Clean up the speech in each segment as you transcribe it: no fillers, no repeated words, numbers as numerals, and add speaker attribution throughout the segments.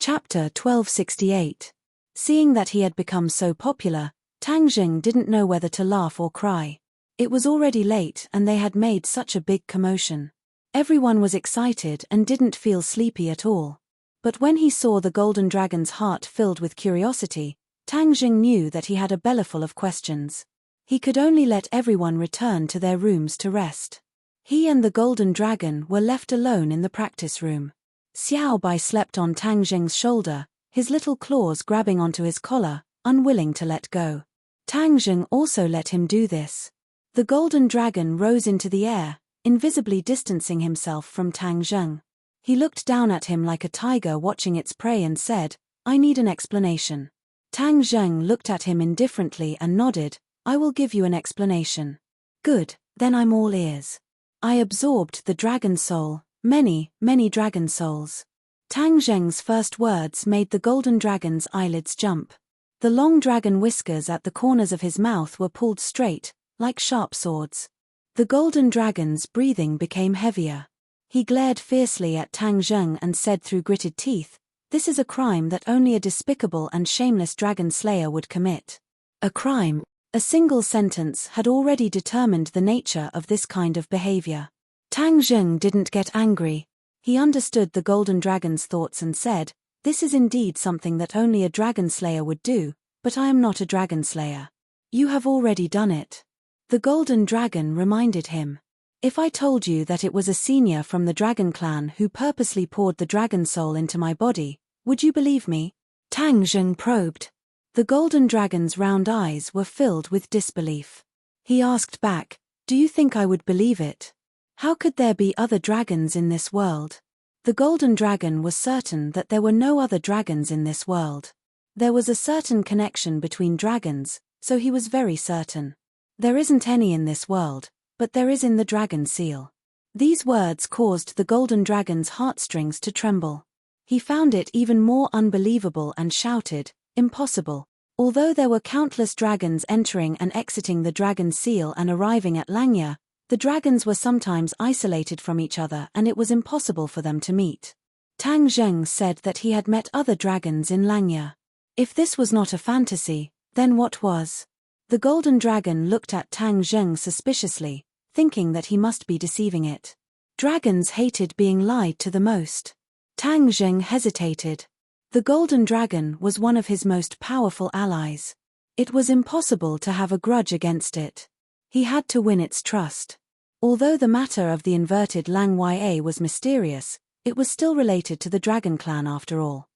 Speaker 1: Chapter 1268. Seeing that he had become so popular, Tang Jing didn't know whether to laugh or cry. It was already late and they had made such a big commotion. Everyone was excited and didn't feel sleepy at all. But when he saw the golden dragon's heart filled with curiosity, Tang Jing knew that he had a bellyful of questions. He could only let everyone return to their rooms to rest. He and the golden dragon were left alone in the practice room. Xiao Bai slept on Tang Jing's shoulder, his little claws grabbing onto his collar, unwilling to let go. Tang Jing also let him do this. The golden dragon rose into the air, invisibly distancing himself from Tang Jing. He looked down at him like a tiger watching its prey and said, "I need an explanation." Tang Jing looked at him indifferently and nodded, "I will give you an explanation." "Good, then I'm all ears." "I absorbed the dragon soul, many dragon souls." Tang Jing's first words made the golden dragon's eyelids jump. The long dragon whiskers at the corners of his mouth were pulled straight, like sharp swords. The golden dragon's breathing became heavier. He glared fiercely at Tang Jing and said through gritted teeth, "This is a crime that only a despicable and shameless dragon slayer would commit." A crime. A single sentence had already determined the nature of this kind of behavior. Tang Jing didn't get angry. He understood the golden dragon's thoughts and said, "This is indeed something that only a dragon slayer would do, but I am not a dragon slayer." "You have already done it." The golden dragon reminded him. "If I told you that it was a senior from the dragon clan who purposely poured the dragon soul into my body, would you believe me?" Tang Jing probed. The golden dragon's round eyes were filled with disbelief. He asked back, "Do you think I would believe it? How could there be other dragons in this world?" The golden dragon was certain that there were no other dragons in this world. There was a certain connection between dragons, so he was very certain. "There isn't any in this world, but there is in the dragon seal." These words caused the golden dragon's heartstrings to tremble. He found it even more unbelievable and shouted, "Impossible." Although there were countless dragons entering and exiting the dragon seal and arriving at Langya, the dragons were sometimes isolated from each other and it was impossible for them to meet. Tang Jing said that he had met other dragons in Langya. If this was not a fantasy, then what was? The golden dragon looked at Tang Jing suspiciously, thinking that he must be deceiving it. Dragons hated being lied to the most. Tang Jing hesitated. The golden dragon was one of his most powerful allies. It was impossible to have a grudge against it. He had to win its trust. Although the matter of the inverted Lang Ya was mysterious, it was still related to the dragon clan after all.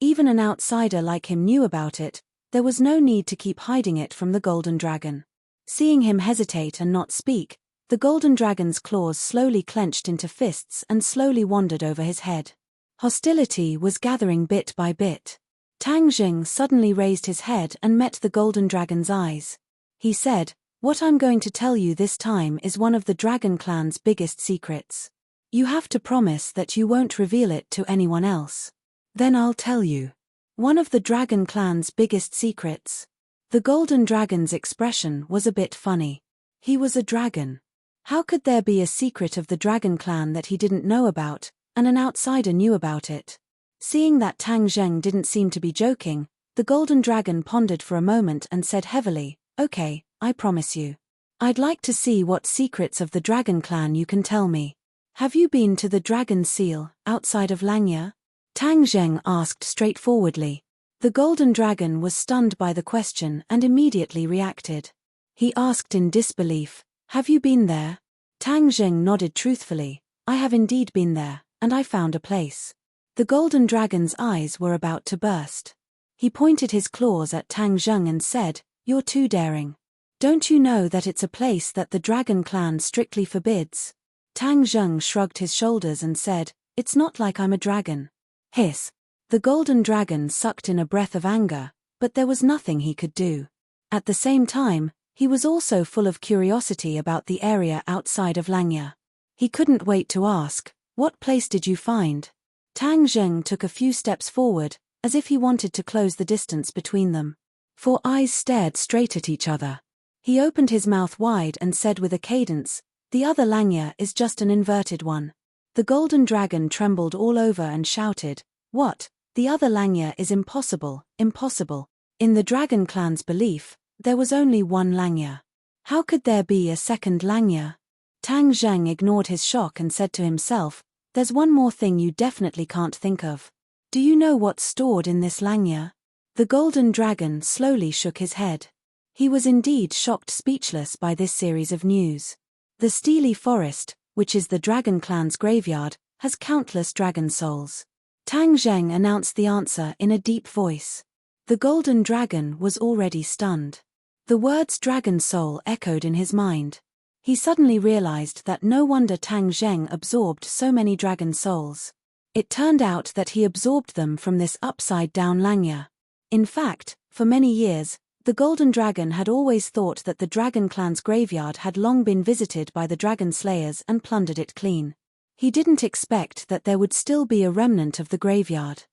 Speaker 1: Even an outsider like him knew about it. There was no need to keep hiding it from the golden dragon. Seeing him hesitate and not speak, the golden dragon's claws slowly clenched into fists and slowly wandered over his head. Hostility was gathering bit by bit. Tang Jing suddenly raised his head and met the golden dragon's eyes. He said, "What I'm going to tell you this time is one of the dragon clan's biggest secrets. You have to promise that you won't reveal it to anyone else." "Then I'll tell you." One of the dragon clan's biggest secrets. The golden dragon's expression was a bit funny. He was a dragon. How could there be a secret of the dragon clan that he didn't know about, and an outsider knew about it? Seeing that Tang Jing didn't seem to be joking, the golden dragon pondered for a moment and said heavily, "Okay, I promise you. I'd like to see what secrets of the dragon clan you can tell me. Have you been to the dragon seal, outside of Langya?" Tang Jing asked straightforwardly. The golden dragon was stunned by the question and immediately reacted. He asked in disbelief, "Have you been there?" Tang Jing nodded truthfully, "I have indeed been there, and I found a place." The golden dragon's eyes were about to burst. He pointed his claws at Tang Jing and said, "You're too daring. Don't you know that it's a place that the dragon clan strictly forbids?" Tang Jing shrugged his shoulders and said, "It's not like I'm a dragon." Hiss. The golden dragon sucked in a breath of anger, but there was nothing he could do. At the same time, he was also full of curiosity about the area outside of Langya. He couldn't wait to ask, "What place did you find?" Tang Jing took a few steps forward, as if he wanted to close the distance between them. Four eyes stared straight at each other. He opened his mouth wide and said with a cadence, "The other Langya is just an inverted one." The golden dragon trembled all over and shouted, What? The other Langya is impossible, impossible. In the Dragon Clan's belief, there was only one Langya. How could there be a second Langya? Tang Zheng ignored his shock and said to himself, "There's one more thing you definitely can't think of. Do you know what's stored in this Langya?" The golden dragon slowly shook his head. He was indeed shocked speechless by this series of news. The Steely Forest, which is the Dragon Clan's graveyard, has countless dragon souls. Tang Zheng announced the answer in a deep voice. The golden dragon was already stunned. The words dragon soul echoed in his mind. He suddenly realized that no wonder Tang Zheng absorbed so many dragon souls. It turned out that he absorbed them from this upside-down Langya. In fact, for many years, the golden dragon had always thought that the Dragon Clan's graveyard had long been visited by the dragon slayers and plundered it clean. He didn't expect that there would still be a remnant of the graveyard.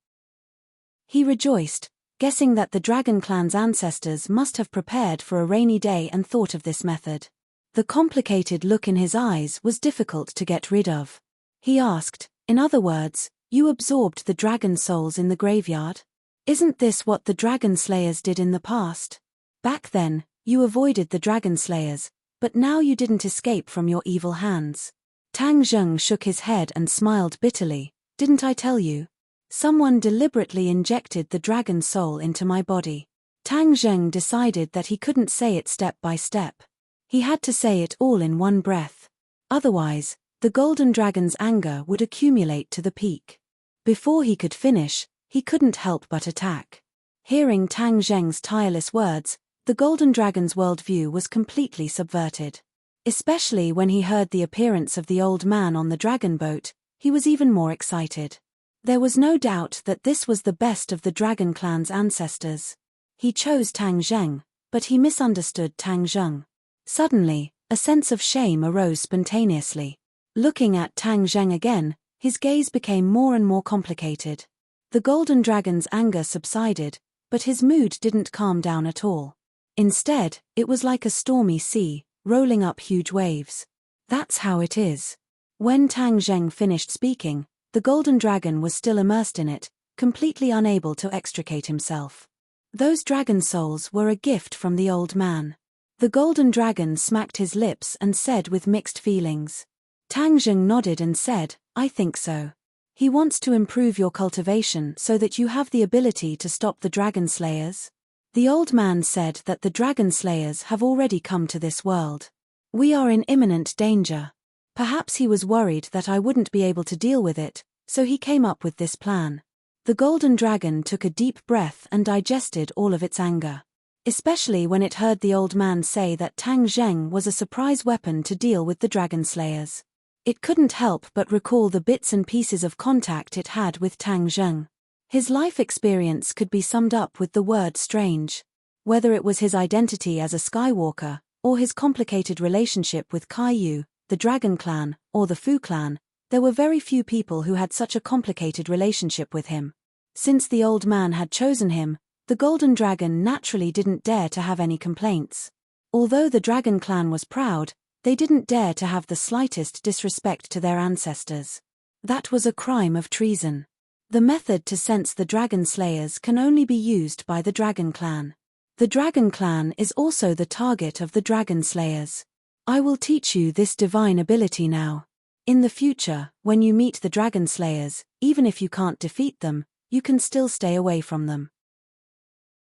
Speaker 1: He rejoiced, guessing that the Dragon Clan's ancestors must have prepared for a rainy day and thought of this method. The complicated look in his eyes was difficult to get rid of. He asked, "In other words, you absorbed the dragon souls in the graveyard? Isn't this what the dragon slayers did in the past? Back then, you avoided the dragon slayers, but now you didn't escape from your evil hands." Tang Zheng shook his head and smiled bitterly. "Didn't I tell you? Someone deliberately injected the dragon soul into my body." Tang Zheng decided that he couldn't say it step by step. He had to say it all in one breath. Otherwise, the golden dragon's anger would accumulate to the peak. Before he could finish, he couldn't help but attack. Hearing Tang Zheng's tireless words, the golden dragon's worldview was completely subverted. Especially when he heard the appearance of the old man on the dragon boat, he was even more excited. There was no doubt that this was the best of the Dragon Clan's ancestors. He chose Tang Zheng, but he misunderstood Tang Zheng. Suddenly, a sense of shame arose spontaneously. Looking at Tang Zheng again, his gaze became more and more complicated. The golden dragon's anger subsided, but his mood didn't calm down at all. Instead, it was like a stormy sea, rolling up huge waves. That's how it is. When Tang Zheng finished speaking, the golden dragon was still immersed in it, completely unable to extricate himself. Those dragon souls were a gift from the old man. The golden dragon smacked his lips and said with mixed feelings. Tang Zheng nodded and said, "I think so. He wants to improve your cultivation so that you have the ability to stop the dragon slayers." The old man said that the dragon slayers have already come to this world. "We are in imminent danger." Perhaps he was worried that I wouldn't be able to deal with it, so he came up with this plan. The golden dragon took a deep breath and digested all of its anger. Especially when it heard the old man say that Tang Zheng was a surprise weapon to deal with the dragon slayers. It couldn't help but recall the bits and pieces of contact it had with Tang Zheng. His life experience could be summed up with the word strange. Whether it was his identity as a Skywalker, or his complicated relationship with Caillou, the Dragon Clan, or the Fu Clan, there were very few people who had such a complicated relationship with him. Since the old man had chosen him, the golden dragon naturally didn't dare to have any complaints. Although the Dragon Clan was proud, they didn't dare to have the slightest disrespect to their ancestors. That was a crime of treason. The method to sense the dragon slayers can only be used by the Dragon Clan. The Dragon Clan is also the target of the dragon slayers. I will teach you this divine ability now. In the future, when you meet the dragon slayers, even if you can't defeat them, you can still stay away from them.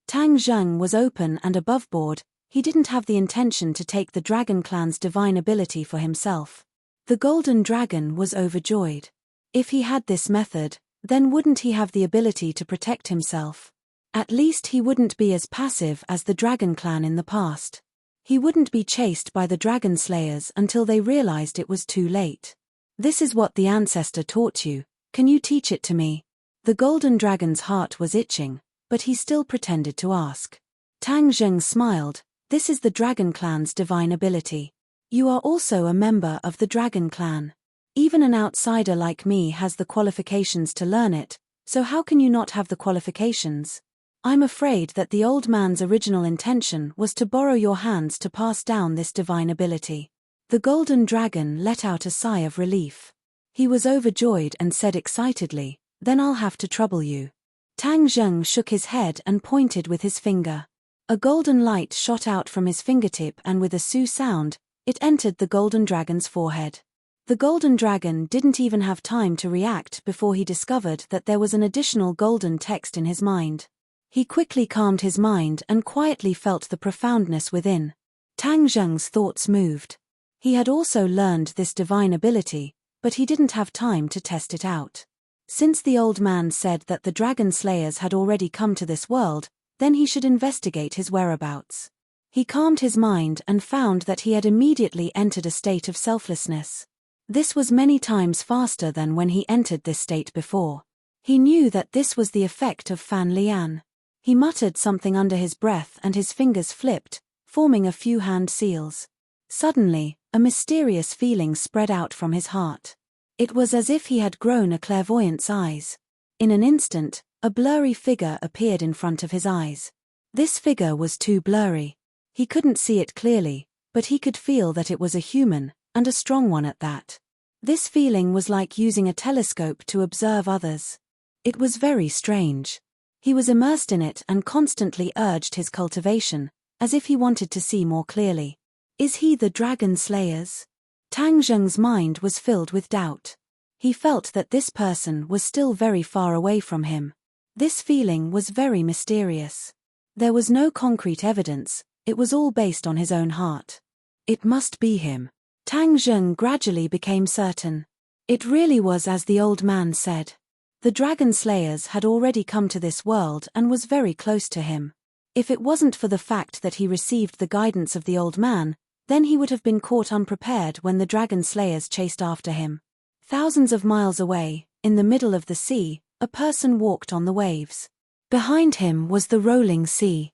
Speaker 1: Tang Zheng was open and aboveboard. He didn't have the intention to take the Dragon Clan's divine ability for himself. The golden dragon was overjoyed. If he had this method, then wouldn't he have the ability to protect himself? At least he wouldn't be as passive as the Dragon Clan in the past. He wouldn't be chased by the dragon slayers until they realized it was too late. This is what the ancestor taught you. Can you teach it to me? The golden dragon's heart was itching, but he still pretended to ask. Tang Zheng smiled. This is the Dragon Clan's divine ability. You are also a member of the Dragon Clan. Even an outsider like me has the qualifications to learn it, so how can you not have the qualifications? I'm afraid that the old man's original intention was to borrow your hands to pass down this divine ability. The golden dragon let out a sigh of relief. He was overjoyed and said excitedly, Then I'll have to trouble you. Tang Zheng shook his head and pointed with his finger. A golden light shot out from his fingertip and with a su sound, it entered the golden dragon's forehead. The golden dragon didn't even have time to react before he discovered that there was an additional golden text in his mind. He quickly calmed his mind and quietly felt the profoundness within. Tang Zheng's thoughts moved. He had also learned this divine ability, but he didn't have time to test it out. Since the old man said that the dragon slayers had already come to this world, then he should investigate his whereabouts. He calmed his mind and found that he had immediately entered a state of selflessness. This was many times faster than when he entered this state before. He knew that this was the effect of Fan Lian. He muttered something under his breath and his fingers flipped, forming a few hand seals. Suddenly, a mysterious feeling spread out from his heart. It was as if he had grown a clairvoyant's eyes. In an instant, a blurry figure appeared in front of his eyes. This figure was too blurry. He couldn't see it clearly, but he could feel that it was a human, and a strong one at that. This feeling was like using a telescope to observe others. It was very strange. He was immersed in it and constantly urged his cultivation, as if he wanted to see more clearly. Is he the dragon slayers? Tang Zheng's mind was filled with doubt. He felt that this person was still very far away from him. This feeling was very mysterious. There was no concrete evidence, it was all based on his own heart. It must be him. Tang Zheng gradually became certain. It really was as the old man said. The dragon slayers had already come to this world and was very close to him. If it wasn't for the fact that he received the guidance of the old man, then he would have been caught unprepared when the dragon slayers chased after him. Thousands of miles away, in the middle of the sea, a person walked on the waves. Behind him was the rolling sea.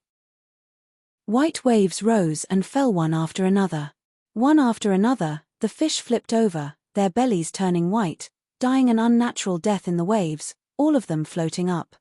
Speaker 1: White waves rose and fell one after another. One after another, the fish flipped over, their bellies turning white, dying an unnatural death in the waves, all of them floating up.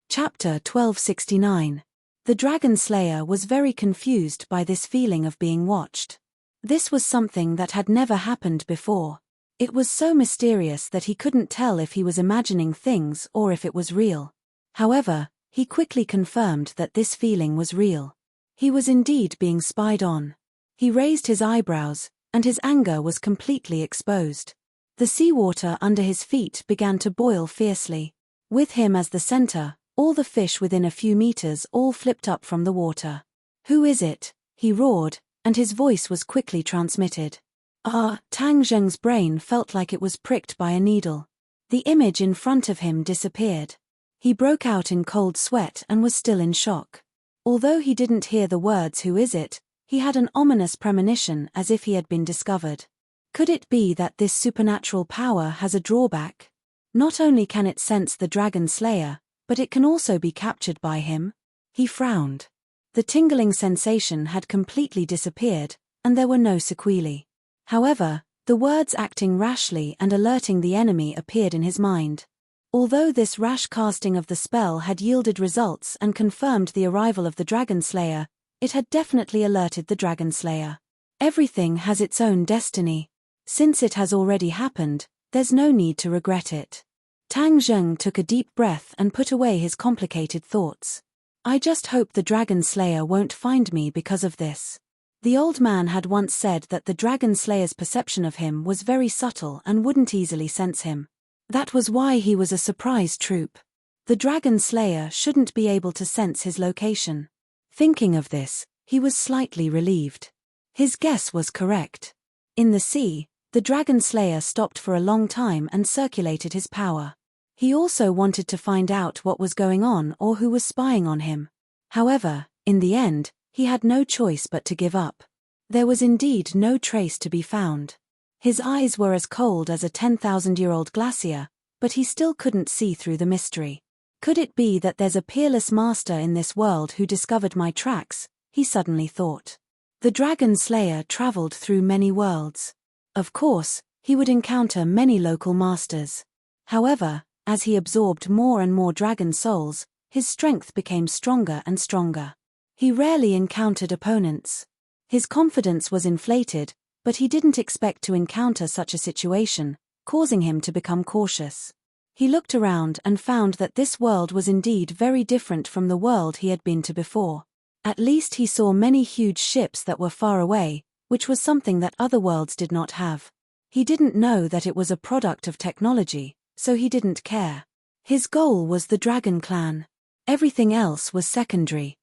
Speaker 1: Chapter 1269. The Dragon Slayer was very confused by this feeling of being watched. This was something that had never happened before. It was so mysterious that he couldn't tell if he was imagining things or if it was real. However, he quickly confirmed that this feeling was real. He was indeed being spied on. He raised his eyebrows, and his anger was completely exposed. The seawater under his feet began to boil fiercely. With him as the center, all the fish within a few meters all flipped up from the water. "Who is it?" he roared, and his voice was quickly transmitted. Tang Zheng's brain felt like it was pricked by a needle. The image in front of him disappeared. He broke out in cold sweat and was still in shock. Although he didn't hear the words "who is it," he had an ominous premonition as if he had been discovered. Could it be that this supernatural power has a drawback? Not only can it sense the dragon slayer, but it can also be captured by him? He frowned. The tingling sensation had completely disappeared, and there were no sequelae. However, the words "acting rashly" and "alerting the enemy" appeared in his mind. Although this rash casting of the spell had yielded results and confirmed the arrival of the dragon slayer, it had definitely alerted the dragon slayer. Everything has its own destiny. Since it has already happened, there's no need to regret it. Tang Zheng took a deep breath and put away his complicated thoughts. I just hope the dragon slayer won't find me because of this. The old man had once said that the dragon slayer's perception of him was very subtle and wouldn't easily sense him. That was why he was a surprise troop. The dragon slayer shouldn't be able to sense his location. Thinking of this, he was slightly relieved. His guess was correct. In the sea, the dragon slayer stopped for a long time and circulated his power. He also wanted to find out what was going on or who was spying on him. However, in the end, he had no choice but to give up. There was indeed no trace to be found. His eyes were as cold as a 10,000-year-old glacier, but he still couldn't see through the mystery. Could it be that there's a peerless master in this world who discovered my tracks? He suddenly thought. The dragon slayer traveled through many worlds. Of course, he would encounter many local masters. However, as he absorbed more and more dragon souls, his strength became stronger and stronger. He rarely encountered opponents. His confidence was inflated, but he didn't expect to encounter such a situation, causing him to become cautious. He looked around and found that this world was indeed very different from the world he had been to before. At least he saw many huge ships that were far away, which was something that other worlds did not have. He didn't know that it was a product of technology, so he didn't care. His goal was the Dragon Clan. Everything else was secondary.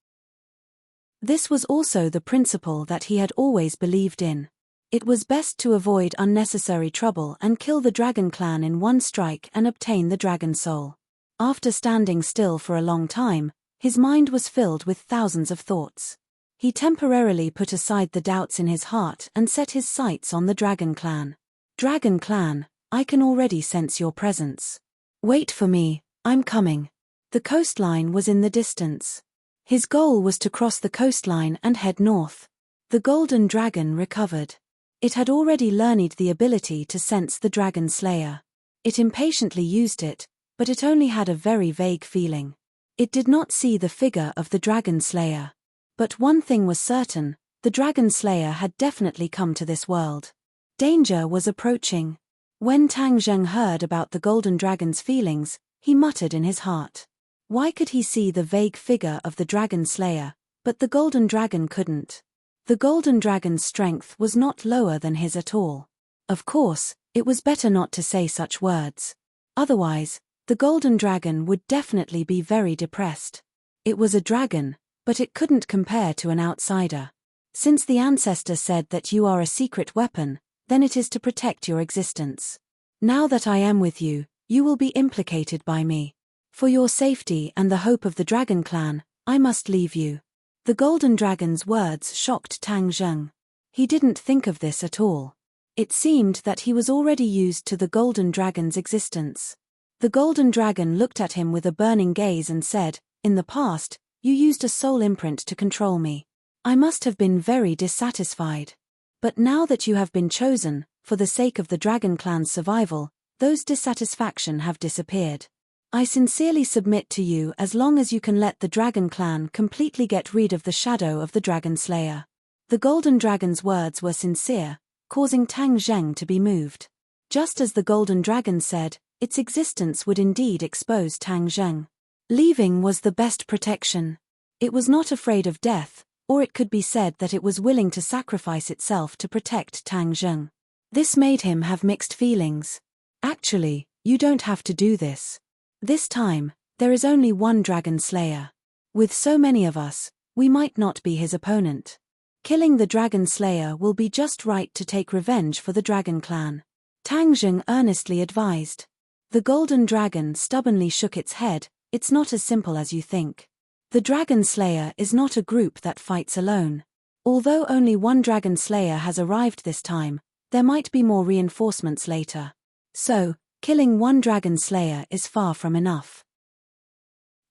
Speaker 1: This was also the principle that he had always believed in. It was best to avoid unnecessary trouble and kill the Dragon Clan in one strike and obtain the Dragon Soul. After standing still for a long time, his mind was filled with thousands of thoughts. He temporarily put aside the doubts in his heart and set his sights on the Dragon Clan. Dragon Clan, I can already sense your presence. Wait for me, I'm coming. The coastline was in the distance. His goal was to cross the coastline and head north. The Golden Dragon recovered. It had already learned the ability to sense the Dragon Slayer. It impatiently used it, but it only had a very vague feeling. It did not see the figure of the Dragon Slayer. But one thing was certain, the Dragon Slayer had definitely come to this world. Danger was approaching. When Tang Zheng heard about the Golden Dragon's feelings, he muttered in his heart. Why could he see the vague figure of the Dragon Slayer, but the Golden Dragon couldn't? The Golden Dragon's strength was not lower than his at all. Of course, it was better not to say such words. Otherwise, the Golden Dragon would definitely be very depressed. It was a dragon, but it couldn't compare to an outsider. Since the ancestor said that you are a secret weapon, then it is to protect your existence. Now that I am with you, you will be implicated by me. For your safety and the hope of the Dragon Clan, I must leave you. The Golden Dragon's words shocked Tang Zheng. He didn't think of this at all. It seemed that he was already used to the Golden Dragon's existence. The Golden Dragon looked at him with a burning gaze and said, "In the past, you used a soul imprint to control me. I must have been very dissatisfied. But now that you have been chosen, for the sake of the Dragon Clan's survival, those dissatisfaction have disappeared. I sincerely submit to you as long as you can let the Dragon Clan completely get rid of the shadow of the Dragon Slayer." The Golden Dragon's words were sincere, causing Tang Zheng to be moved. Just as the Golden Dragon said, its existence would indeed expose Tang Zheng. Leaving was the best protection. It was not afraid of death, or it could be said that it was willing to sacrifice itself to protect Tang Zheng. This made him have mixed feelings. Actually, you don't have to do this. This time, there is only one Dragon Slayer. With so many of us, we might not be his opponent. Killing the Dragon Slayer will be just right to take revenge for the Dragon Clan. Tang Zheng earnestly advised. The Golden Dragon stubbornly shook its head. It's not as simple as you think. The Dragon Slayer is not a group that fights alone. Although only one Dragon Slayer has arrived this time, there might be more reinforcements later. So, killing one Dragon Slayer is far from enough.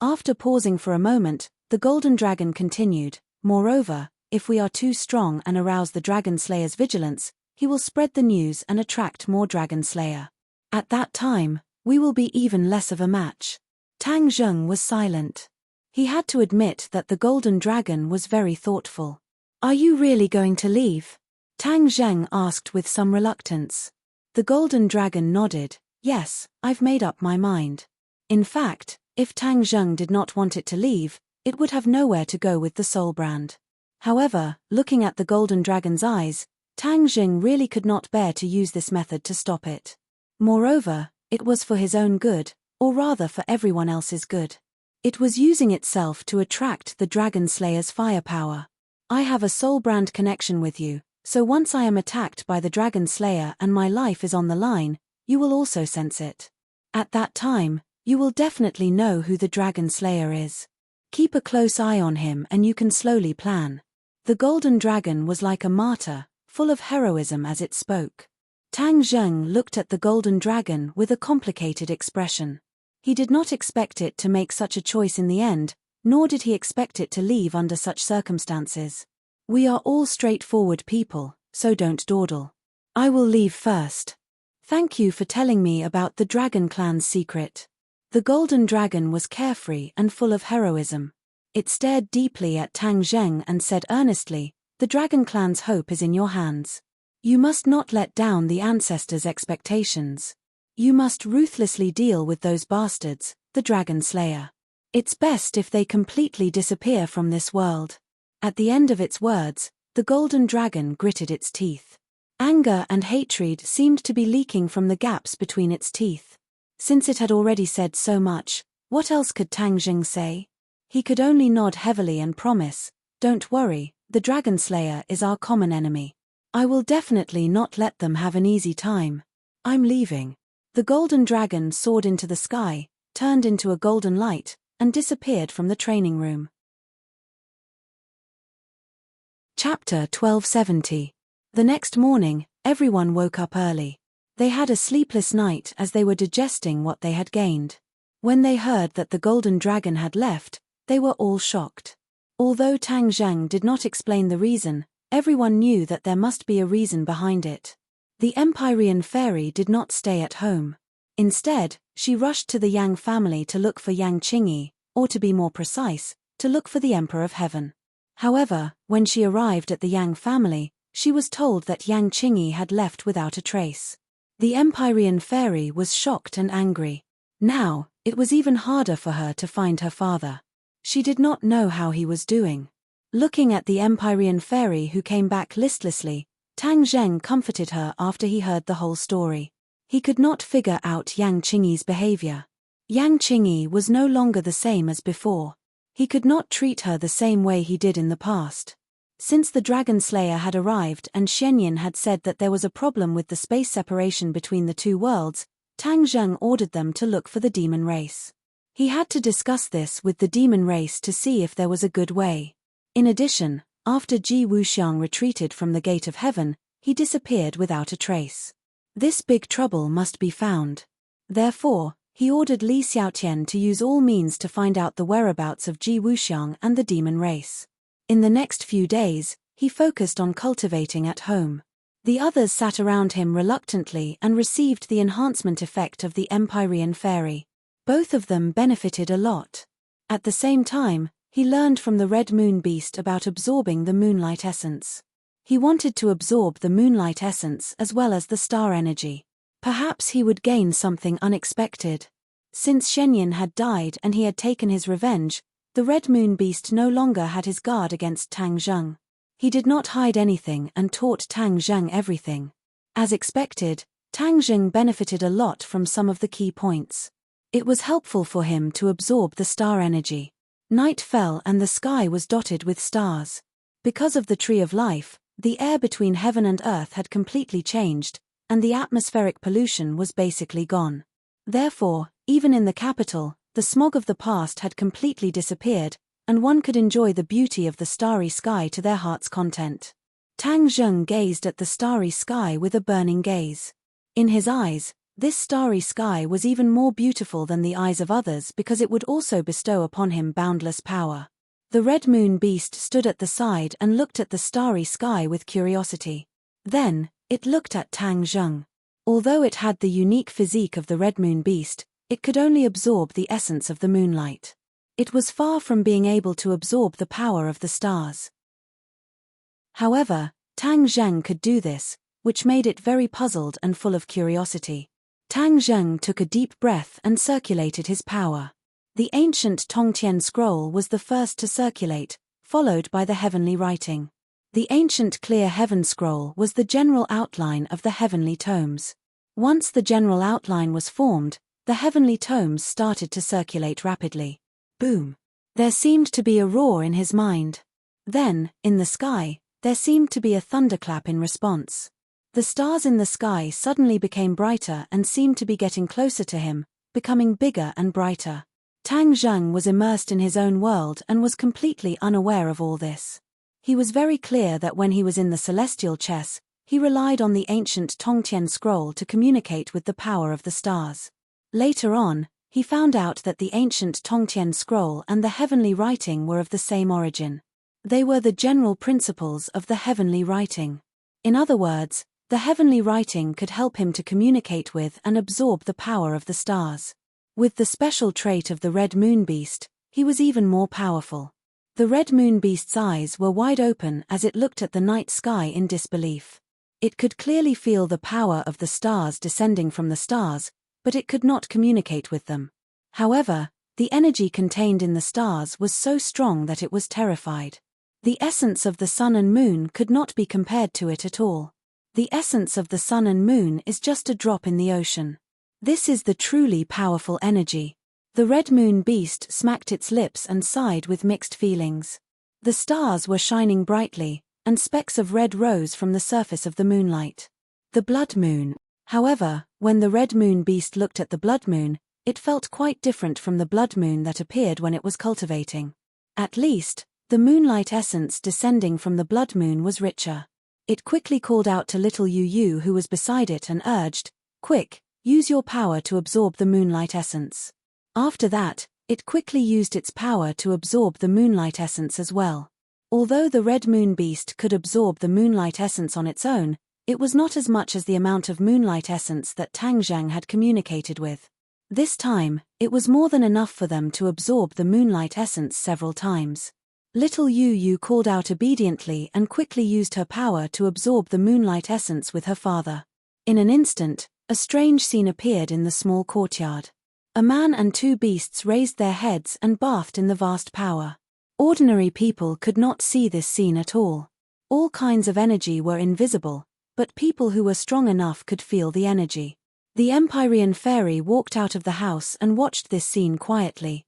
Speaker 1: After pausing for a moment, the Golden Dragon continued, "Moreover, if we are too strong and arouse the Dragon Slayer's vigilance, he will spread the news and attract more Dragon Slayer. At that time, we will be even less of a match." Tang Zheng was silent. He had to admit that the Golden Dragon was very thoughtful. "Are you really going to leave?" Tang Zheng asked with some reluctance. The Golden Dragon nodded. "Yes, I've made up my mind." In fact, if Tang Zheng did not want it to leave, it would have nowhere to go with the soul brand. However, looking at the Golden Dragon's eyes, Tang Zheng really could not bear to use this method to stop it. Moreover, it was for his own good, or rather for everyone else's good. It was using itself to attract the Dragon Slayer's firepower. "I have a soul brand connection with you, so once I am attacked by the Dragon Slayer and my life is on the line, you will also sense it. At that time, you will definitely know who the Dragon Slayer is. Keep a close eye on him and you can slowly plan." The Golden Dragon was like a martyr, full of heroism as it spoke. Tang Zheng looked at the Golden Dragon with a complicated expression. He did not expect it to make such a choice in the end, nor did he expect it to leave under such circumstances. "We are all straightforward people, so don't dawdle. I will leave first. Thank you for telling me about the Dragon Clan's secret." The Golden Dragon was carefree and full of heroism. It stared deeply at Tang Zheng and said earnestly, "The Dragon Clan's hope is in your hands. You must not let down the ancestors' expectations. You must ruthlessly deal with those bastards, the Dragon Slayer. It's best if they completely disappear from this world. At the end of its words, the golden dragon gritted its teeth. Anger and hatred seemed to be leaking from the gaps between its teeth. Since it had already said so much, what else could Tang Jing say? He could only nod heavily and promise, "Don't worry, the Dragon Slayer is our common enemy. I will definitely not let them have an easy time. I'm leaving." The golden dragon soared into the sky, turned into a golden light, and disappeared from the training room. Chapter 1270. The next morning, everyone woke up early. They had a sleepless night as they were digesting what they had gained. When they heard that the golden dragon had left, they were all shocked. Although Tang Zhang did not explain the reason, everyone knew that there must be a reason behind it. The Empyrean fairy did not stay at home. Instead, she rushed to the Yang family to look for Yang Qingyi, or to be more precise, to look for the Emperor of Heaven. However, when she arrived at the Yang family, she was told that Yang Qingyi had left without a trace. The Empyrean fairy was shocked and angry. Now, it was even harder for her to find her father. She did not know how he was doing. Looking at the Empyrean fairy who came back listlessly, Tang Zheng comforted her after he heard the whole story. He could not figure out Yang Qingyi's behavior. Yang Qingyi was no longer the same as before. He could not treat her the same way he did in the past. Since the Dragon Slayer had arrived and Xianyan had said that there was a problem with the space separation between the two worlds, Tang Zheng ordered them to look for the demon race. He had to discuss this with the demon race to see if there was a good way. In addition, after Ji Wuxiang retreated from the Gate of Heaven, he disappeared without a trace. This big trouble must be found. Therefore, he ordered Li Xiaotian to use all means to find out the whereabouts of Ji Wuxiang and the demon race. In the next few days, he focused on cultivating at home. The others sat around him reluctantly and received the enhancement effect of the Empyrean fairy. Both of them benefited a lot. At the same time, he learned from the Red Moon Beast about absorbing the moonlight essence. He wanted to absorb the moonlight essence as well as the star energy. Perhaps he would gain something unexpected. Since Xianyan had died and he had taken his revenge, the Red Moon Beast no longer had his guard against Tang Zheng. He did not hide anything and taught Tang Zheng everything. As expected, Tang Zheng benefited a lot from some of the key points. It was helpful for him to absorb the star energy. Night fell and the sky was dotted with stars. Because of the Tree of Life, the air between heaven and earth had completely changed, and the atmospheric pollution was basically gone. Therefore, even in the capital, the smog of the past had completely disappeared, and one could enjoy the beauty of the starry sky to their heart's content. Tang Zheng gazed at the starry sky with a burning gaze. In his eyes, this starry sky was even more beautiful than the eyes of others because it would also bestow upon him boundless power. The Red Moon Beast stood at the side and looked at the starry sky with curiosity. Then, it looked at Tang Zheng. Although it had the unique physique of the Red Moon Beast, it could only absorb the essence of the moonlight. It was far from being able to absorb the power of the stars. However, Tang Zheng could do this, which made it very puzzled and full of curiosity. Tang Zheng took a deep breath and circulated his power. The ancient Tongtian scroll was the first to circulate, followed by the heavenly writing. The ancient clear heaven scroll was the general outline of the heavenly tomes. Once the general outline was formed, the heavenly tomes started to circulate rapidly. Boom! There seemed to be a roar in his mind. Then, in the sky, there seemed to be a thunderclap in response. The stars in the sky suddenly became brighter and seemed to be getting closer to him, becoming bigger and brighter. Tang Zheng was immersed in his own world and was completely unaware of all this. He was very clear that when he was in the celestial chess, he relied on the ancient Tongtian scroll to communicate with the power of the stars. Later on, he found out that the ancient Tongtian scroll and the heavenly writing were of the same origin. They were the general principles of the heavenly writing. In other words, the heavenly writing could help him to communicate with and absorb the power of the stars. With the special trait of the Red Moon Beast, he was even more powerful. The Red Moon Beast's eyes were wide open as it looked at the night sky in disbelief. It could clearly feel the power of the stars descending from the stars, but it could not communicate with them. However, the energy contained in the stars was so strong that it was terrified. The essence of the sun and moon could not be compared to it at all. The essence of the sun and moon is just a drop in the ocean. This is the truly powerful energy. The red moon beast smacked its lips and sighed with mixed feelings. The stars were shining brightly, and specks of red rose from the surface of the moonlight. The blood moon. However, when the red moon beast looked at the blood moon, it felt quite different from the blood moon that appeared when it was cultivating. At least, the moonlight essence descending from the blood moon was richer. It quickly called out to little Yu who was beside it and urged, "Quick, use your power to absorb the moonlight essence." After that, it quickly used its power to absorb the moonlight essence as well. Although the red moon beast could absorb the moonlight essence on its own, it was not as much as the amount of moonlight essence that Tang Zhang had communicated with. This time, it was more than enough for them to absorb the moonlight essence several times. Little Yu called out obediently and quickly used her power to absorb the moonlight essence with her father. In an instant, a strange scene appeared in the small courtyard. A man and two beasts raised their heads and bathed in the vast power. Ordinary people could not see this scene at all. All kinds of energy were invisible, but people who were strong enough could feel the energy. The Empyrean fairy walked out of the house and watched this scene quietly.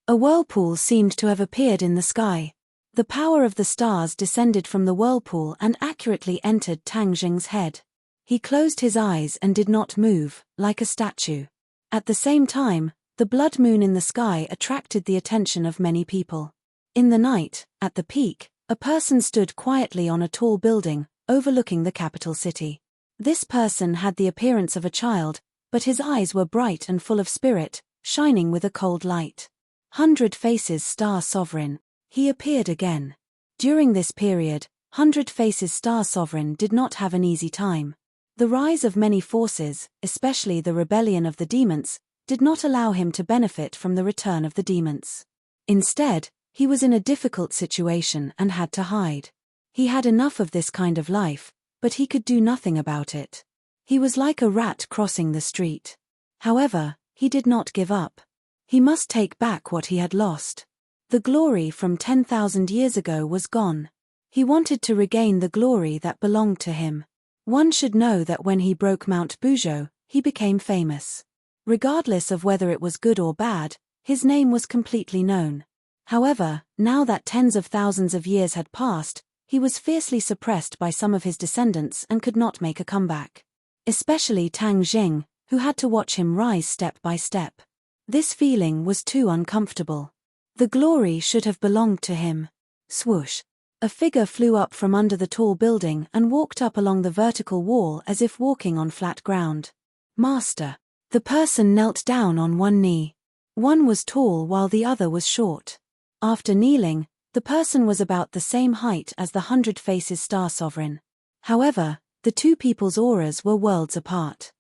Speaker 1: A whirlpool seemed to have appeared in the sky. The power of the stars descended from the whirlpool and accurately entered Tang Jing's head. He closed his eyes and did not move, like a statue. At the same time, the blood moon in the sky attracted the attention of many people. In the night, at the peak, a person stood quietly on a tall building, overlooking the capital city. This person had the appearance of a child, but his eyes were bright and full of spirit, shining with a cold light. 100 Faces Star Sovereign. He appeared again. During this period, 100 Faces Star Sovereign did not have an easy time. The rise of many forces, especially the rebellion of the demons, did not allow him to benefit from the return of the demons. Instead, he was in a difficult situation and had to hide. He had enough of this kind of life, but he could do nothing about it. He was like a rat crossing the street. However, he did not give up. He must take back what he had lost. The glory from 10,000 years ago was gone. He wanted to regain the glory that belonged to him. One should know that when he broke Mount Buzhou, he became famous. Regardless of whether it was good or bad, his name was completely known. However, now that tens of thousands of years had passed, he was fiercely suppressed by some of his descendants and could not make a comeback. Especially Tang Jing, who had to watch him rise step by step. This feeling was too uncomfortable. The glory should have belonged to him. Swoosh! A figure flew up from under the tall building and walked up along the vertical wall as if walking on flat ground. Master. The person knelt down on one knee. One was tall while the other was short. After kneeling, the person was about the same height as the 100 Faces Star Sovereign. However, the two people's auras were worlds apart.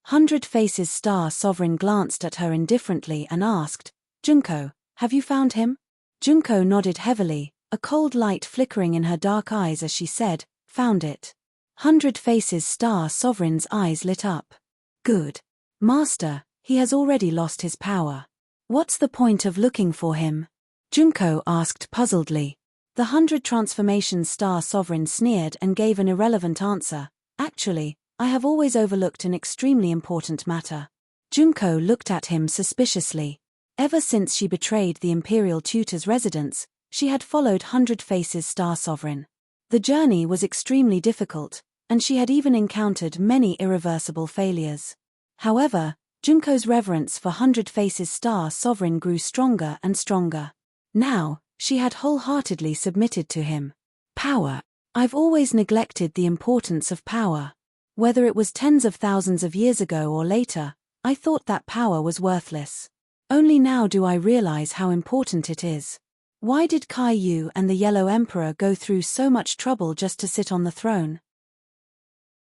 Speaker 1: 100 Faces Star Sovereign glanced at her indifferently and asked, "Junko, have you found him?" Junko nodded heavily, a cold light flickering in her dark eyes as she said, "Found it." 100 Faces Star Sovereign's eyes lit up. "Good. Master, he has already lost his power. What's the point of looking for him?" Junko asked puzzledly. The 100 Transformation Star Sovereign sneered and gave an irrelevant answer. "Actually, I have always overlooked an extremely important matter." Junko looked at him suspiciously. Ever since she betrayed the Imperial Tutor's residence, she had followed 100 Faces Star Sovereign. The journey was extremely difficult, and she had even encountered many irreversible failures. However, Junko's reverence for 100 Faces Star Sovereign grew stronger and stronger. Now, she had wholeheartedly submitted to him. Power. I've always neglected the importance of power. Whether it was tens of thousands of years ago or later, I thought that power was worthless. Only now do I realize how important it is. Why did Kai Yu and the Yellow Emperor go through so much trouble just to sit on the throne?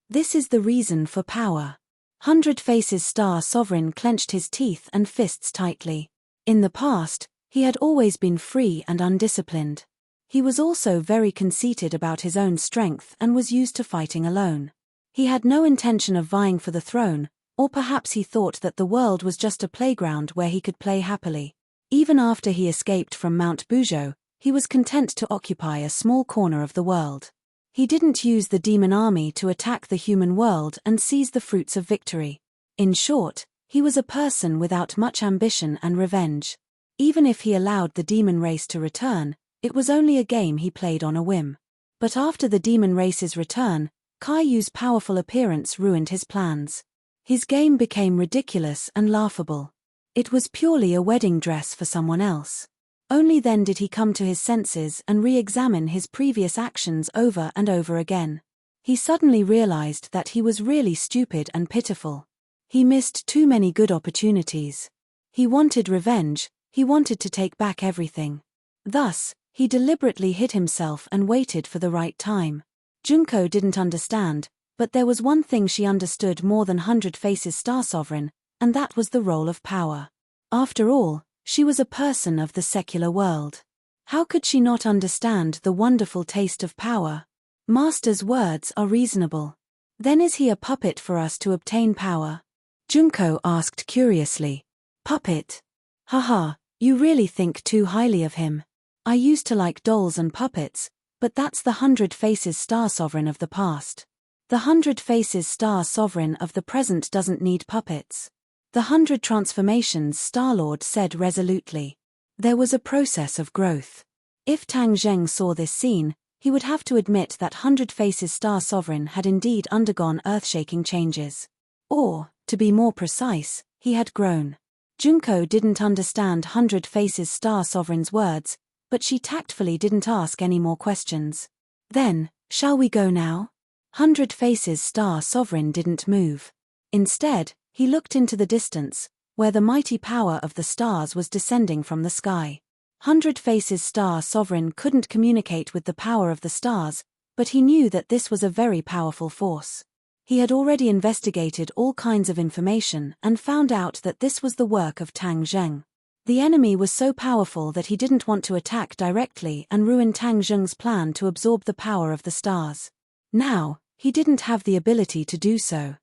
Speaker 1: This is the reason for power. 100 Faces Star Sovereign clenched his teeth and fists tightly. In the past, he had always been free and undisciplined. He was also very conceited about his own strength and was used to fighting alone. He had no intention of vying for the throne, Or perhaps he thought that the world was just a playground where he could play happily. Even after he escaped from Mount Bujo, he was content to occupy a small corner of the world. He didn't use the demon army to attack the human world and seize the fruits of victory. In short, he was a person without much ambition and revenge. Even if he allowed the demon race to return, it was only a game he played on a whim. But after the demon race's return, Caillou's powerful appearance ruined his plans. His game became ridiculous and laughable. It was purely a wedding dress for someone else. Only then did he come to his senses and re-examine his previous actions over and over again. He suddenly realized that he was really stupid and pitiful. He missed too many good opportunities. He wanted revenge, he wanted to take back everything. Thus, he deliberately hid himself and waited for the right time. Junko didn't understand, but there was one thing she understood more than 100 Faces Star Sovereign, and that was the role of power. After all, she was a person of the secular world. How could she not understand the wonderful taste of power? Master's words are reasonable. Then is he a puppet for us to obtain power? Junko asked curiously. Puppet? Haha, you really think too highly of him. I used to like dolls and puppets, but that's the 100 Faces Star Sovereign of the past. The 100 Faces Star Sovereign of the present doesn't need puppets. The 100 Transformations, Star-Lord said resolutely. There was a process of growth. If Tang Zheng saw this scene, he would have to admit that 100 Faces Star Sovereign had indeed undergone earth-shaking changes. Or, to be more precise, he had grown. Junko didn't understand 100 Faces Star Sovereign's words, but she tactfully didn't ask any more questions. Then, shall we go now? 100 Faces Star Sovereign didn't move. Instead, he looked into the distance, where the mighty power of the stars was descending from the sky. 100 Faces Star Sovereign couldn't communicate with the power of the stars, but he knew that this was a very powerful force. He had already investigated all kinds of information and found out that this was the work of Tang Zheng. The enemy was so powerful that he didn't want to attack directly and ruin Tang Zheng's plan to absorb the power of the stars. Now, he didn't have the ability to do so.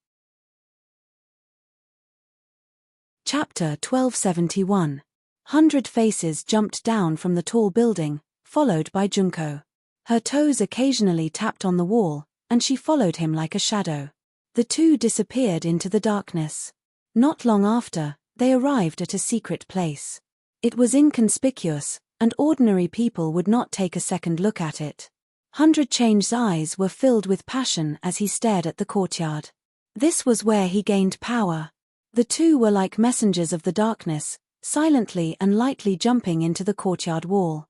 Speaker 1: Chapter 1271. 100 Faces jumped down from the tall building, followed by Junko. Her toes occasionally tapped on the wall, and she followed him like a shadow. The two disappeared into the darkness. Not long after, they arrived at a secret place. It was inconspicuous, and ordinary people would not take a second look at it. 100 Change's eyes were filled with passion as he stared at the courtyard. This was where he gained power. The two were like messengers of the darkness, silently and lightly jumping into the courtyard wall.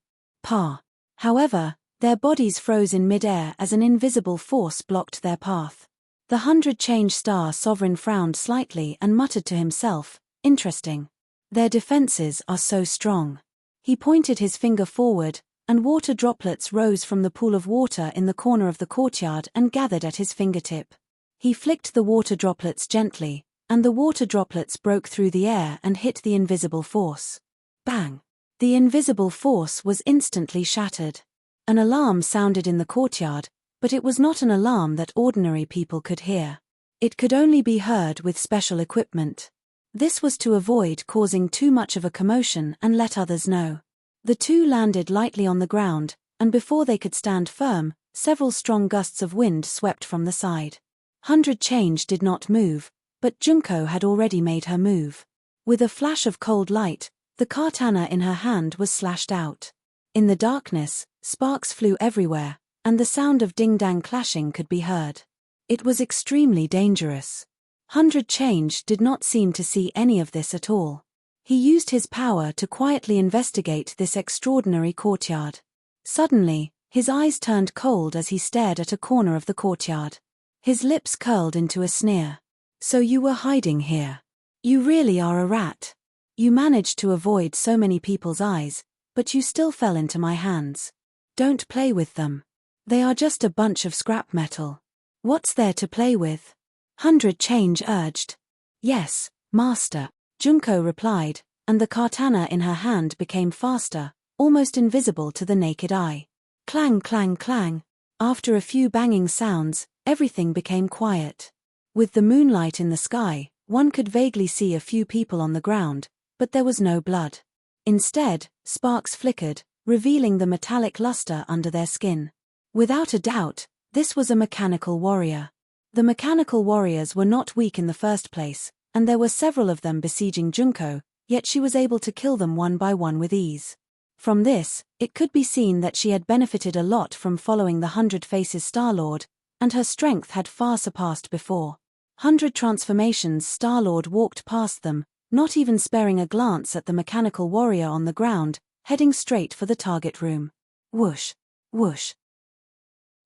Speaker 1: However, their bodies froze in mid-air as an invisible force blocked their path. The 100 Change Star Sovereign frowned slightly and muttered to himself, interesting. Their defenses are so strong. He pointed his finger forward, and water droplets rose from the pool of water in the corner of the courtyard and gathered at his fingertip. He flicked the water droplets gently, and the water droplets broke through the air and hit the invisible force. Bang! The invisible force was instantly shattered. An alarm sounded in the courtyard, but it was not an alarm that ordinary people could hear. It could only be heard with special equipment. This was to avoid causing too much of a commotion and let others know. The two landed lightly on the ground, and before they could stand firm, several strong gusts of wind swept from the side. 100 Change did not move, but Junko had already made her move. With a flash of cold light, the katana in her hand was slashed out. In the darkness, sparks flew everywhere, and the sound of ding-dang clashing could be heard. It was extremely dangerous. 100 Change did not seem to see any of this at all. He used his power to quietly investigate this extraordinary courtyard. Suddenly, his eyes turned cold as he stared at a corner of the courtyard. His lips curled into a sneer. So you were hiding here. You really are a rat. You managed to avoid so many people's eyes, but you still fell into my hands. Don't play with them. They are just a bunch of scrap metal. What's there to play with? 100 Change urged. Yes, master, Junko replied, and the katana in her hand became faster, almost invisible to the naked eye. Clang, clang, clang. After a few banging sounds, everything became quiet. With the moonlight in the sky, One could vaguely see a few people on the ground, but there was no blood. Instead, sparks flickered, revealing the metallic luster under their skin. Without a doubt, this was a mechanical warrior. The mechanical warriors were not weak in the first place, and there were several of them besieging Junko, yet she was able to kill them one by one with ease. From this, it could be seen that she had benefited a lot from following the 100 Faces Star-Lord, and her strength had far surpassed before. 100 Transformations Star-Lord walked past them, not even sparing a glance at the mechanical warrior on the ground, heading straight for the target room. Whoosh! Whoosh!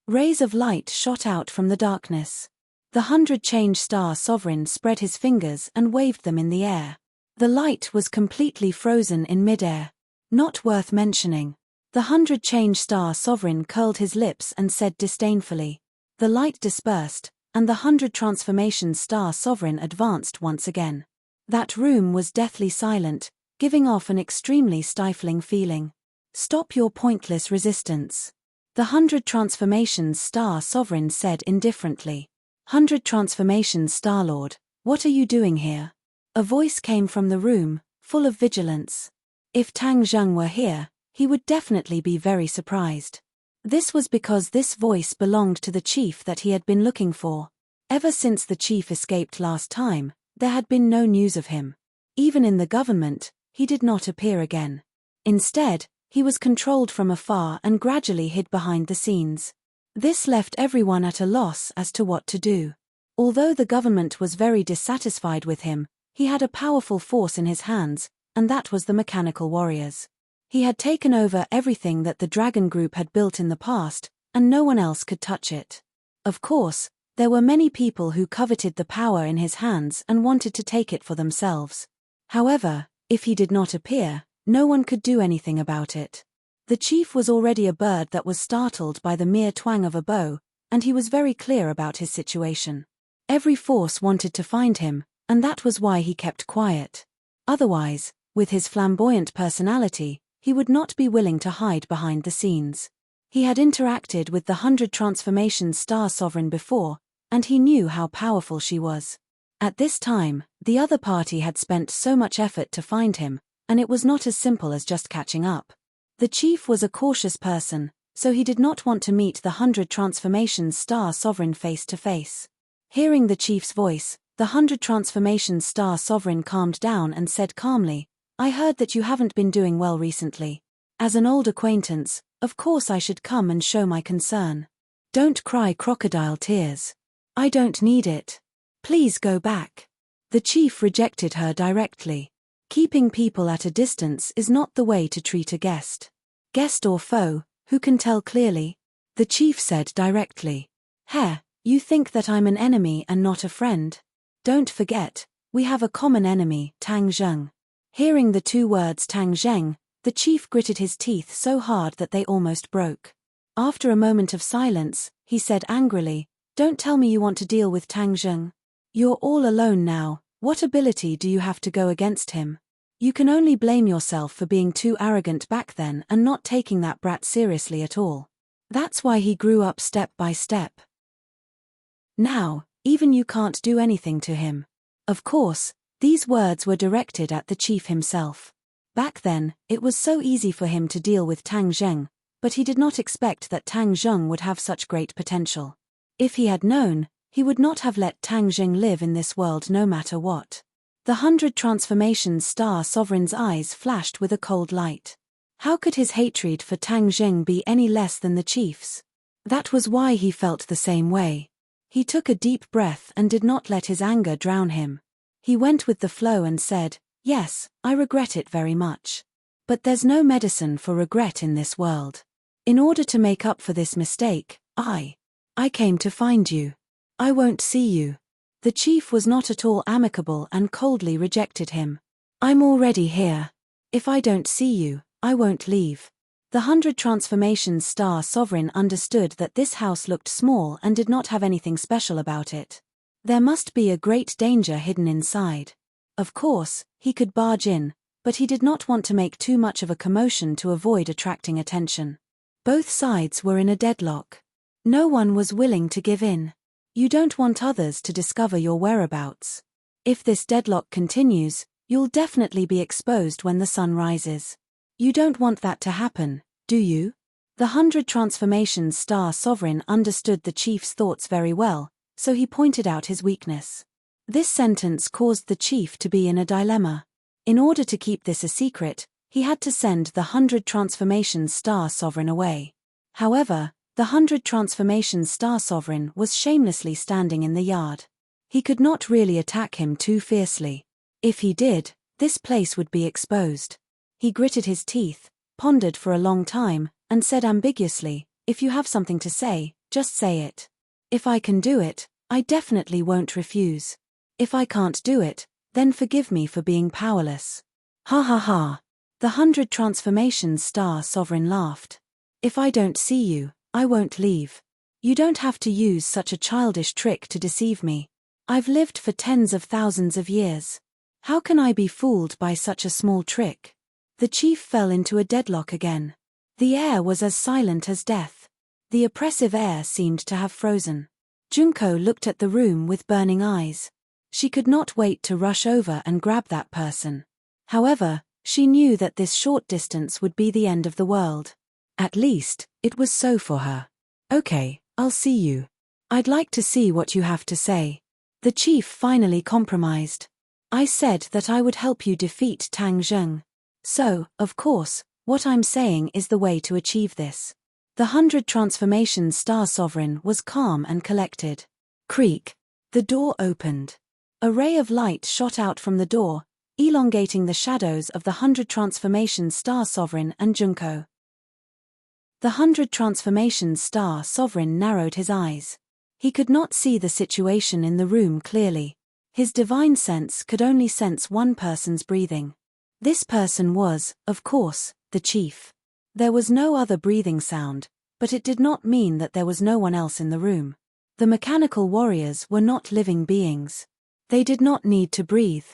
Speaker 1: Rays of light shot out from the darkness. The 100 Change Star Sovereign spread his fingers and waved them in the air. The light was completely frozen in midair. Not worth mentioning. The 100 Change Star Sovereign curled his lips and said disdainfully. The light dispersed, and the 100 Transformation Star Sovereign advanced once again. That room was deathly silent, giving off an extremely stifling feeling. Stop your pointless resistance. The 100 Transformations Star Sovereign said indifferently. 100 Transformations Star-Lord, what are you doing here? A voice came from the room, full of vigilance. If Tang Zheng were here, he would definitely be very surprised. This was because this voice belonged to the chief that he had been looking for. Ever since the chief escaped last time, there had been no news of him. Even in the government, he did not appear again. Instead, he was controlled from afar and gradually hid behind the scenes. This left everyone at a loss as to what to do. Although the government was very dissatisfied with him, he had a powerful force in his hands, and that was the mechanical warriors. He had taken over everything that the Dragon Group had built in the past, and no one else could touch it. Of course, there were many people who coveted the power in his hands and wanted to take it for themselves. However, if he did not appear, no one could do anything about it. The chief was already a bird that was startled by the mere twang of a bow, and he was very clear about his situation. Every force wanted to find him, and that was why he kept quiet. Otherwise, with his flamboyant personality, he would not be willing to hide behind the scenes. He had interacted with the 100 Transformation Star Sovereign before, and he knew how powerful she was. At this time, the other party had spent so much effort to find him, and it was not as simple as just catching up. The chief was a cautious person, so he did not want to meet the 100 Transformations Star Sovereign face to face. Hearing the chief's voice, the 100 Transformations Star Sovereign calmed down and said calmly, I heard that you haven't been doing well recently. As an old acquaintance, of course I should come and show my concern. Don't cry crocodile tears. I don't need it. Please go back. The chief rejected her directly. Keeping people at a distance is not the way to treat a guest. Guest or foe, who can tell clearly? The chief said directly. Heh, you think that I'm an enemy and not a friend? Don't forget, we have a common enemy, Tang Zheng. Hearing the two words Tang Zheng, the chief gritted his teeth so hard that they almost broke. After a moment of silence, he said angrily, Don't tell me you want to deal with Tang Zheng. You're all alone now. What ability do you have to go against him? You can only blame yourself for being too arrogant back then and not taking that brat seriously at all. That's why he grew up step by step. Now, even you can't do anything to him. Of course, these words were directed at the chief himself. Back then, it was so easy for him to deal with Tang Zheng, but he did not expect that Tang Zheng would have such great potential. If he had known, he would not have let Tang Zheng live in this world no matter what. The 100 Transformations Star Sovereign's eyes flashed with a cold light. How could his hatred for Tang Zheng be any less than the chief's? That was why he felt the same way. He took a deep breath and did not let his anger drown him. He went with the flow and said, Yes, I regret it very much. But there's no medicine for regret in this world. In order to make up for this mistake, I came to find you. I won't see you. The chief was not at all amicable and coldly rejected him. I'm already here. If I don't see you, I won't leave. The 100 Transformations Star Sovereign understood that this house looked small and did not have anything special about it. There must be a great danger hidden inside. Of course, he could barge in, but he did not want to make too much of a commotion to avoid attracting attention. Both sides were in a deadlock. No one was willing to give in. You don't want others to discover your whereabouts. If this deadlock continues, you'll definitely be exposed when the sun rises. You don't want that to happen, do you? The 100 Transformations Star Sovereign understood the chief's thoughts very well, so he pointed out his weakness. This sentence caused the chief to be in a dilemma. In order to keep this a secret, he had to send the 100 Transformations Star Sovereign away. However, the 100 Transformations Star Sovereign was shamelessly standing in the yard. He could not really attack him too fiercely. If he did, this place would be exposed. He gritted his teeth, pondered for a long time, and said ambiguously, "If you have something to say, just say it. If I can do it, I definitely won't refuse. If I can't do it, then forgive me for being powerless." Ha ha ha. The 100 Transformations Star Sovereign laughed. "If I don't see you, I won't leave. You don't have to use such a childish trick to deceive me. I've lived for tens of thousands of years. How can I be fooled by such a small trick?" The chief fell into a deadlock again. The air was as silent as death. The oppressive air seemed to have frozen. Junko looked at the room with burning eyes. She could not wait to rush over and grab that person. However, she knew that this short distance would be the end of the world. At least, it was so for her. "Okay, I'll see you. I'd like to see what you have to say." The chief finally compromised. "I said that I would help you defeat Tang Zheng. So, of course, what I'm saying is the way to achieve this." The 100 Transformations Star Sovereign was calm and collected. Creak. The door opened. A ray of light shot out from the door, elongating the shadows of the 100 Transformations Star Sovereign and Junko. The 100 Transformations Star Sovereign narrowed his eyes. He could not see the situation in the room clearly. His divine sense could only sense one person's breathing. This person was, of course, the chief. There was no other breathing sound, but it did not mean that there was no one else in the room. The mechanical warriors were not living beings. They did not need to breathe.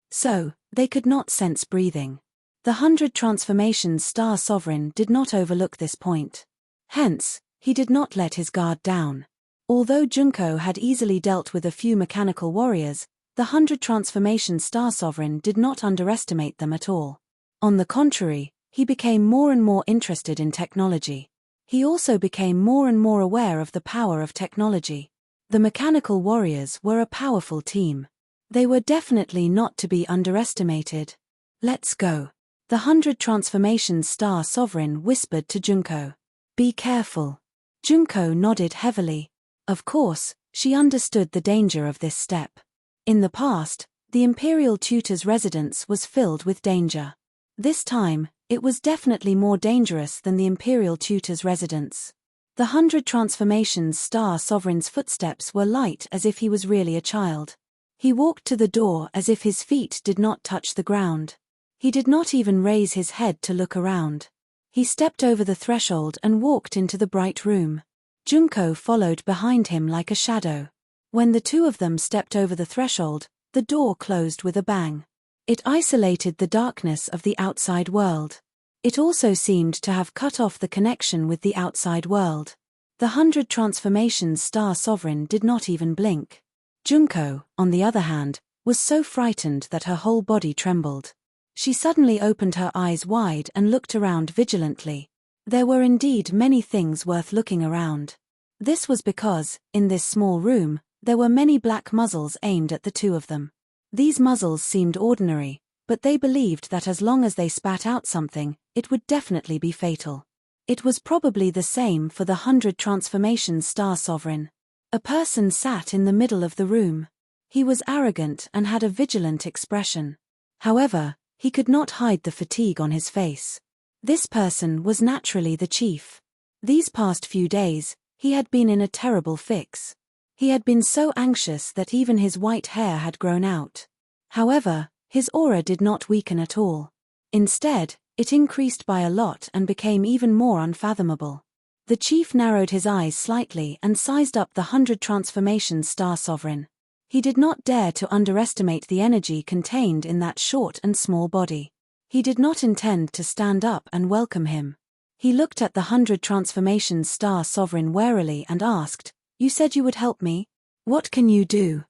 Speaker 1: So, they could not sense breathing. The 100 Transformations Star Sovereign did not overlook this point. Hence, he did not let his guard down. Although Junko had easily dealt with a few mechanical warriors, the 100 Transformations Star Sovereign did not underestimate them at all. On the contrary, he became more and more interested in technology. He also became more and more aware of the power of technology. The mechanical warriors were a powerful team. They were definitely not to be underestimated. "Let's go." The 100 Transformations Star Sovereign whispered to Junko. "Be careful." Junko nodded heavily. Of course, she understood the danger of this step. In the past, the Imperial Tutor's residence was filled with danger. This time, it was definitely more dangerous than the Imperial Tutor's residence. The 100 Transformations Star Sovereign's footsteps were light as if he was really a child. He walked to the door as if his feet did not touch the ground. He did not even raise his head to look around. He stepped over the threshold and walked into the bright room. Junko followed behind him like a shadow. When the two of them stepped over the threshold, the door closed with a bang. It isolated the darkness of the outside world. It also seemed to have cut off the connection with the outside world. The 100 Transformations Star Sovereign did not even blink. Junko, on the other hand, was so frightened that her whole body trembled. She suddenly opened her eyes wide and looked around vigilantly. There were indeed many things worth looking around. This was because, in this small room, there were many black muzzles aimed at the two of them. These muzzles seemed ordinary, but they believed that as long as they spat out something, it would definitely be fatal. It was probably the same for the 100 Transformations Star Sovereign. A person sat in the middle of the room. He was arrogant and had a vigilant expression. However, he could not hide the fatigue on his face. This person was naturally the chief. These past few days, he had been in a terrible fix. He had been so anxious that even his white hair had grown out. However, his aura did not weaken at all. Instead, it increased by a lot and became even more unfathomable. The chief narrowed his eyes slightly and sized up the 100 Transformations Star Sovereign. He did not dare to underestimate the energy contained in that short and small body. He did not intend to stand up and welcome him. He looked at the 100 Transformations Star Sovereign warily and asked, "You said you would help me? What can you do?"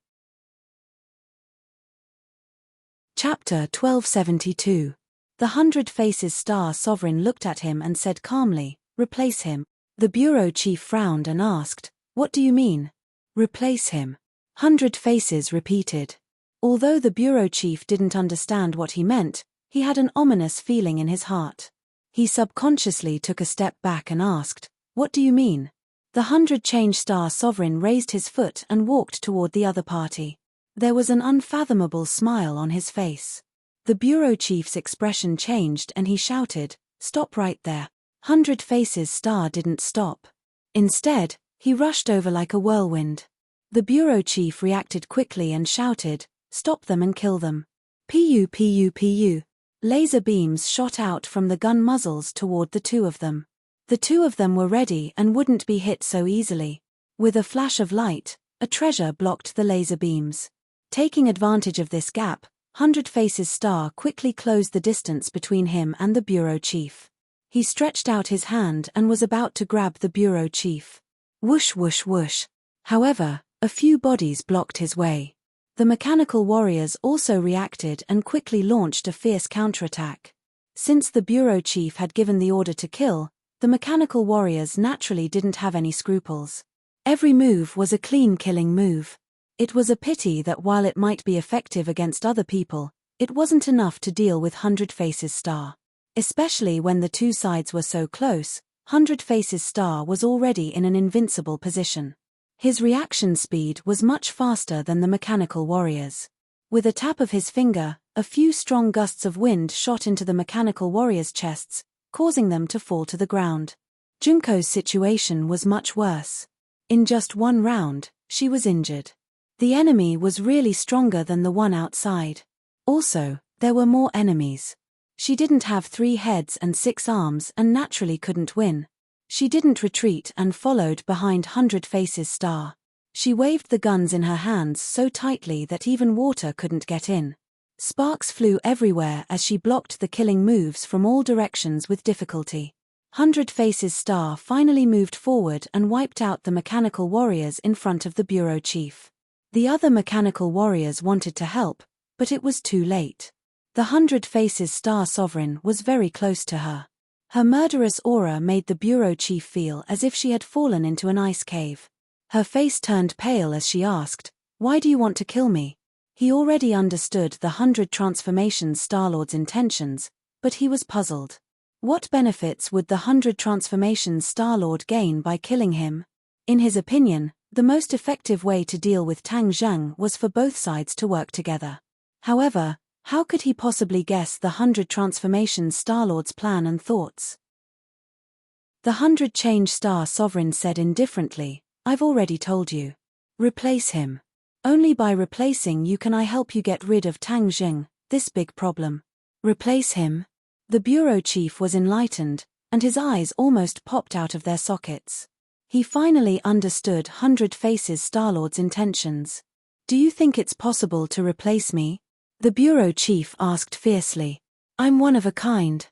Speaker 1: Chapter 1272. The Hundred Faces Star Sovereign looked at him and said calmly, "Replace him." The bureau chief frowned and asked, "What do you mean?" "Replace him." Hundred Faces repeated. Although the bureau chief didn't understand what he meant, he had an ominous feeling in his heart. He subconsciously took a step back and asked, "What do you mean?" The 100 Star Sovereign raised his foot and walked toward the other party. There was an unfathomable smile on his face. The bureau chief's expression changed and he shouted, "Stop right there." 100 Faces Star didn't stop. Instead, he rushed over like a whirlwind. The bureau chief reacted quickly and shouted, "Stop them and kill them." Pu pu pu. Laser beams shot out from the gun muzzles toward the two of them. The two of them were ready and wouldn't be hit so easily. With a flash of light, a treasure blocked the laser beams. Taking advantage of this gap, 100 Faces Star quickly closed the distance between him and the bureau chief. He stretched out his hand and was about to grab the bureau chief. Whoosh whoosh whoosh. However, a few bodies blocked his way. The mechanical warriors also reacted and quickly launched a fierce counterattack. Since the bureau chief had given the order to kill, the mechanical warriors naturally didn't have any scruples. Every move was a clean killing move. It was a pity that while it might be effective against other people, it wasn't enough to deal with 100 Faces Star. Especially when the two sides were so close, 100 Faces Star was already in an invincible position. His reaction speed was much faster than the mechanical warriors. With a tap of his finger, a few strong gusts of wind shot into the mechanical warriors' chests, causing them to fall to the ground. Junko's situation was much worse. In just one round, she was injured. The enemy was really stronger than the one outside. Also, there were more enemies. She didn't have 3 heads and 6 arms and naturally couldn't win. She didn't retreat and followed behind 100 Faces Star. She waved the guns in her hands so tightly that even water couldn't get in. Sparks flew everywhere as she blocked the killing moves from all directions with difficulty. 100 Faces Star finally moved forward and wiped out the mechanical warriors in front of the bureau chief. The other mechanical warriors wanted to help, but it was too late. The 100 Faces Star Sovereign was very close to her. Her murderous aura made the bureau chief feel as if she had fallen into an ice cave. Her face turned pale as she asked, "Why do you want to kill me?" He already understood the 100 Transformations Star-Lord's intentions, but he was puzzled. What benefits would the 100 Transformations Star-Lord gain by killing him? In his opinion, the most effective way to deal with Tang Zheng was for both sides to work together. However, how could he possibly guess the 100 Transformations Star-Lord's plan and thoughts? The 100 Star Sovereign said indifferently, "I've already told you. Replace him. Only by replacing you can I help you get rid of Tang Zheng, this big problem." Replace him? The bureau chief was enlightened, and his eyes almost popped out of their sockets. He finally understood 100 Faces Star-Lord's intentions. "Do you think it's possible to replace me?" The bureau chief asked fiercely. "I'm one of a kind.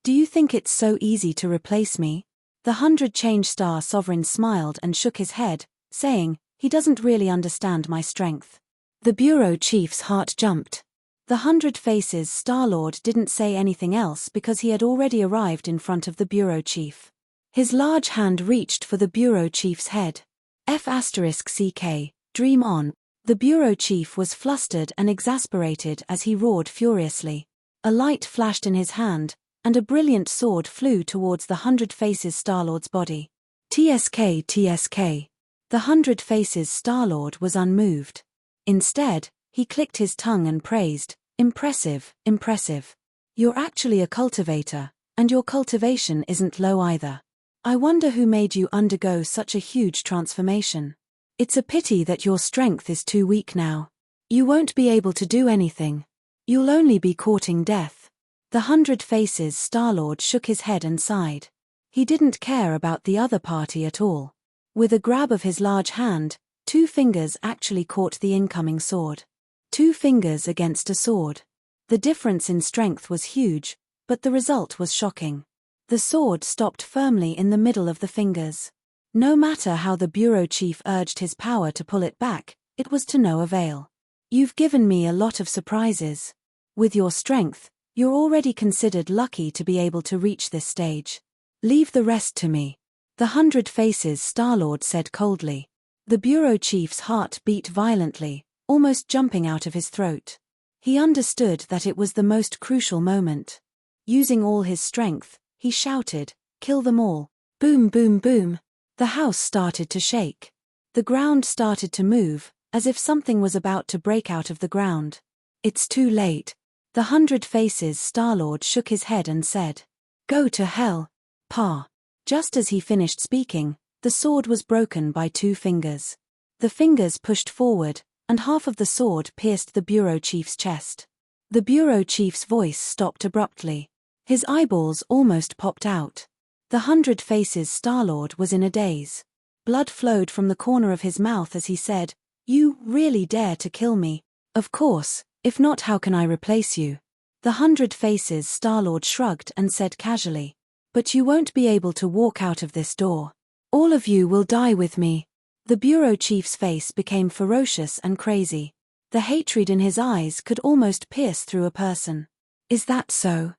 Speaker 1: Do you think it's so easy to replace me?" The 100 Star Sovereign smiled and shook his head, saying, "He doesn't really understand my strength." The bureau chief's heart jumped. The 100 Faces Star-Lord didn't say anything else because he had already arrived in front of the bureau chief. His large hand reached for the bureau chief's head. F***CK, dream on. The bureau chief was flustered and exasperated as he roared furiously. A light flashed in his hand, and a brilliant sword flew towards the 100 Faces Star-Lord's body. TSK. The 100 Faces Star-Lord was unmoved. Instead, he clicked his tongue and praised, "Impressive, impressive. You're actually a cultivator, and your cultivation isn't low either. I wonder who made you undergo such a huge transformation. It's a pity that your strength is too weak now. You won't be able to do anything. You'll only be courting death." The 100 Faces Star-Lord shook his head and sighed. He didn't care about the other party at all. With a grab of his large hand, 2 fingers actually caught the incoming sword. 2 fingers against a sword. The difference in strength was huge, but the result was shocking. The sword stopped firmly in the middle of the fingers. No matter how the bureau chief urged his power to pull it back, it was to no avail. "You've given me a lot of surprises. With your strength, you're already considered lucky to be able to reach this stage. Leave the rest to me. The 100 Faces Star-Lord said coldly. The bureau chief's heart beat violently, almost jumping out of his throat. He understood that it was the most crucial moment. Using all his strength, he shouted, "Kill them all." Boom, boom, boom. The house started to shake. The ground started to move, as if something was about to break out of the ground. It's too late. The 100 Faces Star-Lord shook his head and said, "Go to hell, Pa." Just as he finished speaking, the sword was broken by 2 fingers. The fingers pushed forward, and half of the sword pierced the bureau chief's chest. The bureau chief's voice stopped abruptly. His eyeballs almost popped out. The 100 Faces Star-Lord was in a daze. Blood flowed from the corner of his mouth as he said, "You really dare to kill me? Of course, if not, how can I replace you?" The 100 Faces Star-Lord shrugged and said casually, "But you won't be able to walk out of this door. All of you will die with me." The bureau chief's face became ferocious and crazy. The hatred in his eyes could almost pierce through a person. "Is that so?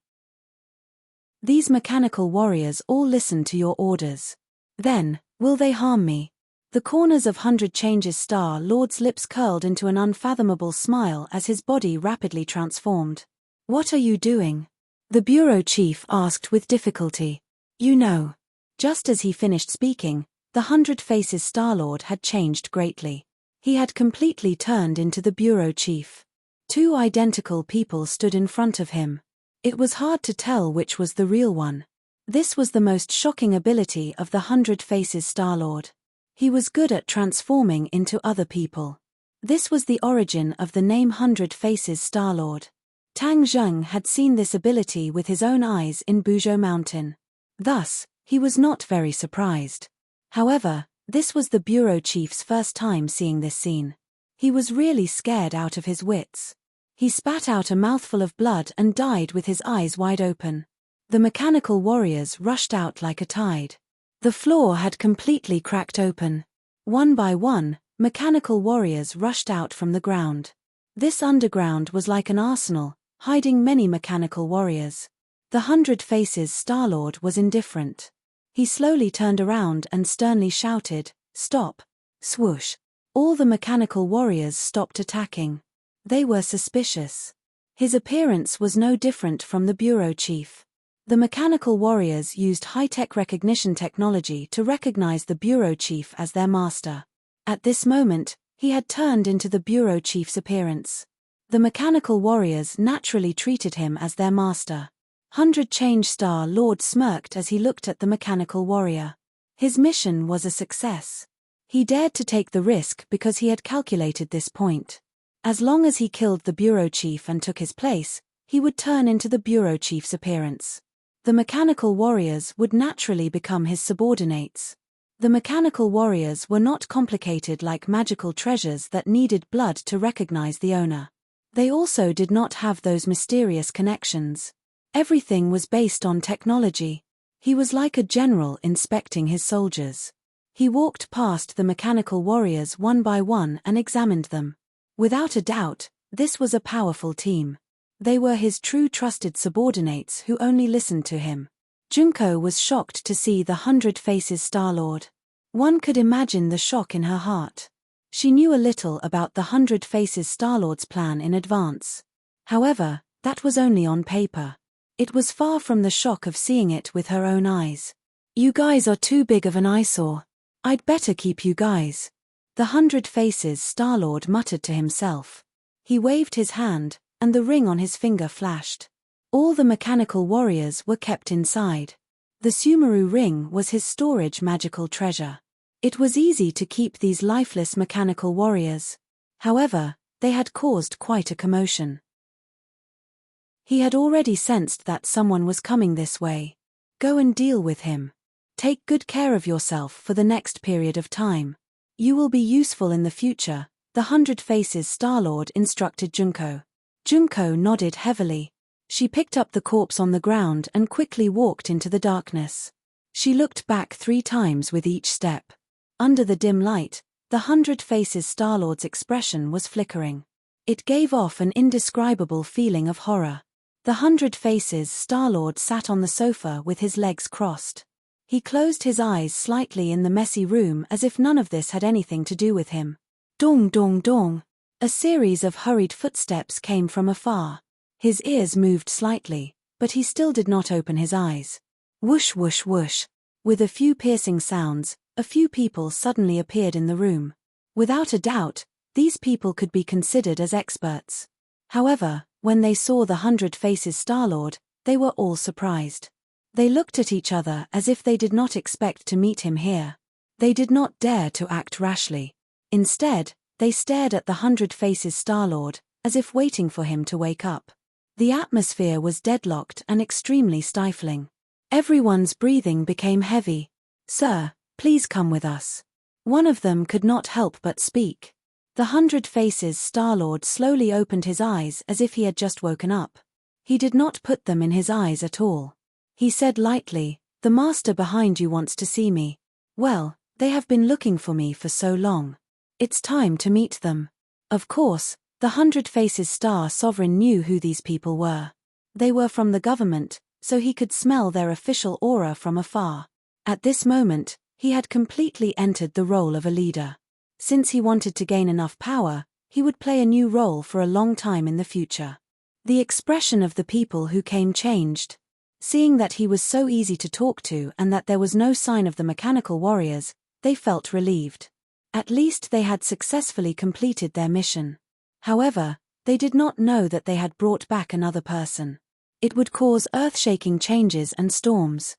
Speaker 1: These mechanical warriors all listen to your orders. Then, will they harm me?" The corners of 100 Changes Star-Lord's lips curled into an unfathomable smile as his body rapidly transformed. "What are you doing?" the bureau chief asked with difficulty. "You know." Just as he finished speaking, the 100 Faces Star-Lord had changed greatly. He had completely turned into the bureau chief. 2 identical people stood in front of him. It was hard to tell which was the real one. This was the most shocking ability of the 100 Faces Star-Lord. He was good at transforming into other people. This was the origin of the name 100 Faces Star-Lord. Tang Zheng had seen this ability with his own eyes in Buzhou Mountain. Thus, he was not very surprised. However, this was the bureau chief's first time seeing this scene. He was really scared out of his wits. He spat out a mouthful of blood and died with his eyes wide open. The mechanical warriors rushed out like a tide. The floor had completely cracked open. One by one, mechanical warriors rushed out from the ground. This underground was like an arsenal, hiding many mechanical warriors. The 100 Faces Star-Lord was indifferent. He slowly turned around and sternly shouted, "Stop!" Swoosh. All the mechanical warriors stopped attacking. They were suspicious. His appearance was no different from the bureau chief. The mechanical warriors used high-tech recognition technology to recognize the bureau chief as their master. At this moment, he had turned into the bureau chief's appearance. The mechanical warriors naturally treated him as their master. 100 Change Star-Lord smirked as he looked at the mechanical warrior. His mission was a success. He dared to take the risk because he had calculated this point. As long as he killed the bureau chief and took his place, he would turn into the bureau chief's appearance. The mechanical warriors would naturally become his subordinates. The mechanical warriors were not complicated like magical treasures that needed blood to recognize the owner. They also did not have those mysterious connections. Everything was based on technology. He was like a general inspecting his soldiers. He walked past the mechanical warriors one by one and examined them. Without a doubt, this was a powerful team. They were his true trusted subordinates who only listened to him. Junko was shocked to see the 100 Faces Star-Lord. One could imagine the shock in her heart. She knew a little about the 100 Faces Star-Lord's plan in advance. However, that was only on paper. It was far from the shock of seeing it with her own eyes. "You guys are too big of an eyesore. I'd better keep you guys." The 100 Faces Star-Lord muttered to himself. He waved his hand, and the ring on his finger flashed. All the mechanical warriors were kept inside. The Sumeru ring was his storage magical treasure. It was easy to keep these lifeless mechanical warriors. However, they had caused quite a commotion. He had already sensed that someone was coming this way. Go and deal with him. Take good care of yourself for the next period of time. You will be useful in the future, the 100 Faces Star-Lord instructed Junko. Junko nodded heavily. She picked up the corpse on the ground and quickly walked into the darkness. She looked back 3 times with each step. Under the dim light, the 100 Faces Star-Lord's expression was flickering. It gave off an indescribable feeling of horror. The 100 Faces Star-Lord sat on the sofa with his legs crossed. He closed his eyes slightly in the messy room as if none of this had anything to do with him. Dong dong dong. A series of hurried footsteps came from afar. His ears moved slightly, but he still did not open his eyes. Whoosh whoosh whoosh. With a few piercing sounds, a few people suddenly appeared in the room. Without a doubt, these people could be considered as experts. However, when they saw the 100 Faces Star-Lord, they were all surprised. They looked at each other as if they did not expect to meet him here. They did not dare to act rashly. Instead, they stared at the 100 Faces Star-Lord, as if waiting for him to wake up. The atmosphere was deadlocked and extremely stifling. Everyone's breathing became heavy. "Sir, please come with us." One of them could not help but speak. The 100 Faces Star-Lord slowly opened his eyes as if he had just woken up. He did not put them in his eyes at all. He said lightly, "The master behind you wants to see me." "Well, they have been looking for me for so long. It's time to meet them." Of course, the 100 Faces Star Sovereign knew who these people were. They were from the government, so he could smell their official aura from afar. At this moment, he had completely entered the role of a leader. Since he wanted to gain enough power, he would play a new role for a long time in the future. The expression of the people who came changed. Seeing that he was so easy to talk to and that there was no sign of the mechanical warriors, they felt relieved. At least they had successfully completed their mission. However, they did not know that they had brought back another person. It would cause earth-shaking changes and storms.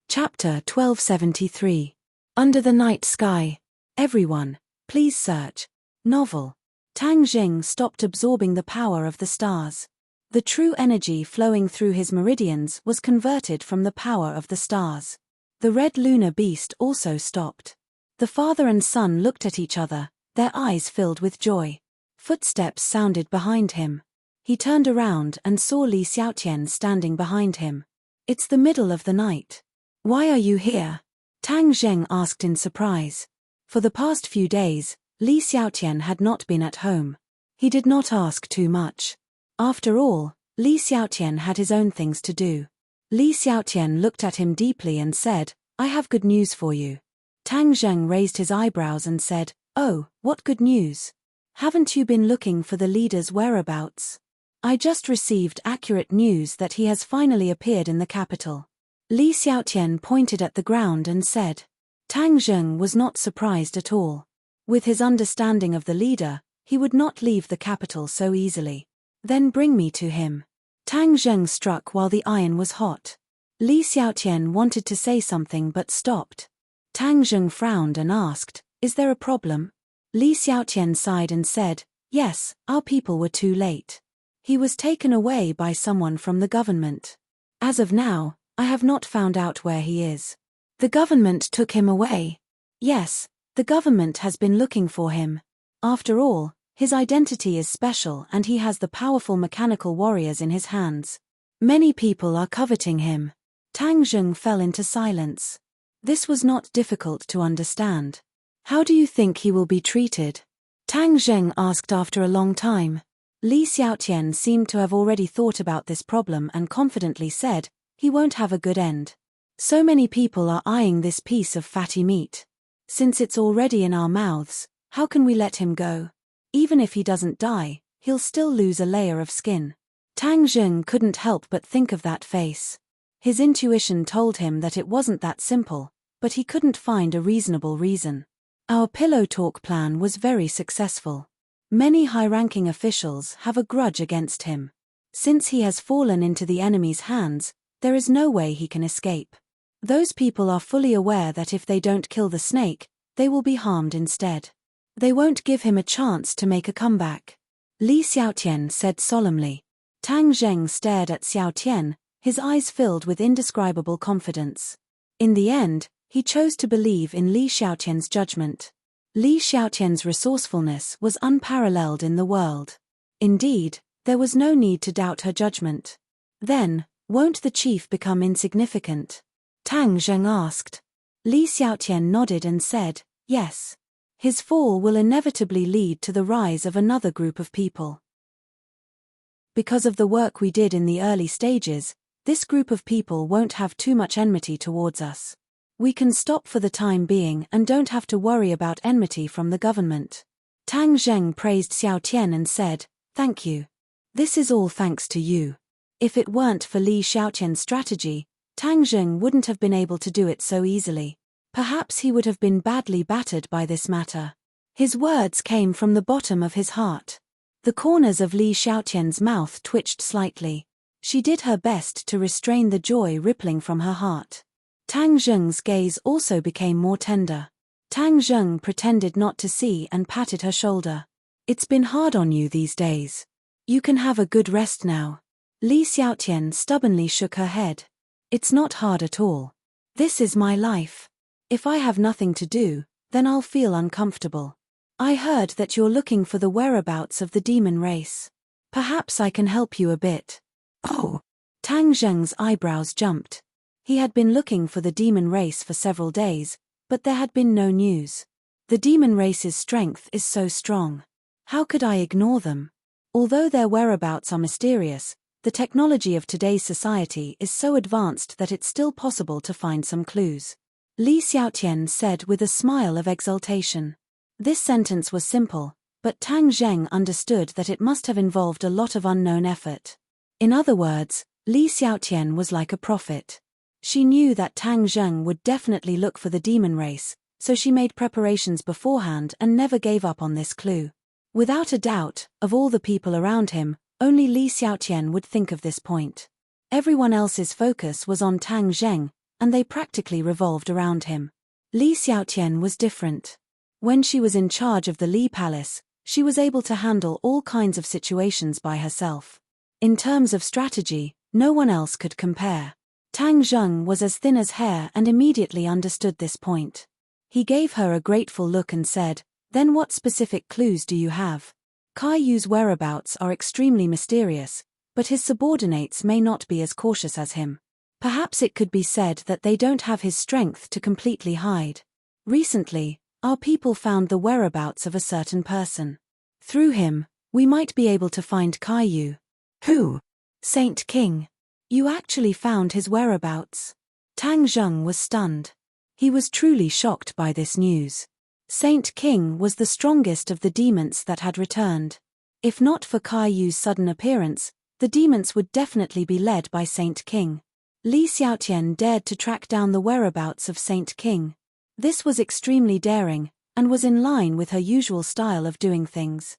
Speaker 1: Chapter 1273. Under the Night Sky. Everyone, please search. Novel. Tang Jing stopped absorbing the power of the stars. The true energy flowing through his meridians was converted from the power of the stars. The red lunar beast also stopped. The father and son looked at each other, their eyes filled with joy. Footsteps sounded behind him. He turned around and saw Li Xiaotian standing behind him. "It's the middle of the night. Why are you here?" Tang Zheng asked in surprise. For the past few days, Li Xiaotian had not been at home. He did not ask too much. After all, Li Xiaotian had his own things to do. Li Xiaotian looked at him deeply and said, "I have good news for you." Tang Zheng raised his eyebrows and said, "Oh, what good news? Haven't you been looking for the leader's whereabouts?" "I just received accurate news that he has finally appeared in the capital." Li Xiaotian pointed at the ground and said. Tang Zheng was not surprised at all. With his understanding of the leader, he would not leave the capital so easily. "Then bring me to him." Tang Zheng struck while the iron was hot. Li Xiaotian wanted to say something but stopped. Tang Zheng frowned and asked, "Is there a problem?" Li Xiaotian sighed and said, "Yes, our people were too late. He was taken away by someone from the government. As of now, I have not found out where he is." "The government took him away?" "Yes, the government has been looking for him. After all, his identity is special and he has the powerful mechanical warriors in his hands. Many people are coveting him." Tang Zheng fell into silence. This was not difficult to understand. "How do you think he will be treated?" Tang Zheng asked after a long time. Li Xiaotian seemed to have already thought about this problem and confidently said, "He won't have a good end. So many people are eyeing this piece of fatty meat. Since it's already in our mouths, how can we let him go? Even if he doesn't die, he'll still lose a layer of skin." Tang Zheng couldn't help but think of that face. His intuition told him that it wasn't that simple, but he couldn't find a reasonable reason. Our pillow talk plan was very successful. Many high-ranking officials have a grudge against him. Since he has fallen into the enemy's hands, there is no way he can escape. Those people are fully aware that if they don't kill the snake, they will be harmed instead. They won't give him a chance to make a comeback. Li Xiaotian said solemnly. Tang Zheng stared at Xiaotian, his eyes filled with indescribable confidence. In the end, he chose to believe in Li Xiaotian's judgment. Li Xiaotian's resourcefulness was unparalleled in the world. Indeed, there was no need to doubt her judgment. Then, won't the chief become insignificant? Tang Zheng asked. Li Xiaotian nodded and said, "Yes. His fall will inevitably lead to the rise of another group of people. Because of the work we did in the early stages, this group of people won't have too much enmity towards us. We can stop for the time being and don't have to worry about enmity from the government. Tang Zheng praised Xiao Tian and said, "Thank you. This is all thanks to you. If it weren't for Li Xiaotian's strategy, Tang Zheng wouldn't have been able to do it so easily. Perhaps he would have been badly battered by this matter." His words came from the bottom of his heart. The corners of Li Xiaotian's mouth twitched slightly. She did her best to restrain the joy rippling from her heart. Tang Zheng's gaze also became more tender. Tang Zheng pretended not to see and patted her shoulder. "It's been hard on you these days. You can have a good rest now." Li Xiaotian stubbornly shook her head. "It's not hard at all. This is my life. If I have nothing to do, then I'll feel uncomfortable. I heard that you're looking for the whereabouts of the demon race. Perhaps I can help you a bit." "Oh!" Tang Zheng's eyebrows jumped. He had been looking for the demon race for several days, but there had been no news. The demon race's strength is so strong. How could I ignore them? Although their whereabouts are mysterious, the technology of today's society is so advanced that it's still possible to find some clues. Li Xiaotian said with a smile of exultation. This sentence was simple, but Tang Zheng understood that it must have involved a lot of unknown effort. In other words, Li Xiaotian was like a prophet. She knew that Tang Zheng would definitely look for the demon race, so she made preparations beforehand and never gave up on this clue. Without a doubt, of all the people around him, only Li Xiaotian would think of this point. Everyone else's focus was on Tang Zheng, and they practically revolved around him. Li Xiaotian was different. When she was in charge of the Li Palace, she was able to handle all kinds of situations by herself. In terms of strategy, no one else could compare. Tang Zheng was as thin as hair and immediately understood this point. He gave her a grateful look and said, "Then what specific clues do you have?" Caillou's whereabouts are extremely mysterious, but his subordinates may not be as cautious as him. Perhaps it could be said that they don't have his strength to completely hide. Recently, our people found the whereabouts of a certain person. Through him, we might be able to find Caillou. "Who?" "Saint King. You actually found his whereabouts." Tang Zheng was stunned. He was truly shocked by this news. Saint King was the strongest of the demons that had returned. If not for Caillou's sudden appearance, the demons would definitely be led by Saint King. Li Xiaotian dared to track down the whereabouts of Saint King. This was extremely daring, and was in line with her usual style of doing things.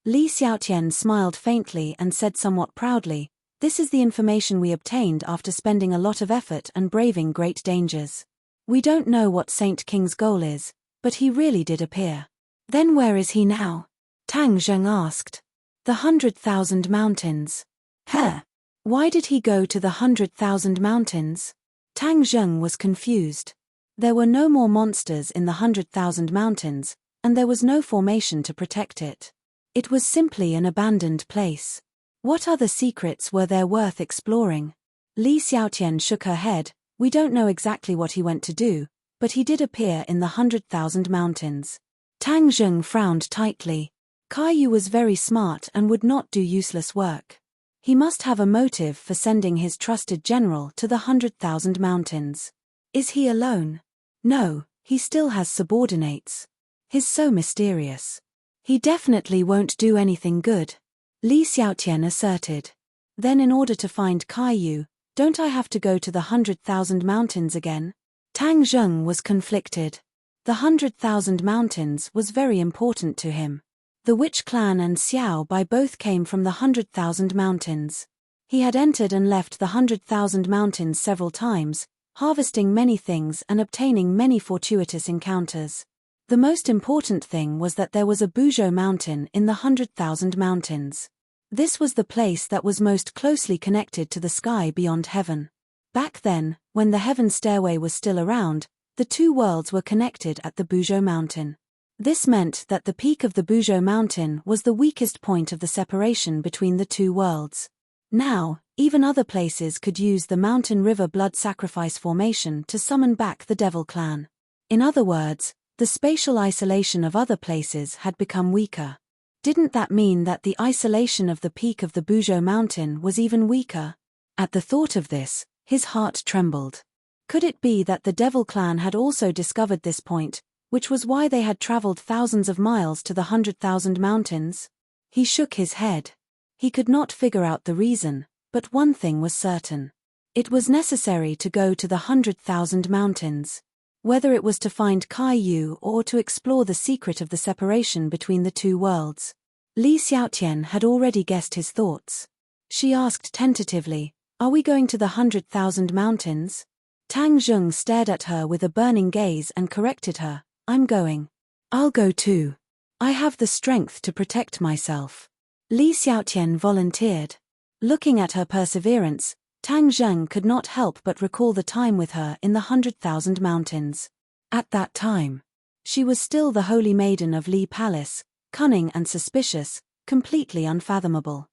Speaker 1: Li Xiaotian smiled faintly and said somewhat proudly, "This is the information we obtained after spending a lot of effort and braving great dangers. We don't know what Saint King's goal is, but he really did appear." "Then where is he now?" Tang Zheng asked. "The 100,000 Mountains." "Huh? Why did he go to the 100,000 Mountains?" Tang Zheng was confused. There were no more monsters in the 100,000 Mountains, and there was no formation to protect it. It was simply an abandoned place. What other secrets were there worth exploring? Li Xiaotian shook her head. "We don't know exactly what he went to do, but he did appear in the 100,000 Mountains." Tang Zheng frowned tightly. Caillou was very smart and would not do useless work. He must have a motive for sending his trusted general to the 100,000 Mountains. Is he alone? No, he still has subordinates. He's so mysterious. He definitely won't do anything good, Li Xiaotian asserted. Then in order to find Caillou, don't I have to go to the 100,000 Mountains again? Tang Zheng was conflicted. The 100,000 Mountains was very important to him. The Witch Clan and Xiao Bai both came from the 100,000 Mountains. He had entered and left the 100,000 Mountains several times, harvesting many things and obtaining many fortuitous encounters. The most important thing was that there was a Buzhou mountain in the 100,000 Mountains. This was the place that was most closely connected to the sky beyond heaven. Back then, when the heaven stairway was still around, the two worlds were connected at the Buzhou mountain. This meant that the peak of the Buzhou mountain was the weakest point of the separation between the two worlds. Now, even other places could use the mountain river blood sacrifice formation to summon back the Devil Clan. In other words, The spatial isolation of other places had become weaker. Didn't that mean that the isolation of the peak of the Buzhou mountain was even weaker? At the thought of this, his heart trembled. Could it be that the Devil clan had also discovered this point, which was why they had traveled thousands of miles to the 100,000 mountains? He shook his head. He could not figure out the reason, but one thing was certain. It was necessary to go to the 100,000 mountains. Whether it was to find Kai Yu or to explore the secret of the separation between the two worlds. Li Xiaotian had already guessed his thoughts. She asked tentatively, "Are we going to the 100,000 mountains?" Tang Zheng stared at her with a burning gaze and corrected her, "I'm going." "I'll go too. I have the strength to protect myself." Li Xiaotian volunteered. Looking at her perseverance, Tang Zheng could not help but recall the time with her in the 100,000 mountains. At that time, she was still the holy maiden of Li Palace, cunning and suspicious, completely unfathomable.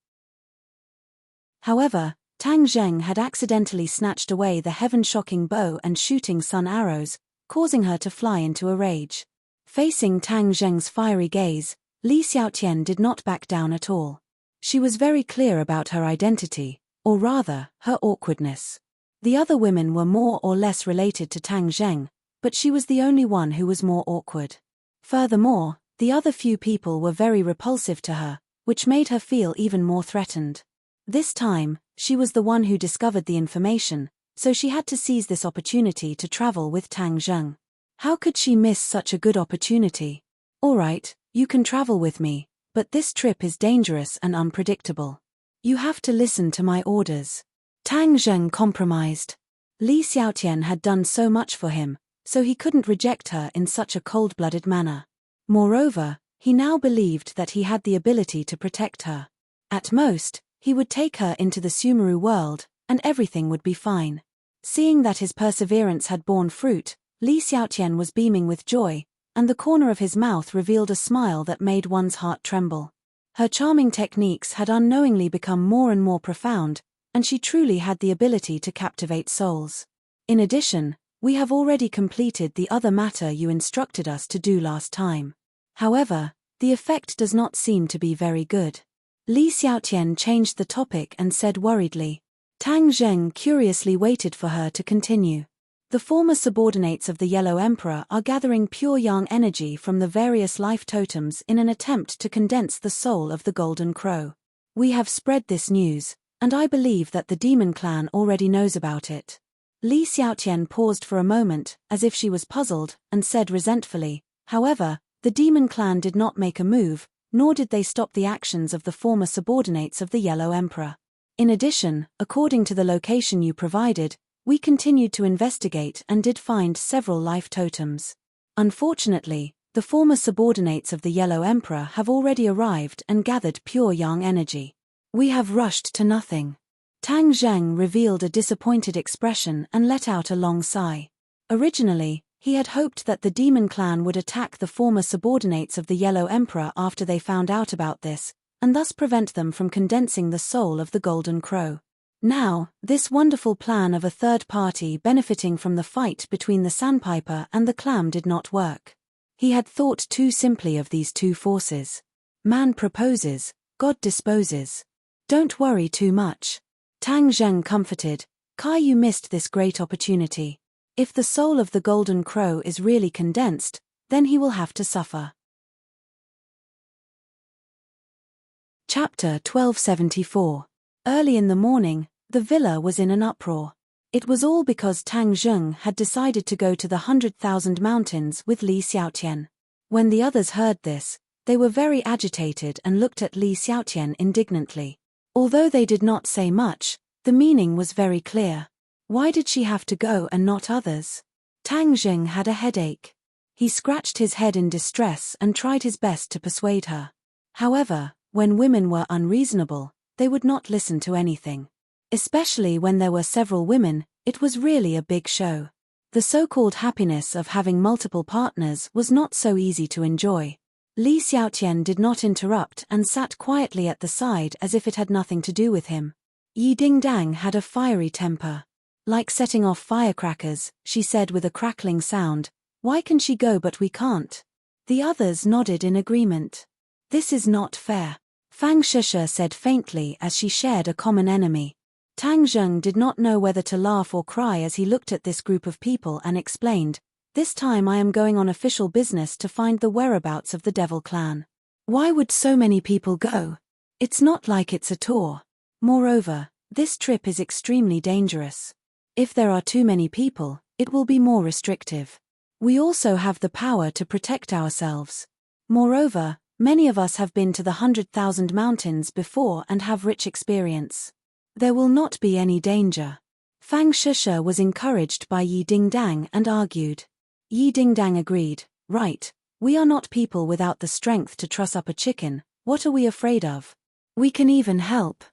Speaker 1: However, Tang Zheng had accidentally snatched away the heaven-shocking bow and shooting sun arrows, causing her to fly into a rage. Facing Tang Zheng's fiery gaze, Li Xiaotian did not back down at all. She was very clear about her identity, or rather, her awkwardness. The other women were more or less related to Tang Zheng, but she was the only one who was more awkward. Furthermore, the other few people were very repulsive to her, which made her feel even more threatened. This time, she was the one who discovered the information, so she had to seize this opportunity to travel with Tang Zheng. How could she miss such a good opportunity? "All right, you can travel with me, but this trip is dangerous and unpredictable. You have to listen to my orders." Tang Zheng compromised. Li Xiaotian had done so much for him, so he couldn't reject her in such a cold-blooded manner. Moreover, he now believed that he had the ability to protect her. At most, he would take her into the Sumeru world, and everything would be fine. Seeing that his perseverance had borne fruit, Li Xiaotian was beaming with joy, and the corner of his mouth revealed a smile that made one's heart tremble. Her charming techniques had unknowingly become more and more profound, and she truly had the ability to captivate souls. In addition, we have already completed the other matter you instructed us to do last time. However, the effect does not seem to be very good. Li Xiaotian changed the topic and said worriedly. Tang Zheng curiously waited for her to continue. The former subordinates of the Yellow Emperor are gathering pure yang energy from the various life totems in an attempt to condense the soul of the Golden Crow. We have spread this news, and I believe that the Demon Clan already knows about it. Li Xiaotian paused for a moment, as if she was puzzled, and said resentfully, "However, the Demon Clan did not make a move, nor did they stop the actions of the former subordinates of the Yellow Emperor. In addition, according to the location you provided, we continued to investigate and did find several life totems. Unfortunately, the former subordinates of the Yellow Emperor have already arrived and gathered pure yang energy. We have rushed to nothing." Tang Zheng revealed a disappointed expression and let out a long sigh. Originally, he had hoped that the Demon Clan would attack the former subordinates of the Yellow Emperor after they found out about this, and thus prevent them from condensing the soul of the Golden Crow. Now, this wonderful plan of a third party benefiting from the fight between the Sandpiper and the Clam did not work. He had thought too simply of these two forces. Man proposes, God disposes. Don't worry too much. Tang Zheng comforted, Kai Yu missed this great opportunity. If the soul of the Golden Crow is really condensed, then he will have to suffer. Chapter 1274. Early in the morning, the villa was in an uproar. It was all because Tang Zheng had decided to go to the 100,000 mountains with Li Xiaotian. When the others heard this, they were very agitated and looked at Li Xiaotian indignantly. Although they did not say much, the meaning was very clear. Why did she have to go and not others? Tang Zheng had a headache. He scratched his head in distress and tried his best to persuade her. However, when women were unreasonable, they would not listen to anything. Especially when there were several women, it was really a big show. The so-called happiness of having multiple partners was not so easy to enjoy. Li Xiaotian did not interrupt and sat quietly at the side as if it had nothing to do with him. Yi Dingdang had a fiery temper. Like setting off firecrackers, she said with a crackling sound, Why can she go but we can't? The others nodded in agreement. This is not fair. Fang Shisha said faintly as she shared a common enemy. Tang Zheng did not know whether to laugh or cry as he looked at this group of people and explained, "This time I am going on official business to find the whereabouts of the Devil Clan. Why would so many people go? It's not like it's a tour. Moreover, this trip is extremely dangerous. If there are too many people, it will be more restrictive. We also have the power to protect ourselves. Moreover, many of us have been to the 100,000 mountains before and have rich experience. There will not be any danger." Fang Shisha was encouraged by Yi Dingdang and argued. Yi Dingdang agreed, "Right, we are not people without the strength to truss up a chicken, what are we afraid of? We can even help.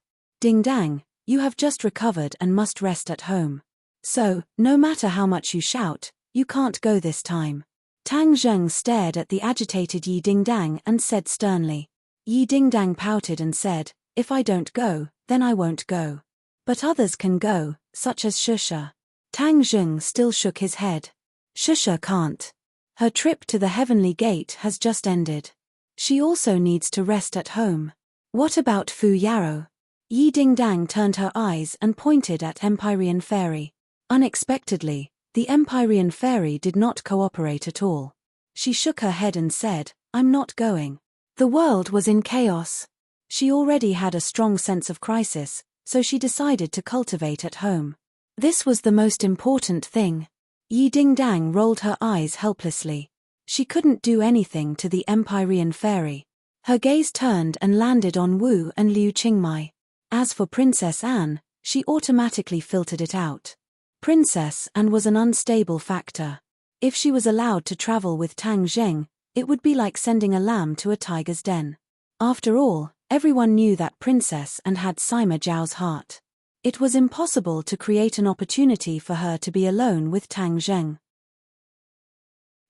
Speaker 1: Dingdang, you have just recovered and must rest at home. So, no matter how much you shout, you can't go this time." Tang Zheng stared at the agitated Yi Dingdang and said sternly. Yi Dingdang pouted and said, "If I don't go, then I won't go. But others can go, such as Shusha." Tang Zheng still shook his head. "Shusha can't. Her trip to the Heavenly Gate has just ended. She also needs to rest at home. What about Fu Yarrow?" Yi Dingdang turned her eyes and pointed at Empyrean Fairy. Unexpectedly, the Empyrean Fairy did not cooperate at all. She shook her head and said, "I'm not going." The world was in chaos. She already had a strong sense of crisis, so she decided to cultivate at home. This was the most important thing. Yi Dingdang rolled her eyes helplessly. She couldn't do anything to the Empyrean Fairy. Her gaze turned and landed on Wu and Liu Qingmai. As for Princess Anne, she automatically filtered it out. Princess Anne was an unstable factor. If she was allowed to travel with Tang Zheng, it would be like sending a lamb to a tiger's den. After all, everyone knew that Princess Anne had Sima Zhao's heart. It was impossible to create an opportunity for her to be alone with Tang Zheng.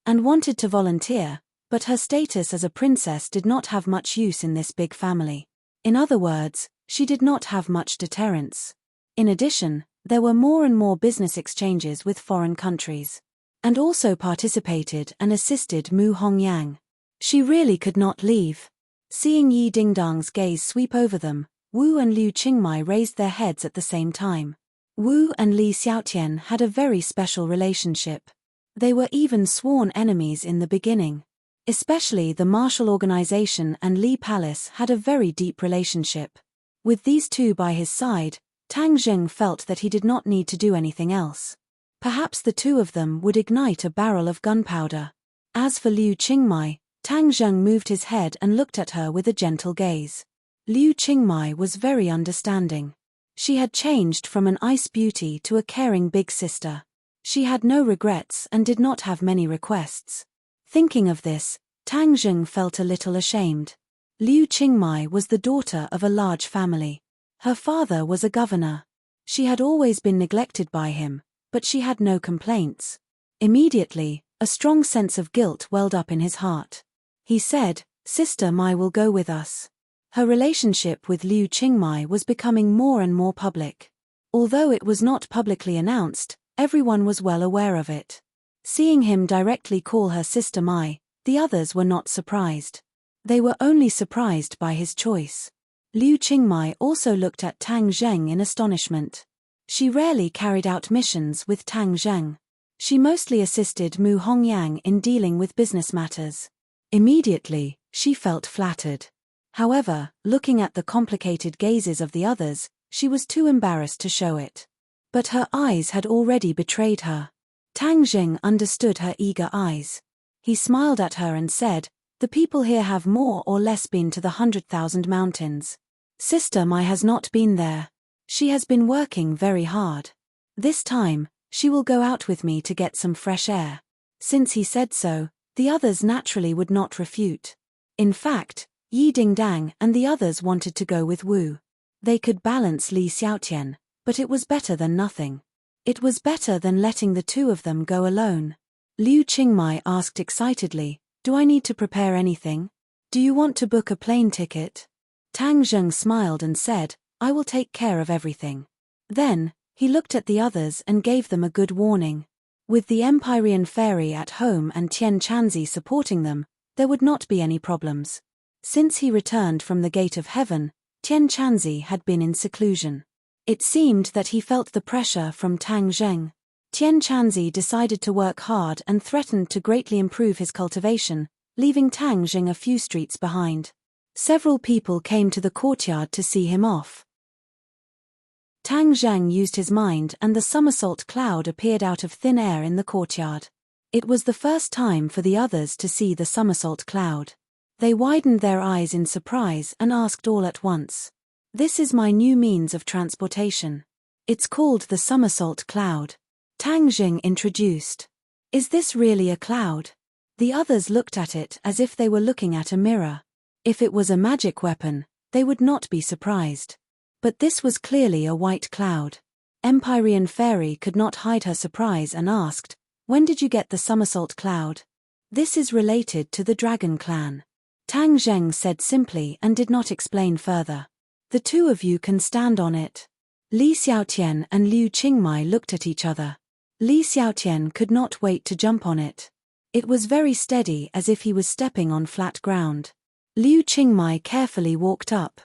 Speaker 1: Anne wanted to volunteer, but her status as a princess did not have much use in this big family. In other words, she did not have much deterrence. In addition, there were more and more business exchanges with foreign countries. And also participated and assisted Mu Hongyang. She really could not leave. Seeing Yi Dingdang's gaze sweep over them, Wu and Liu Qingmai raised their heads at the same time. Wu and Li Xiaotian had a very special relationship. They were even sworn enemies in the beginning. Especially the martial organization and Li Palace had a very deep relationship. With these two by his side, Tang Zheng felt that he did not need to do anything else. Perhaps the two of them would ignite a barrel of gunpowder. As for Liu Qingmai, Tang Zheng moved his head and looked at her with a gentle gaze. Liu Qingmai was very understanding. She had changed from an ice beauty to a caring big sister. She had no regrets and did not have many requests. Thinking of this, Tang Zheng felt a little ashamed. Liu Qingmai was the daughter of a large family. Her father was a governor. She had always been neglected by him, but she had no complaints. Immediately, a strong sense of guilt welled up in his heart. He said, "Sister Mai will go with us." Her relationship with Liu Qingmai was becoming more and more public. Although it was not publicly announced, everyone was well aware of it. Seeing him directly call her Sister Mai, the others were not surprised. They were only surprised by his choice. Liu Qingmai also looked at Tang Zheng in astonishment. She rarely carried out missions with Tang Zheng. She mostly assisted Mu Hongyang in dealing with business matters. Immediately, she felt flattered. However, looking at the complicated gazes of the others, she was too embarrassed to show it. But her eyes had already betrayed her. Tang Zheng understood her eager eyes. He smiled at her and said, "The people here have more or less been to the 100,000 mountains. Sister Mai has not been there. She has been working very hard. This time, she will go out with me to get some fresh air." Since he said so, the others naturally would not refute. In fact, Yi Dingdang and the others wanted to go with Wu. They could balance Li Xiaotian, but it was better than nothing. It was better than letting the two of them go alone. Liu Qingmai asked excitedly, "Do I need to prepare anything? Do you want to book a plane ticket?" Tang Zheng smiled and said, "I will take care of everything." Then, he looked at the others and gave them a good warning. With the Empyrean fairy at home and Tian Chanzi supporting them, there would not be any problems. Since he returned from the Gate of Heaven, Tian Chanzi had been in seclusion. It seemed that he felt the pressure from Tang Zheng. Tian Chanzi decided to work hard and threatened to greatly improve his cultivation, leaving Tang Zheng a few streets behind. Several people came to the courtyard to see him off. Tang Zheng used his mind and the somersault cloud appeared out of thin air in the courtyard. It was the first time for the others to see the somersault cloud. They widened their eyes in surprise and asked all at once. "This is my new means of transportation. It's called the somersault cloud." Tang Zheng introduced. "Is this really a cloud?" The others looked at it as if they were looking at a mirror. If it was a magic weapon, they would not be surprised. But this was clearly a white cloud. Empyrean fairy could not hide her surprise and asked, "When did you get the somersault cloud?" "This is related to the dragon clan." Tang Zheng said simply and did not explain further. "The two of you can stand on it." Li Xiaotian and Liu Qingmai looked at each other. Li Xiaotian could not wait to jump on it. It was very steady as if he was stepping on flat ground. Liu Qingmai carefully walked up.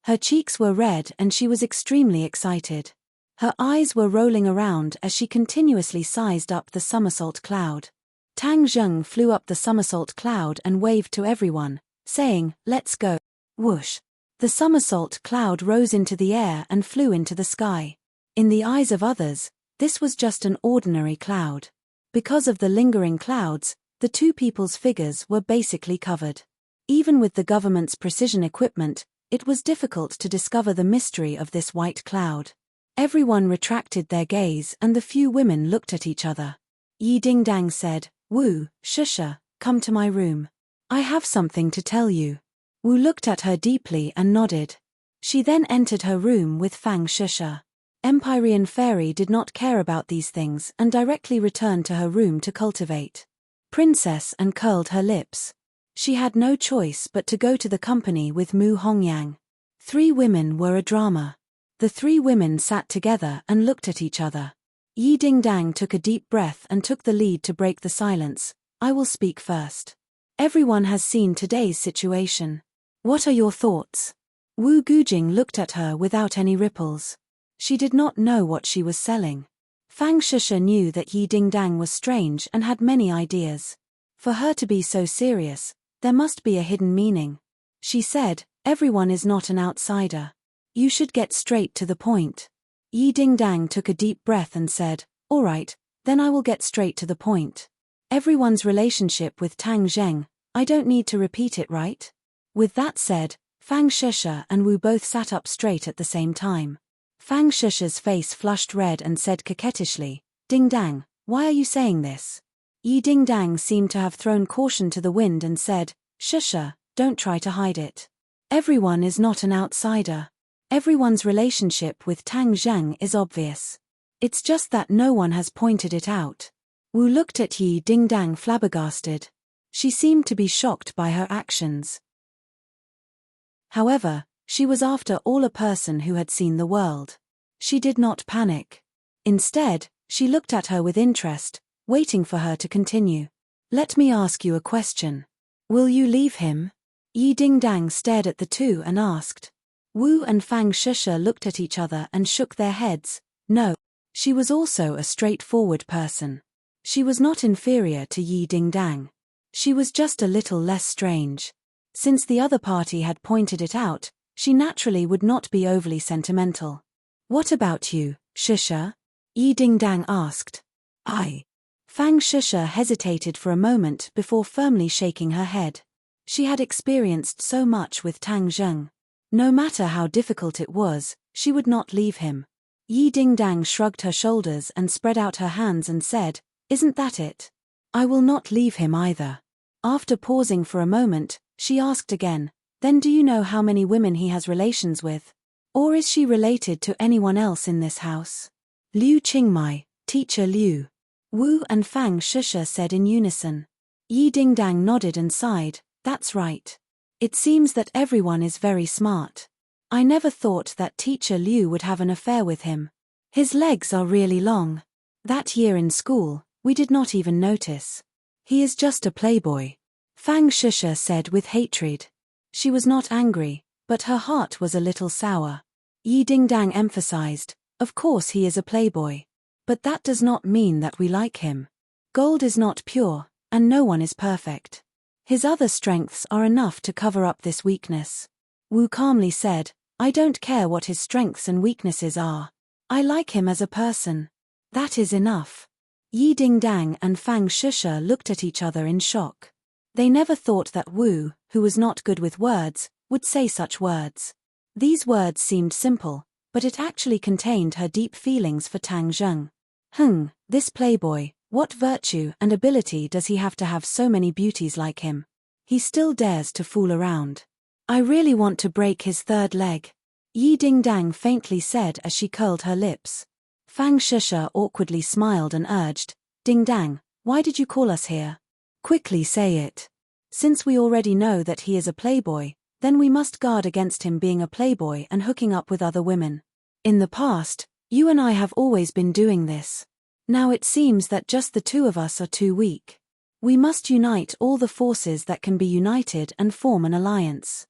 Speaker 1: Her cheeks were red and she was extremely excited. Her eyes were rolling around as she continuously sized up the somersault cloud. Tang Zheng flew up the somersault cloud and waved to everyone, saying, "Let's go." Whoosh! The somersault cloud rose into the air and flew into the sky. In the eyes of others, this was just an ordinary cloud. Because of the lingering clouds, the two people's figures were basically covered. Even with the government's precision equipment, it was difficult to discover the mystery of this white cloud. Everyone retracted their gaze and the few women looked at each other. Yi Dingdang said, "Wu, Shusha, come to my room. I have something to tell you." Wu looked at her deeply and nodded. She then entered her room with Fang Shusha. Empyrean fairy did not care about these things and directly returned to her room to cultivate. Princess and curled her lips. She had no choice but to go to the company with Mu Hongyang. 3 women were a drama. The 3 women sat together and looked at each other. Yi Dingdang took a deep breath and took the lead to break the silence. "I will speak first. Everyone has seen today's situation. What are your thoughts?" Wu Gujing looked at her without any ripples. She did not know what she was selling. Fang Shusha knew that Yi Dingdang was strange and had many ideas. For her to be so serious, there must be a hidden meaning. She said, "Everyone is not an outsider. You should get straight to the point." Yi Dingdang took a deep breath and said, "All right, then I will get straight to the point. Everyone's relationship with Tang Zheng, I don't need to repeat it, right?" With that said, Fang Shusha and Wu both sat up straight at the same time. Fang Shusha's face flushed red and said coquettishly, "Dingdang, why are you saying this?" Yi Dingdang seemed to have thrown caution to the wind and said, "Shusha, don't try to hide it. Everyone is not an outsider. Everyone's relationship with Tang Zheng is obvious. It's just that no one has pointed it out." Wu looked at Yi Dingdang flabbergasted. She seemed to be shocked by her actions. However, she was after all a person who had seen the world. She did not panic. Instead, she looked at her with interest, waiting for her to continue. "Let me ask you a question. Will you leave him?" Yi Dingdang stared at the two and asked. Wu and Fang Shusha looked at each other and shook their heads. No. She was also a straightforward person. She was not inferior to Yi Dingdang. She was just a little less strange. Since the other party had pointed it out, she naturally would not be overly sentimental. "What about you, Shusha?" Yi Dingdang asked. Fang Shusha hesitated for a moment before firmly shaking her head. She had experienced so much with Tang Zheng. No matter how difficult it was, she would not leave him. Yi Dingdang shrugged her shoulders and spread out her hands and said, "Isn't that it? I will not leave him either." After pausing for a moment, she asked again, "Then do you know how many women he has relations with? Or is she related to anyone else in this house?" "Liu Qingmai, teacher Liu." Wu and Fang Shusha said in unison. Yi Dingdang nodded and sighed, "That's right. It seems that everyone is very smart. I never thought that teacher Liu would have an affair with him. His legs are really long." That year in school, We did not even notice. He is just a playboy. Fang Shisha said with hatred. She was not angry, but her heart was a little sour. Yi Dingdang emphasized, of course he is a playboy. But that does not mean that we like him. Gold is not pure, and no one is perfect. His other strengths are enough to cover up this weakness. Wu calmly said, I don't care what his strengths and weaknesses are. I like him as a person. That is enough. Yi Dingdang and Fang Shisha looked at each other in shock. They never thought that Wu, who was not good with words, would say such words. These words seemed simple, but it actually contained her deep feelings for Tang Zheng. This playboy, what virtue and ability does he have to have so many beauties like him? He still dares to fool around. I really want to break his third leg. Yi Dingdang faintly said as she curled her lips. Fang Shisha awkwardly smiled and urged, Dingdang, why did you call us here? Quickly say it. Since we already know that he is a playboy, then we must guard against him being a playboy and hooking up with other women. In the past, you and I have always been doing this. Now it seems that just the two of us are too weak. We must unite all the forces that can be united and form an alliance.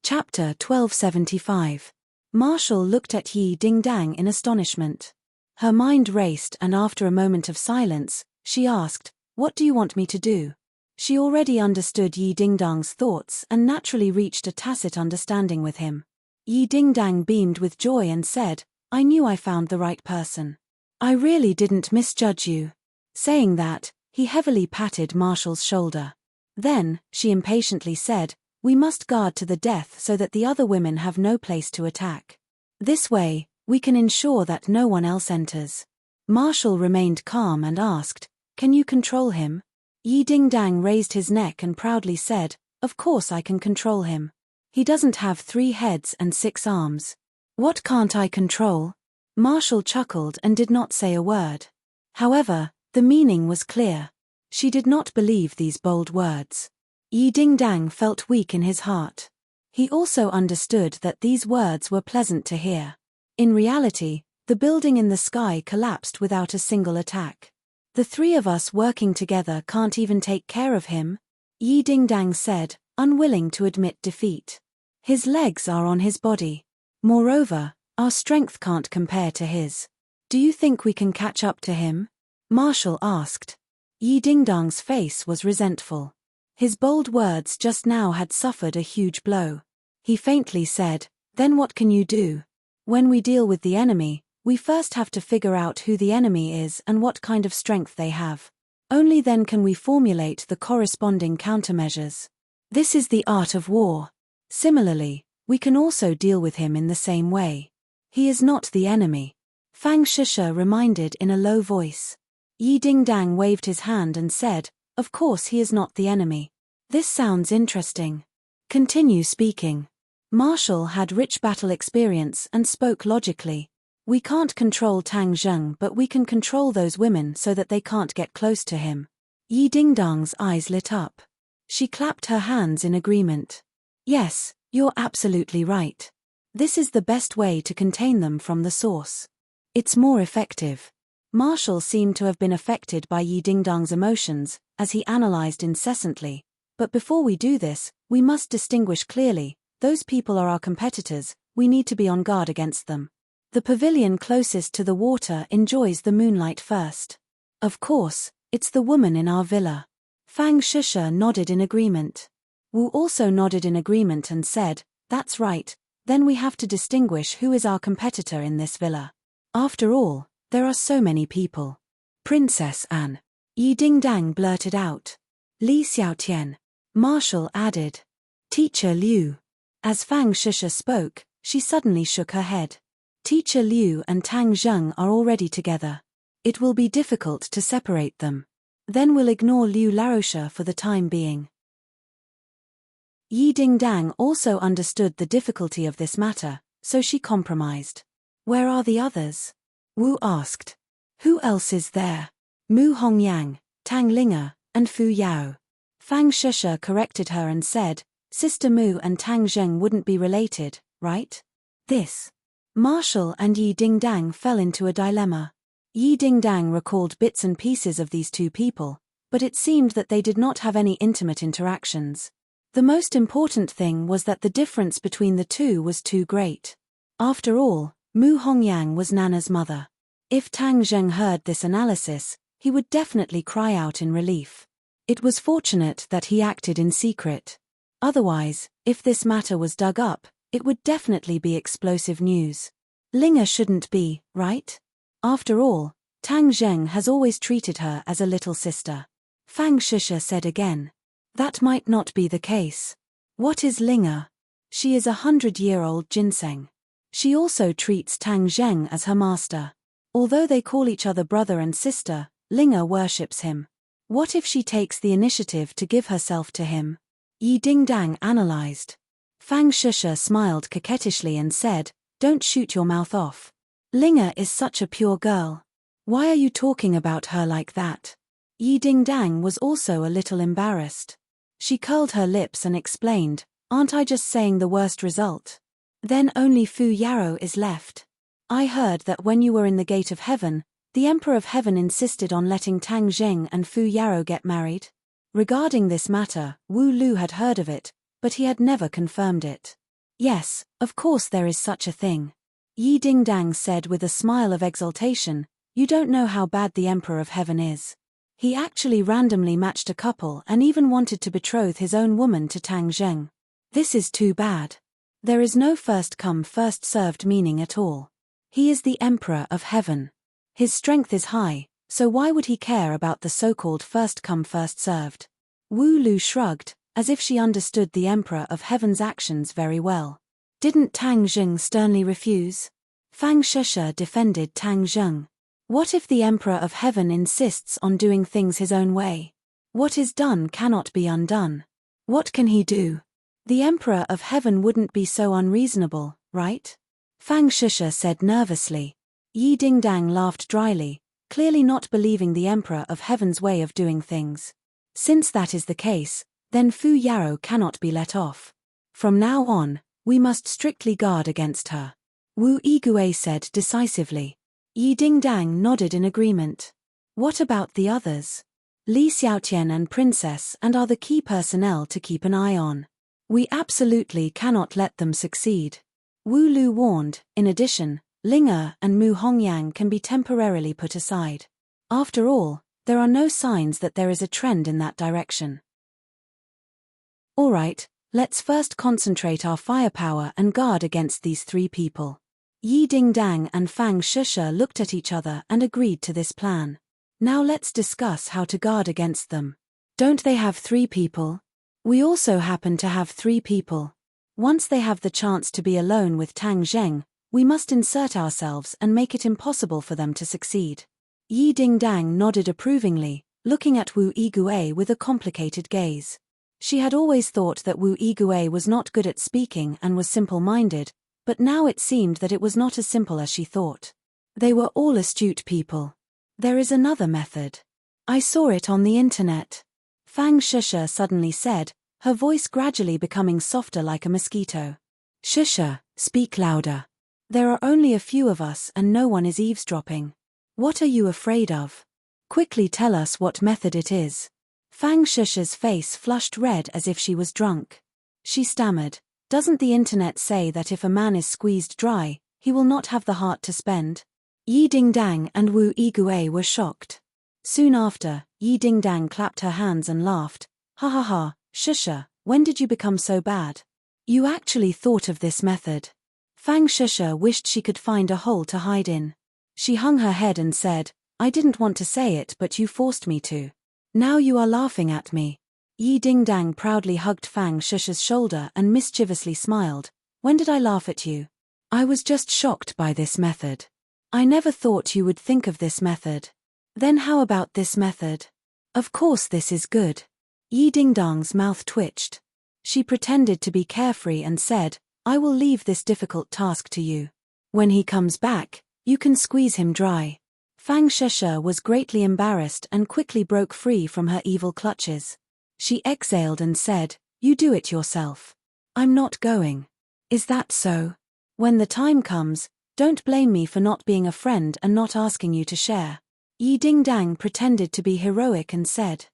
Speaker 1: Chapter 1275. Marshall looked at Yi Dingdang in astonishment. Her mind raced and after a moment of silence, she asked, what do you want me to do? She already understood Yi Dingdang's thoughts and naturally reached a tacit understanding with him. Yi Dingdang beamed with joy and said, I knew I found the right person. I really didn't misjudge you. Saying that, he heavily patted Marshall's shoulder. Then, she impatiently said, we must guard to the death so that the other women have no place to attack. This way, we can ensure that no one else enters. Marshall remained calm and asked, can you control him? Yi Dingdang raised his neck and proudly said, of course I can control him. He doesn't have 3 heads and 6 arms. What can't I control? Marshall chuckled and did not say a word. However, the meaning was clear. She did not believe these bold words. Yi Dingdang felt weak in his heart. He also understood that these words were pleasant to hear. In reality, the building in the sky collapsed without a single attack. The 3 of us working together can't even take care of him? Yi Dingdang said, unwilling to admit defeat. His legs are on his body. Moreover, our strength can't compare to his. Do you think we can catch up to him? Marshall asked. Yi Dingdang's face was resentful. His bold words just now had suffered a huge blow. He faintly said, then what can you do? When we deal with the enemy, we first have to figure out who the enemy is and what kind of strength they have. Only then can we formulate the corresponding countermeasures. This is the art of war. Similarly, we can also deal with him in the same way. He is not the enemy. Fang Shisha reminded in a low voice. Yi Dingdang waved his hand and said, of course he is not the enemy. This sounds interesting. Continue speaking. Marshall had rich battle experience and spoke logically. We can't control Tang Zheng, but we can control those women so that they can't get close to him. Yi Dingdang's eyes lit up. She clapped her hands in agreement. Yes, you're absolutely right. This is the best way to contain them from the source. It's more effective. Marshall seemed to have been affected by Yi Dingdang's emotions, as he analyzed incessantly. But before we do this, we must distinguish clearly. Those people are our competitors, we need to be on guard against them. The pavilion closest to the water enjoys the moonlight first. Of course, it's the woman in our villa. Fang Shisha nodded in agreement. Wu also nodded in agreement and said, that's right, then we have to distinguish who is our competitor in this villa. After all, there are so many people. Princess Anne. Yi Dingdang blurted out. Li Xiaotian. Marshall added. Teacher Liu. As Fang Shisha spoke, she suddenly shook her head. Teacher Liu and Tang Zheng are already together. It will be difficult to separate them. Then we'll ignore Liu Laroche for the time being. Yi Dingdang also understood the difficulty of this matter, so she compromised. Where are the others? Wu asked. Who else is there? Mu Hongyang, Tang Linga, and Fu Yao. Fang Shisha corrected her and said, Sister Mu and Tang Zheng wouldn't be related, right? This Marshall and Yi Dingdang fell into a dilemma. Yi Dingdang recalled bits and pieces of these two people, but it seemed that they did not have any intimate interactions. The most important thing was that the difference between the two was too great. After all, Mu Hongyang was Nana's mother. If Tang Zheng heard this analysis, he would definitely cry out in relief. It was fortunate that he acted in secret. Otherwise, if this matter was dug up, it would definitely be explosive news. Linga shouldn't be, right? After all, Tang Zheng has always treated her as a little sister. Fang Shisha said again. That might not be the case. What is Linga? She is 100-year-old ginseng. She also treats Tang Zheng as her master. Although they call each other brother and sister, Linga worships him. What if she takes the initiative to give herself to him? Yi Dingdang analyzed. Fang Shisha smiled coquettishly and said, Don't shoot your mouth off. Linga is such a pure girl. Why are you talking about her like that? Yi Dingdang was also a little embarrassed. She curled her lips and explained, Aren't I just saying the worst result? Then only Fu Yarrow is left. I heard that when you were in the Gate of Heaven, the Emperor of Heaven insisted on letting Tang Zheng and Fu Yarrow get married. Regarding this matter, Wu Lu had heard of it, but he had never confirmed it. Yes, of course there is such a thing. Yi Dingdang said with a smile of exultation, You don't know how bad the Emperor of Heaven is. He actually randomly matched a couple and even wanted to betroth his own woman to Tang Zheng. This is too bad. There is no first come first served meaning at all. He is the Emperor of Heaven. His strength is high, so why would he care about the so-called first come first served? Wu Lu shrugged, as if she understood the Emperor of Heaven's actions very well. Didn't Tang Zheng sternly refuse? Fang Shisha defended Tang Zheng. What if the Emperor of Heaven insists on doing things his own way? What is done cannot be undone. What can he do? The Emperor of Heaven wouldn't be so unreasonable, right? Fang Shisha said nervously. Yi Dingdang laughed dryly, clearly not believing the Emperor of Heaven's way of doing things. Since that is the case, then Fu Yarrow cannot be let off. From now on, we must strictly guard against her. Wu Yigui said decisively. Yi Dingdang nodded in agreement. What about the others? Li Xiaotian and Princess and are the key personnel to keep an eye on. We absolutely cannot let them succeed. Wu Lu warned. In addition, Linga and Mu Hongyang can be temporarily put aside. After all, there are no signs that there is a trend in that direction. Alright, let's first concentrate our firepower and guard against these three people. Yi Dingdang and Fang Shisha looked at each other and agreed to this plan. Now let's discuss how to guard against them. Don't they have three people? We also happen to have three people. Once they have the chance to be alone with Tang Zheng, we must insert ourselves and make it impossible for them to succeed. Yi Dingdang nodded approvingly, looking at Wu Yigui with a complicated gaze. She had always thought that Wu Yigui was not good at speaking and was simple-minded, but now it seemed that it was not as simple as she thought. They were all astute people. There is another method. I saw it on the internet. Fang Shisha suddenly said, her voice gradually becoming softer like a mosquito. Shisha, speak louder. There are only a few of us and no one is eavesdropping. What are you afraid of? Quickly tell us what method it is. Fang Shisha's face flushed red as if she was drunk. She stammered, Doesn't the internet say that if a man is squeezed dry, he will not have the heart to spend? Yi Dingdang and Wu Yigui were shocked. Soon after, Yi Dingdang clapped her hands and laughed. Ha ha ha, Shisha, when did you become so bad? You actually thought of this method. Fang Shisha wished she could find a hole to hide in. She hung her head and said, I didn't want to say it but you forced me to. Now you are laughing at me. Yi Dingdang proudly hugged Fang Shisha's shoulder and mischievously smiled. When did I laugh at you? I was just shocked by this method. I never thought you would think of this method. Then how about this method? Of course this is good. Yi Dingdang's mouth twitched. She pretended to be carefree and said, I will leave this difficult task to you. When he comes back, you can squeeze him dry. Fang Shisha was greatly embarrassed and quickly broke free from her evil clutches. She exhaled and said, You do it yourself. I'm not going. Is that so? When the time comes, Don't blame me for not being a friend and not asking you to share. Yi Dingdang pretended to be heroic and said.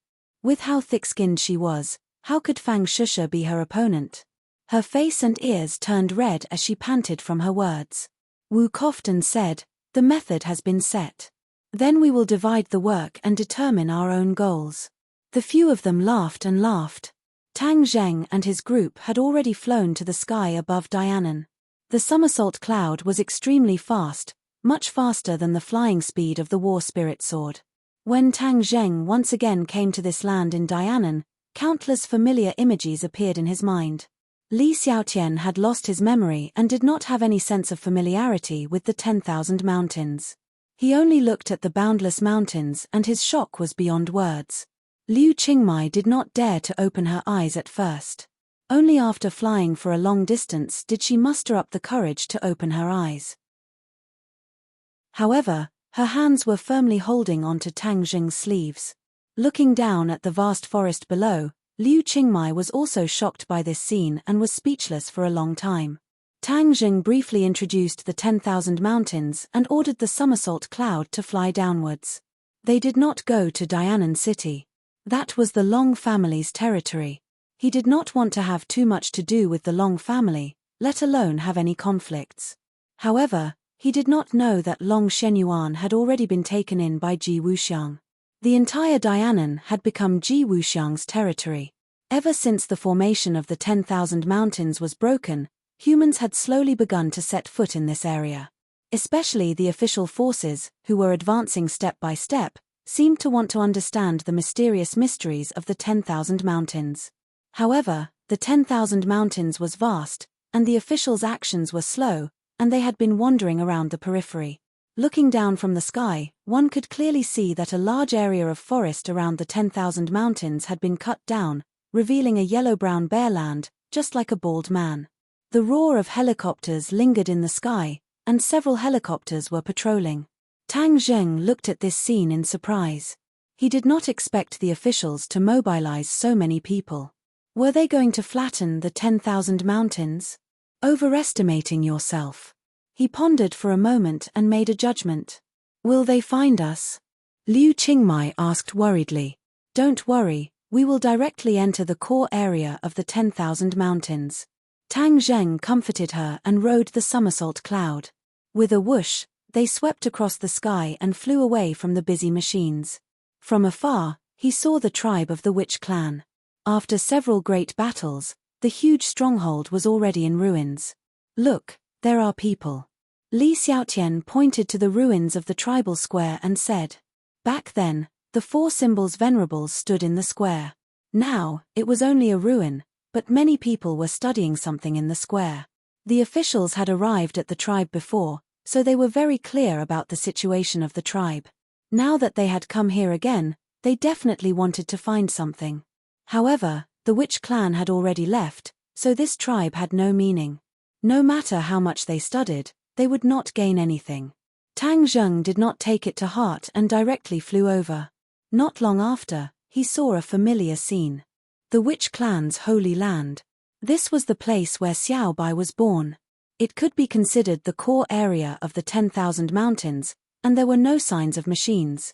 Speaker 1: With how thick-skinned she was, how could Fang Shusha be her opponent? Her face and ears turned red as she panted from her words. Wu coughed and said, the method has been set. Then we will divide the work and determine our own goals. The few of them laughed and laughed. Tang Zheng and his group had already flown to the sky above Dianan. The somersault cloud was extremely fast, much faster than the flying speed of the war spirit sword. When Tang Zheng once again came to this land in Dianan, countless familiar images appeared in his mind. Li Xiaotian had lost his memory and did not have any sense of familiarity with the 10,000 mountains. He only looked at the boundless mountains and his shock was beyond words. Liu Qingmai did not dare to open her eyes at first. Only after flying for a long distance did she muster up the courage to open her eyes. However, her hands were firmly holding onto Tang Zheng's sleeves. Looking down at the vast forest below, Liu Qingmai was also shocked by this scene and was speechless for a long time. Tang Zheng briefly introduced the 10,000 mountains and ordered the somersault cloud to fly downwards. They did not go to Dianan City. That was the Long family's territory. He did not want to have too much to do with the Long family, let alone have any conflicts. However, he did not know that Long Shenyuan had already been taken in by Ji Wuxiang. The entire Dianan had become Ji Wuxiang's territory. Ever since the formation of the 10,000 mountains was broken, humans had slowly begun to set foot in this area. Especially the official forces, who were advancing step by step, seemed to want to understand the mysterious mysteries of the 10,000 mountains. However, the 10,000 mountains was vast, and the officials' actions were slow, and they had been wandering around the periphery. Looking down from the sky, one could clearly see that a large area of forest around the 10,000 mountains had been cut down, revealing a yellow-brown bare land, just like a bald man. The roar of helicopters lingered in the sky, and several helicopters were patrolling. Tang Zheng looked at this scene in surprise. He did not expect the officials to mobilize so many people. Were they going to flatten the 10,000 mountains? Overestimating yourself. He pondered for a moment and made a judgment. Will they find us? Liu Qingmai asked worriedly. Don't worry, we will directly enter the core area of the 10,000 mountains. Tang Zheng comforted her and rode the somersault cloud. With a whoosh, they swept across the sky and flew away from the busy machines. From afar, he saw the tribe of the Witch clan. After several great battles, the huge stronghold was already in ruins. Look, there are people. Li Xiaotian pointed to the ruins of the tribal square and said. Back then, the four symbols venerables stood in the square. Now, it was only a ruin, but many people were studying something in the square. The officials had arrived at the tribe before, so they were very clear about the situation of the tribe. Now that they had come here again, they definitely wanted to find something. However, the Witch clan had already left, so this tribe had no meaning. No matter how much they studied, they would not gain anything. Tang Zheng did not take it to heart and directly flew over. Not long after, he saw a familiar scene. The Witch clan's holy land. This was the place where Xiao Bai was born. It could be considered the core area of the 10,000 mountains, and there were no signs of machines.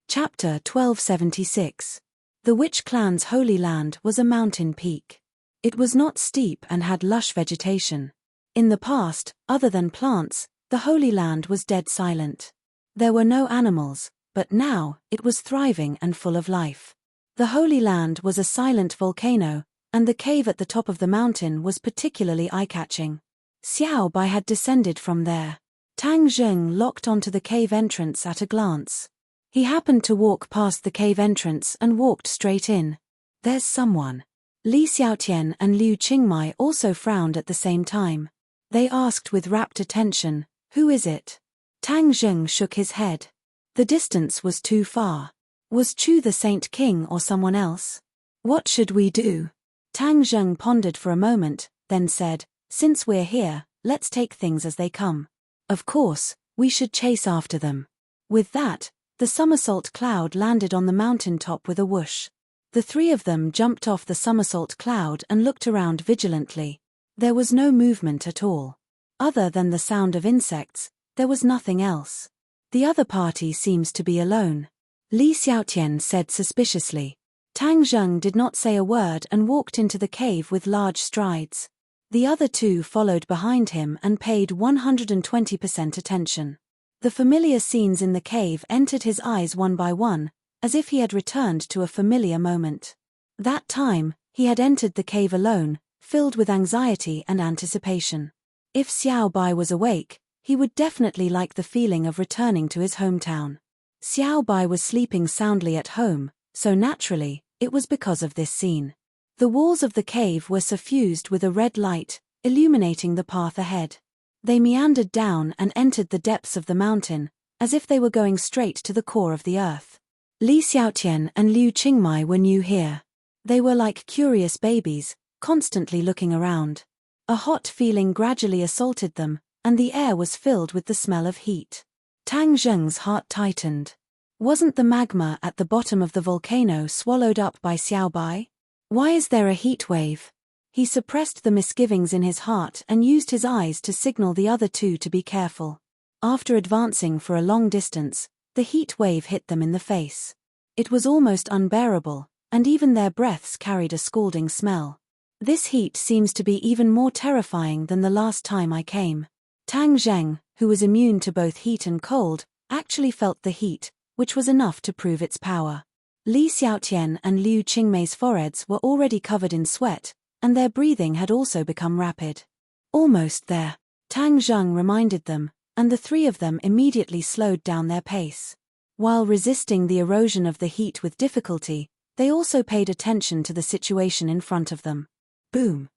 Speaker 1: Chapter 1276. The Witch clan's holy land was a mountain peak. It was not steep and had lush vegetation. In the past, other than plants, the holy land was dead silent. There were no animals, but now, it was thriving and full of life. The holy land was a silent volcano, and the cave at the top of the mountain was particularly eye-catching. Xiao Bai had descended from there. Tang Zheng locked onto the cave entrance at a glance. He happened to walk past the cave entrance and walked straight in. There's someone. Li Xiaotian and Liu Qingmai also frowned at the same time. They asked with rapt attention, who is it? Tang Zheng shook his head. The distance was too far. Was Chu the Saint King or someone else? What should we do? Tang Zheng pondered for a moment, then said, since we're here, let's take things as they come. Of course, we should chase after them. With that, the somersault cloud landed on the mountain top with a whoosh. The three of them jumped off the somersault cloud and looked around vigilantly. There was no movement at all. Other than the sound of insects, there was nothing else. The other party seems to be alone. Li Xiaotian said suspiciously. Tang Zheng did not say a word and walked into the cave with large strides. The other two followed behind him and paid 120% attention. The familiar scenes in the cave entered his eyes one by one, as if he had returned to a familiar moment. That time, he had entered the cave alone, filled with anxiety and anticipation. If Xiao Bai was awake, he would definitely like the feeling of returning to his hometown. Xiao Bai was sleeping soundly at home, so naturally, it was because of this scene. The walls of the cave were suffused with a red light, illuminating the path ahead. They meandered down and entered the depths of the mountain, as if they were going straight to the core of the earth. Li Xiaotian and Liu Qingmai were new here. They were like curious babies, constantly looking around. A hot feeling gradually assaulted them, and the air was filled with the smell of heat. Tang Zheng's heart tightened. Wasn't the magma at the bottom of the volcano swallowed up by Xiao Bai? Why is there a heat wave? He suppressed the misgivings in his heart and used his eyes to signal the other two to be careful. After advancing for a long distance, the heat wave hit them in the face. It was almost unbearable, and even their breaths carried a scalding smell. This heat seems to be even more terrifying than the last time I came. Tang Zheng, who was immune to both heat and cold, actually felt the heat, which was enough to prove its power. Li Xiaotian and Liu Qingmei's foreheads were already covered in sweat, and their breathing had also become rapid. Almost there, Tang Zheng reminded them, and the three of them immediately slowed down their pace. While resisting the erosion of the heat with difficulty, they also paid attention to the situation in front of them. Boom!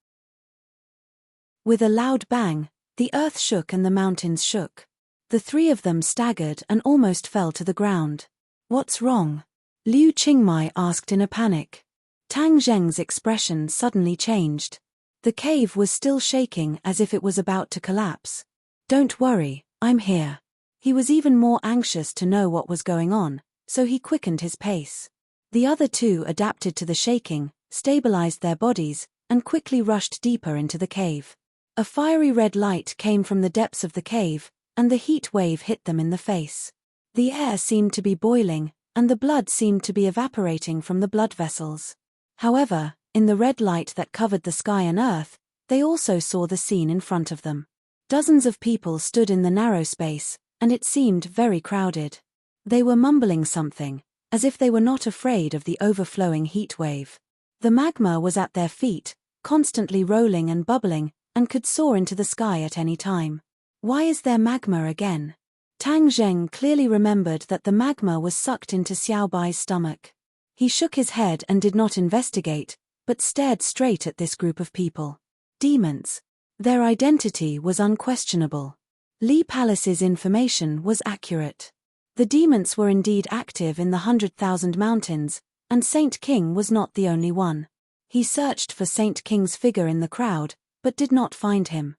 Speaker 1: With a loud bang, the earth shook and the mountains shook. The three of them staggered and almost fell to the ground. What's wrong? Liu Qingmai asked in a panic. Tang Zheng's expression suddenly changed. The cave was still shaking as if it was about to collapse. Don't worry, I'm here. He was even more anxious to know what was going on, so he quickened his pace. The other two adapted to the shaking, stabilized their bodies, and quickly rushed deeper into the cave. A fiery red light came from the depths of the cave, and the heat wave hit them in the face. The air seemed to be boiling, and the blood seemed to be evaporating from the blood vessels. However, in the red light that covered the sky and earth, they also saw the scene in front of them. Dozens of people stood in the narrow space, and it seemed very crowded. They were mumbling something, as if they were not afraid of the overflowing heat wave. The magma was at their feet, constantly rolling and bubbling, and could soar into the sky at any time. Why is there magma again? Tang Zheng clearly remembered that the magma was sucked into Xiao Bai's stomach. He shook his head and did not investigate, but stared straight at this group of people. Demons. Their identity was unquestionable. Li Palace's information was accurate. The demons were indeed active in the 100,000 mountains, and Saint King was not the only one. He searched for Saint King's figure in the crowd, but did not find him.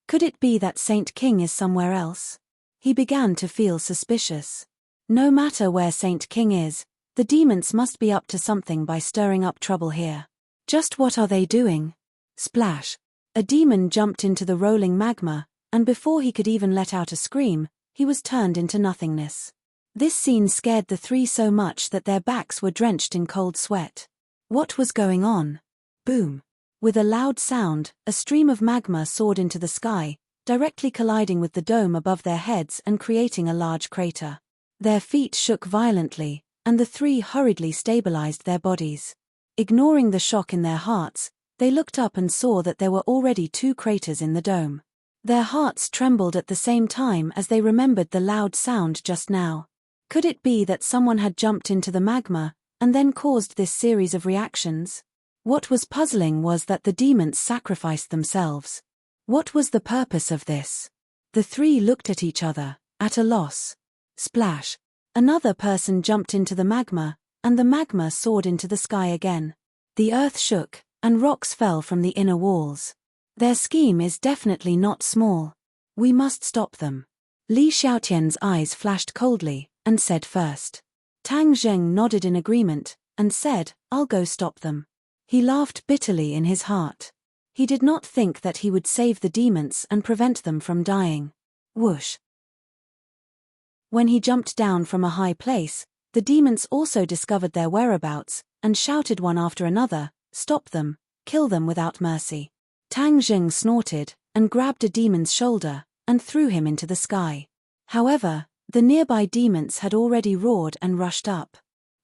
Speaker 1: Could it be that Saint King is somewhere else? He began to feel suspicious. No matter where Saint King is, the demons must be up to something by stirring up trouble here. Just what are they doing? Splash! A demon jumped into the rolling magma, and before he could even let out a scream, he was turned into nothingness. This scene scared the three so much that their backs were drenched in cold sweat. What was going on? Boom! With a loud sound, a stream of magma soared into the sky, directly colliding with the dome above their heads and creating a large crater. Their feet shook violently, and the three hurriedly stabilized their bodies. Ignoring the shock in their hearts, they looked up and saw that there were already 2 craters in the dome. Their hearts trembled at the same time as they remembered the loud sound just now. Could it be that someone had jumped into the magma, and then caused this series of reactions? What was puzzling was that the demons sacrificed themselves. What was the purpose of this? The three looked at each other, at a loss. Splash! Another person jumped into the magma, and the magma soared into the sky again. The earth shook, and rocks fell from the inner walls. Their scheme is definitely not small. We must stop them. Li Xiaotian's eyes flashed coldly, and said first. Tang Zheng nodded in agreement, and said, I'll go stop them. He laughed bitterly in his heart. He did not think that he would save the demons and prevent them from dying. Whoosh! When he jumped down from a high place, the demons also discovered their whereabouts, and shouted one after another, "Stop them, kill them without mercy." Tang Jing snorted, and grabbed a demon's shoulder, and threw him into the sky. However, the nearby demons had already roared and rushed up.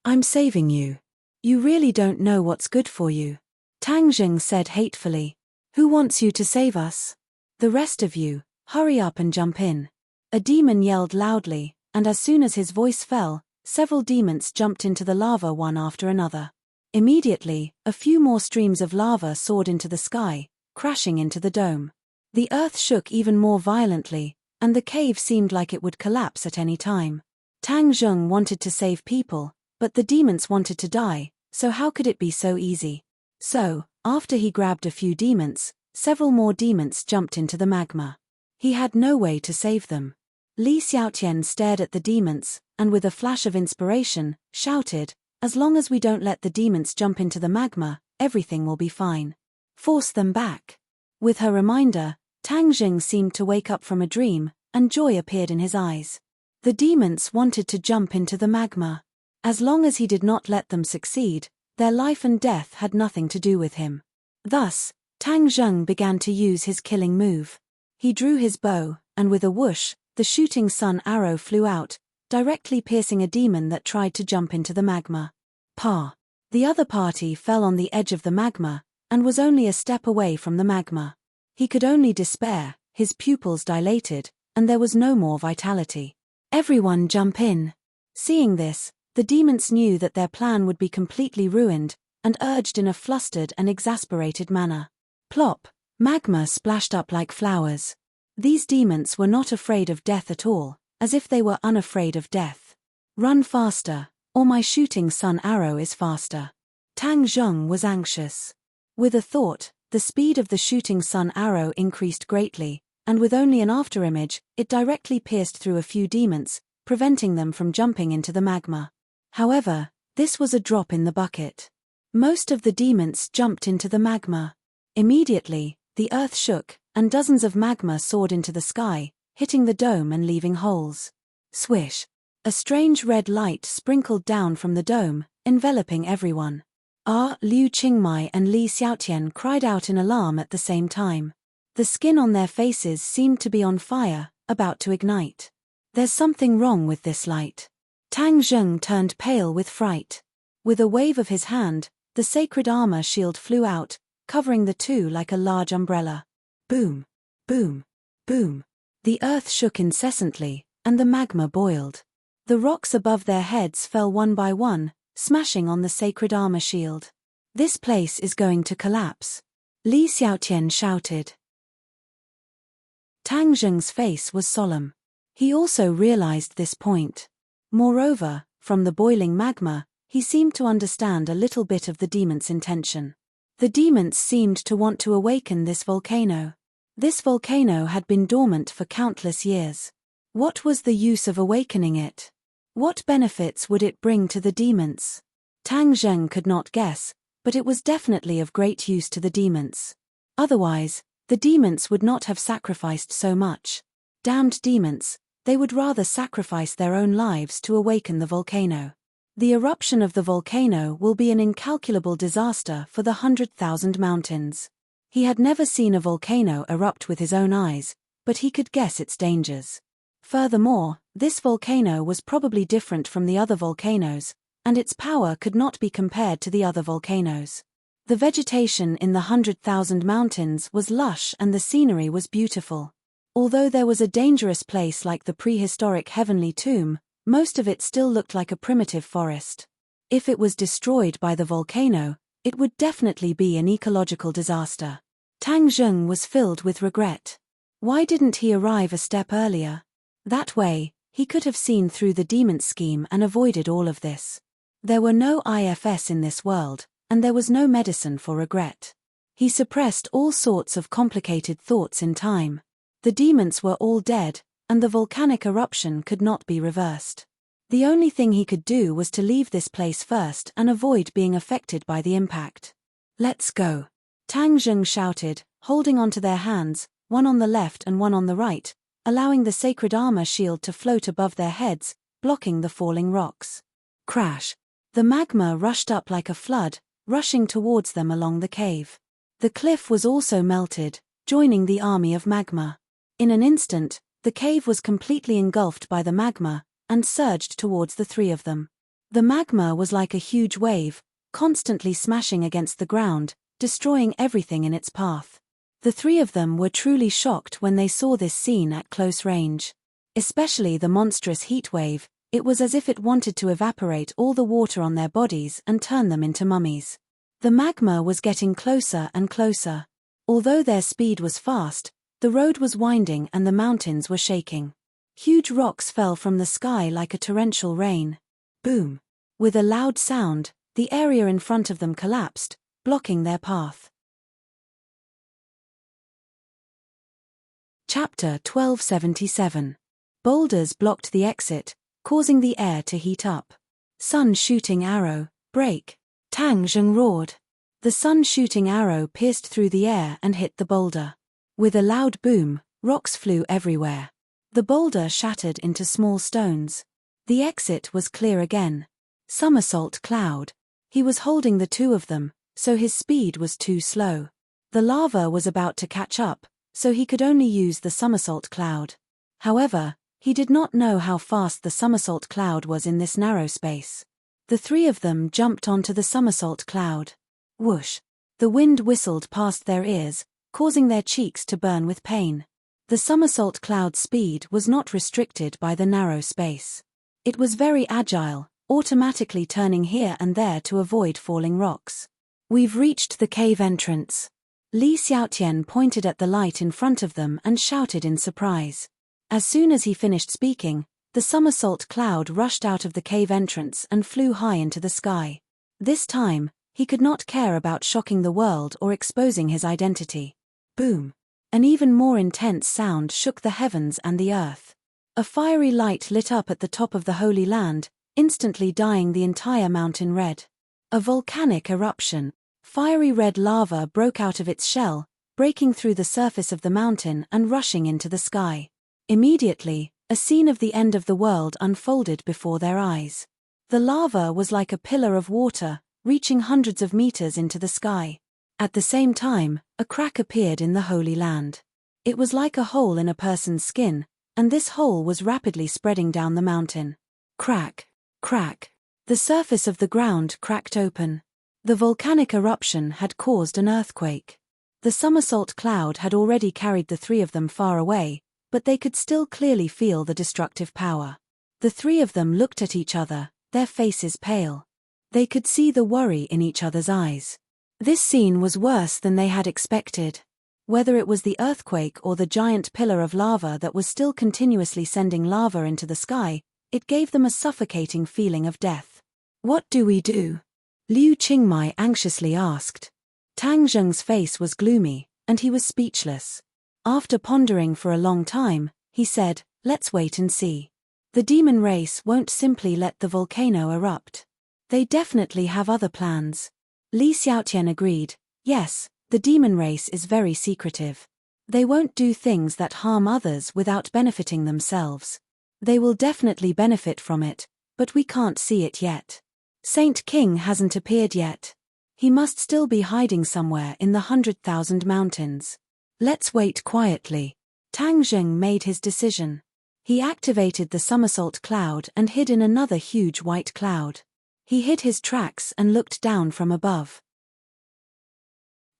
Speaker 1: "I'm saving you. You really don't know what's good for you," Tang Jing said hatefully. "Who wants you to save us? The rest of you, hurry up and jump in." A demon yelled loudly, and as soon as his voice fell, several demons jumped into the lava one after another. Immediately, a few more streams of lava soared into the sky, crashing into the dome. The earth shook even more violently, and the cave seemed like it would collapse at any time. Tang Jing wanted to save people, but the demons wanted to die, so how could it be so easy? So, after he grabbed a few demons, several more demons jumped into the magma. He had no way to save them. Li Xiaotian stared at the demons, and with a flash of inspiration, shouted, "As long as we don't let the demons jump into the magma, everything will be fine. Force them back." With her reminder, Tang Jing seemed to wake up from a dream, and joy appeared in his eyes. The demons wanted to jump into the magma. As long as he did not let them succeed, their life and death had nothing to do with him. Thus, Tang Jing began to use his killing move. He drew his bow, and with a whoosh, the shooting sun arrow flew out, directly piercing a demon that tried to jump into the magma. Pa! The other party fell on the edge of the magma, and was only a step away from the magma. He could only despair, his pupils dilated, and there was no more vitality. "Everyone jump in." Seeing this, the demons knew that their plan would be completely ruined, and urged in a flustered and exasperated manner. Plop! Magma splashed up like flowers. These demons were not afraid of death at all, as if they were unafraid of death. "Run faster, or my shooting sun arrow is faster." Tang Jing was anxious. With a thought, the speed of the shooting sun arrow increased greatly, and with only an afterimage, it directly pierced through a few demons, preventing them from jumping into the magma. However, this was a drop in the bucket. Most of the demons jumped into the magma. Immediately, the earth shook, and dozens of magma soared into the sky, hitting the dome and leaving holes. Swish! A strange red light sprinkled down from the dome, enveloping everyone. Liu Qingmai and Li Xiaotian cried out in alarm at the same time. The skin on their faces seemed to be on fire, about to ignite. "There's something wrong with this light." Tang Jing turned pale with fright. With a wave of his hand, the sacred armor shield flew out, covering the two like a large umbrella. Boom! Boom! Boom! The earth shook incessantly, and the magma boiled. The rocks above their heads fell one by one, smashing on the sacred armor shield. "This place is going to collapse," Li Xiaotian shouted. Tang Jing's face was solemn. He also realized this point. Moreover, from the boiling magma, he seemed to understand a little bit of the demon's intention. The demons seemed to want to awaken this volcano. This volcano had been dormant for countless years. What was the use of awakening it? What benefits would it bring to the demons? Tang Jing could not guess, but it was definitely of great use to the demons. Otherwise, the demons would not have sacrificed so much. Damned demons, they would rather sacrifice their own lives to awaken the volcano. The eruption of the volcano will be an incalculable disaster for the 100,000 mountains. He had never seen a volcano erupt with his own eyes, but he could guess its dangers. Furthermore, this volcano was probably different from the other volcanoes, and its power could not be compared to the other volcanoes. The vegetation in the 100,000 mountains was lush and the scenery was beautiful. Although there was a dangerous place like the prehistoric Heavenly Tomb, most of it still looked like a primitive forest. If it was destroyed by the volcano, it would definitely be an ecological disaster. Tang Jing was filled with regret. Why didn't he arrive a step earlier? That way, he could have seen through the demon's scheme and avoided all of this. There were no IFS in this world, and there was no medicine for regret. He suppressed all sorts of complicated thoughts in time. The demons were all dead, and the volcanic eruption could not be reversed. The only thing he could do was to leave this place first and avoid being affected by the impact. "Let's go." Tang Zheng shouted, holding onto their hands, one on the left and one on the right, allowing the sacred armor shield to float above their heads, blocking the falling rocks. Crash! The magma rushed up like a flood, rushing towards them along the cave. The cliff was also melted, joining the army of magma. In an instant, the cave was completely engulfed by the magma, and surged towards the three of them. The magma was like a huge wave, constantly smashing against the ground, destroying everything in its path. The three of them were truly shocked when they saw this scene at close range. Especially the monstrous heat wave, it was as if it wanted to evaporate all the water on their bodies and turn them into mummies. The magma was getting closer and closer. Although their speed was fast, the road was winding and the mountains were shaking. Huge rocks fell from the sky like a torrential rain. Boom! With a loud sound, the area in front of them collapsed, blocking their path. Chapter 1277. Boulders blocked the exit, causing the air to heat up. Sun shooting arrow, break! Tang Zheng roared. The sun shooting arrow pierced through the air and hit the boulder. With a loud boom, rocks flew everywhere. The boulder shattered into small stones. The exit was clear again. Somersault cloud. He was holding the two of them, so his speed was too slow. The lava was about to catch up, so he could only use the somersault cloud. However, he did not know how fast the somersault cloud was in this narrow space. The three of them jumped onto the somersault cloud. Whoosh! The wind whistled past their ears, causing their cheeks to burn with pain. The somersault cloud's speed was not restricted by the narrow space. It was very agile, automatically turning here and there to avoid falling rocks. We've reached the cave entrance. Li Xiaotian pointed at the light in front of them and shouted in surprise. As soon as he finished speaking, the somersault cloud rushed out of the cave entrance and flew high into the sky. This time, he could not care about shocking the world or exposing his identity. Boom! An even more intense sound shook the heavens and the earth. A fiery light lit up at the top of the Holy Land, instantly dyeing the entire mountain red. A volcanic eruption. Fiery red lava broke out of its shell, breaking through the surface of the mountain and rushing into the sky. Immediately, a scene of the end of the world unfolded before their eyes. The lava was like a pillar of water, reaching hundreds of meters into the sky. At the same time, a crack appeared in the Holy Land. It was like a hole in a person's skin, and this hole was rapidly spreading down the mountain. Crack! Crack! The surface of the ground cracked open. The volcanic eruption had caused an earthquake. The somersault cloud had already carried the three of them far away, but they could still clearly feel the destructive power. The three of them looked at each other, their faces pale. They could see the worry in each other's eyes. This scene was worse than they had expected. Whether it was the earthquake or the giant pillar of lava that was still continuously sending lava into the sky, it gave them a suffocating feeling of death. What do we do? Liu Qingmai anxiously asked. Tang Zheng's face was gloomy, and he was speechless. After pondering for a long time, he said, "Let's wait and see. The demon race won't simply let the volcano erupt. They definitely have other plans." Li Xiaotian agreed, "Yes, the demon race is very secretive. They won't do things that harm others without benefiting themselves. They will definitely benefit from it, but we can't see it yet. Saint King hasn't appeared yet. He must still be hiding somewhere in the 100,000 mountains. Let's wait quietly." Tang Zheng made his decision. He activated the somersault cloud and hid in another huge white cloud. He hid his tracks and looked down from above.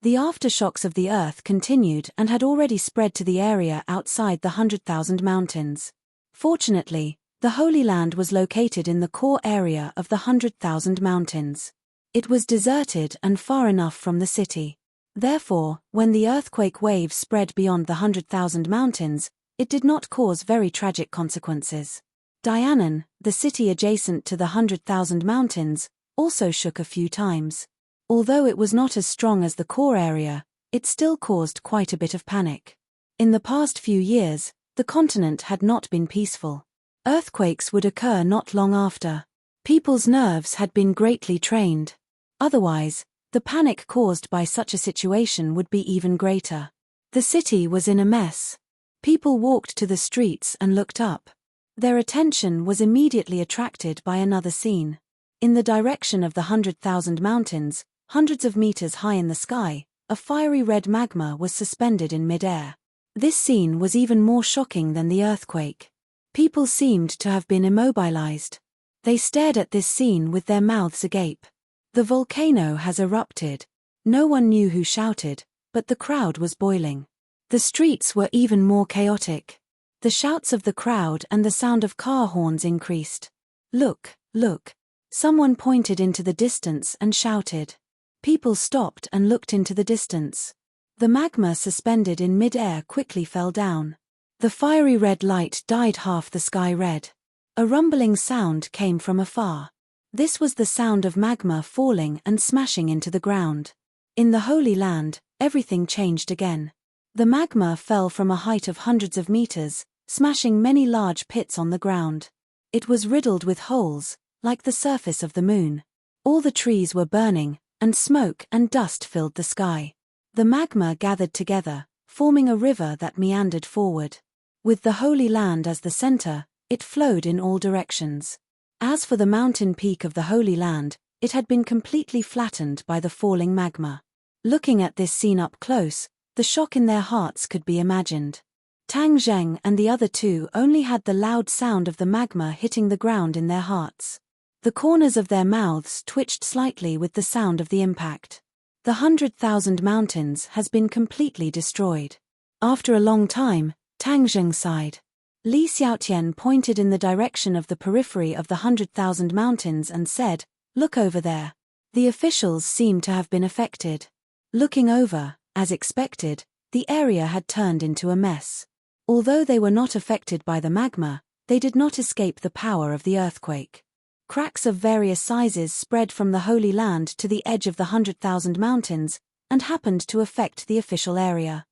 Speaker 1: The aftershocks of the earth continued and had already spread to the area outside the 100,000 mountains. Fortunately, the Holy Land was located in the core area of the 100,000 mountains. It was deserted and far enough from the city. Therefore, when the earthquake wave spread beyond the 100,000 mountains, it did not cause very tragic consequences. Dianan, the city adjacent to the 100,000 mountains, also shook a few times. Although it was not as strong as the core area, it still caused quite a bit of panic. In the past few years, the continent had not been peaceful. Earthquakes would occur not long after. People's nerves had been greatly trained. Otherwise, The panic caused by such a situation would be even greater. The city was in a mess. People walked to the streets and looked up. Their attention was immediately attracted by another scene. In the direction of the 100,000 mountains, hundreds of meters high in the sky, a fiery red magma was suspended in mid-air. This scene was even more shocking than the earthquake. People seemed to have been immobilized. They stared at this scene with their mouths agape. The volcano has erupted. No one knew who shouted, but the crowd was boiling. The streets were even more chaotic. The shouts of the crowd and the sound of car horns increased. "Look, look." Someone pointed into the distance and shouted. People stopped and looked into the distance. The magma suspended in mid-air quickly fell down. The fiery red light dyed half the sky red. A rumbling sound came from afar. This was the sound of magma falling and smashing into the ground. In the Holy Land, everything changed again. The magma fell from a height of hundreds of meters, smashing many large pits on the ground. It was riddled with holes, like the surface of the moon. All the trees were burning, and smoke and dust filled the sky. The magma gathered together, forming a river that meandered forward. With the Holy Land as the center, it flowed in all directions. As for the mountain peak of the Holy Land, it had been completely flattened by the falling magma. Looking at this scene up close, the shock in their hearts could be imagined. Tang Zheng and the other two only had the loud sound of the magma hitting the ground in their hearts. The corners of their mouths twitched slightly with the sound of the impact. The 100,000 mountains has been completely destroyed. After a long time, Tang Zheng sighed. Li Xiaotian pointed in the direction of the periphery of the 100,000 mountains and said, "Look over there." The officials seemed to have been affected. Looking over, as expected, the area had turned into a mess. Although they were not affected by the magma, they did not escape the power of the earthquake. Cracks of various sizes spread from the Holy Land to the edge of the 100,000 mountains, and happened to affect the official area.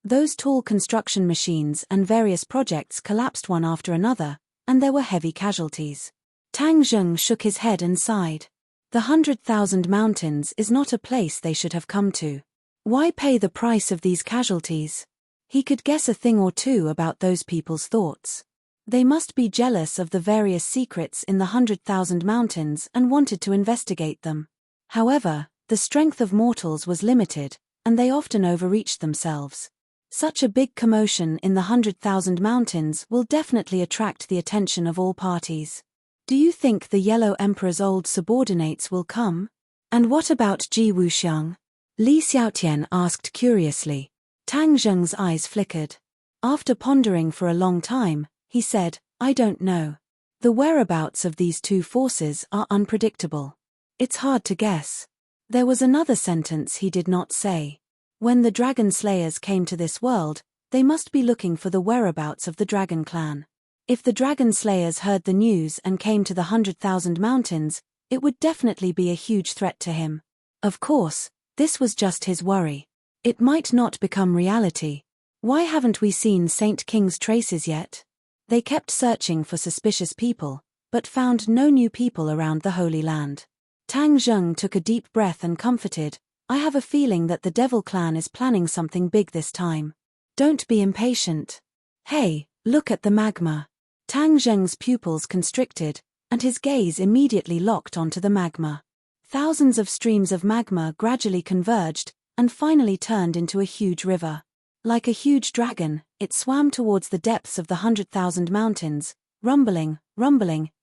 Speaker 1: Those tall construction machines and various projects collapsed one after another, and there were heavy casualties. Tang Zheng shook his head and sighed. The 100,000 mountains is not a place they should have come to. Why pay the price of these casualties? He could guess a thing or two about those people's thoughts. They must be jealous of the various secrets in the 100,000 mountains and wanted to investigate them. However, the strength of mortals was limited, and they often overreached themselves. Such a big commotion in the 100,000 mountains will definitely attract the attention of all parties. Do you think the Yellow Emperor's old subordinates will come? And what about Ji Wuxiang? Li Xiaotian asked curiously. Tang Zheng's eyes flickered. After pondering for a long time, he said, "I don't know. The whereabouts of these two forces are unpredictable. It's hard to guess." There was another sentence he did not say. When the Dragon Slayers came to this world, they must be looking for the whereabouts of the Dragon Clan. If the Dragon Slayers heard the news and came to the 100,000 mountains, it would definitely be a huge threat to him. Of course, this was just his worry. It might not become reality. Why haven't we seen Saint King's traces yet? They kept searching for suspicious people, but found no new people around the Holy Land. Tang Zheng took a deep breath and comforted, "I have a feeling that the Devil Clan is planning something big this time. Don't be impatient. Hey, look at the magma." Tang Zheng's pupils constricted, and his gaze immediately locked onto the magma. Thousands of streams of magma gradually converged, and finally turned into a huge river. Like a huge dragon, it swam towards the depths of the 100,000 mountains, rumbling,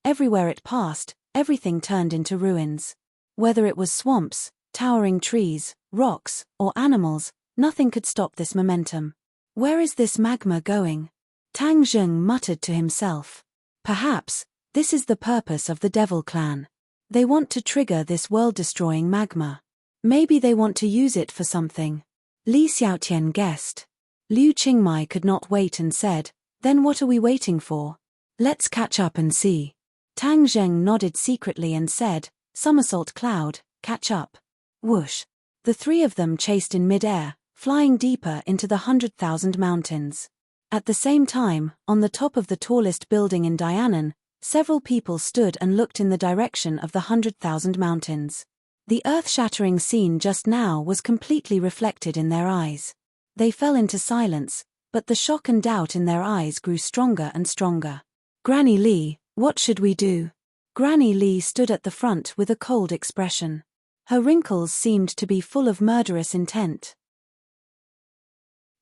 Speaker 1: everywhere it passed, everything turned into ruins. Whether it was swamps, towering trees, rocks, or animals, nothing could stop this momentum. Where is this magma going? Tang Zheng muttered to himself. Perhaps, this is the purpose of the Devil Clan. They want to trigger this world-destroying magma. Maybe they want to use it for something. Li Xiaotian guessed. Liu Qingmai could not wait and said, "Then what are we waiting for? Let's catch up and see." Tang Zheng nodded secretly and said, "Somersault cloud, catch up." Whoosh! The three of them chased in mid-air, flying deeper into the 100,000 mountains. At the same time, on the top of the tallest building in Dianan, several people stood and looked in the direction of the 100,000 mountains. The earth-shattering scene just now was completely reflected in their eyes. They fell into silence, but the shock and doubt in their eyes grew stronger and stronger. "Granny Lee, what should we do?" Granny Lee stood at the front with a cold expression. Her wrinkles seemed to be full of murderous intent.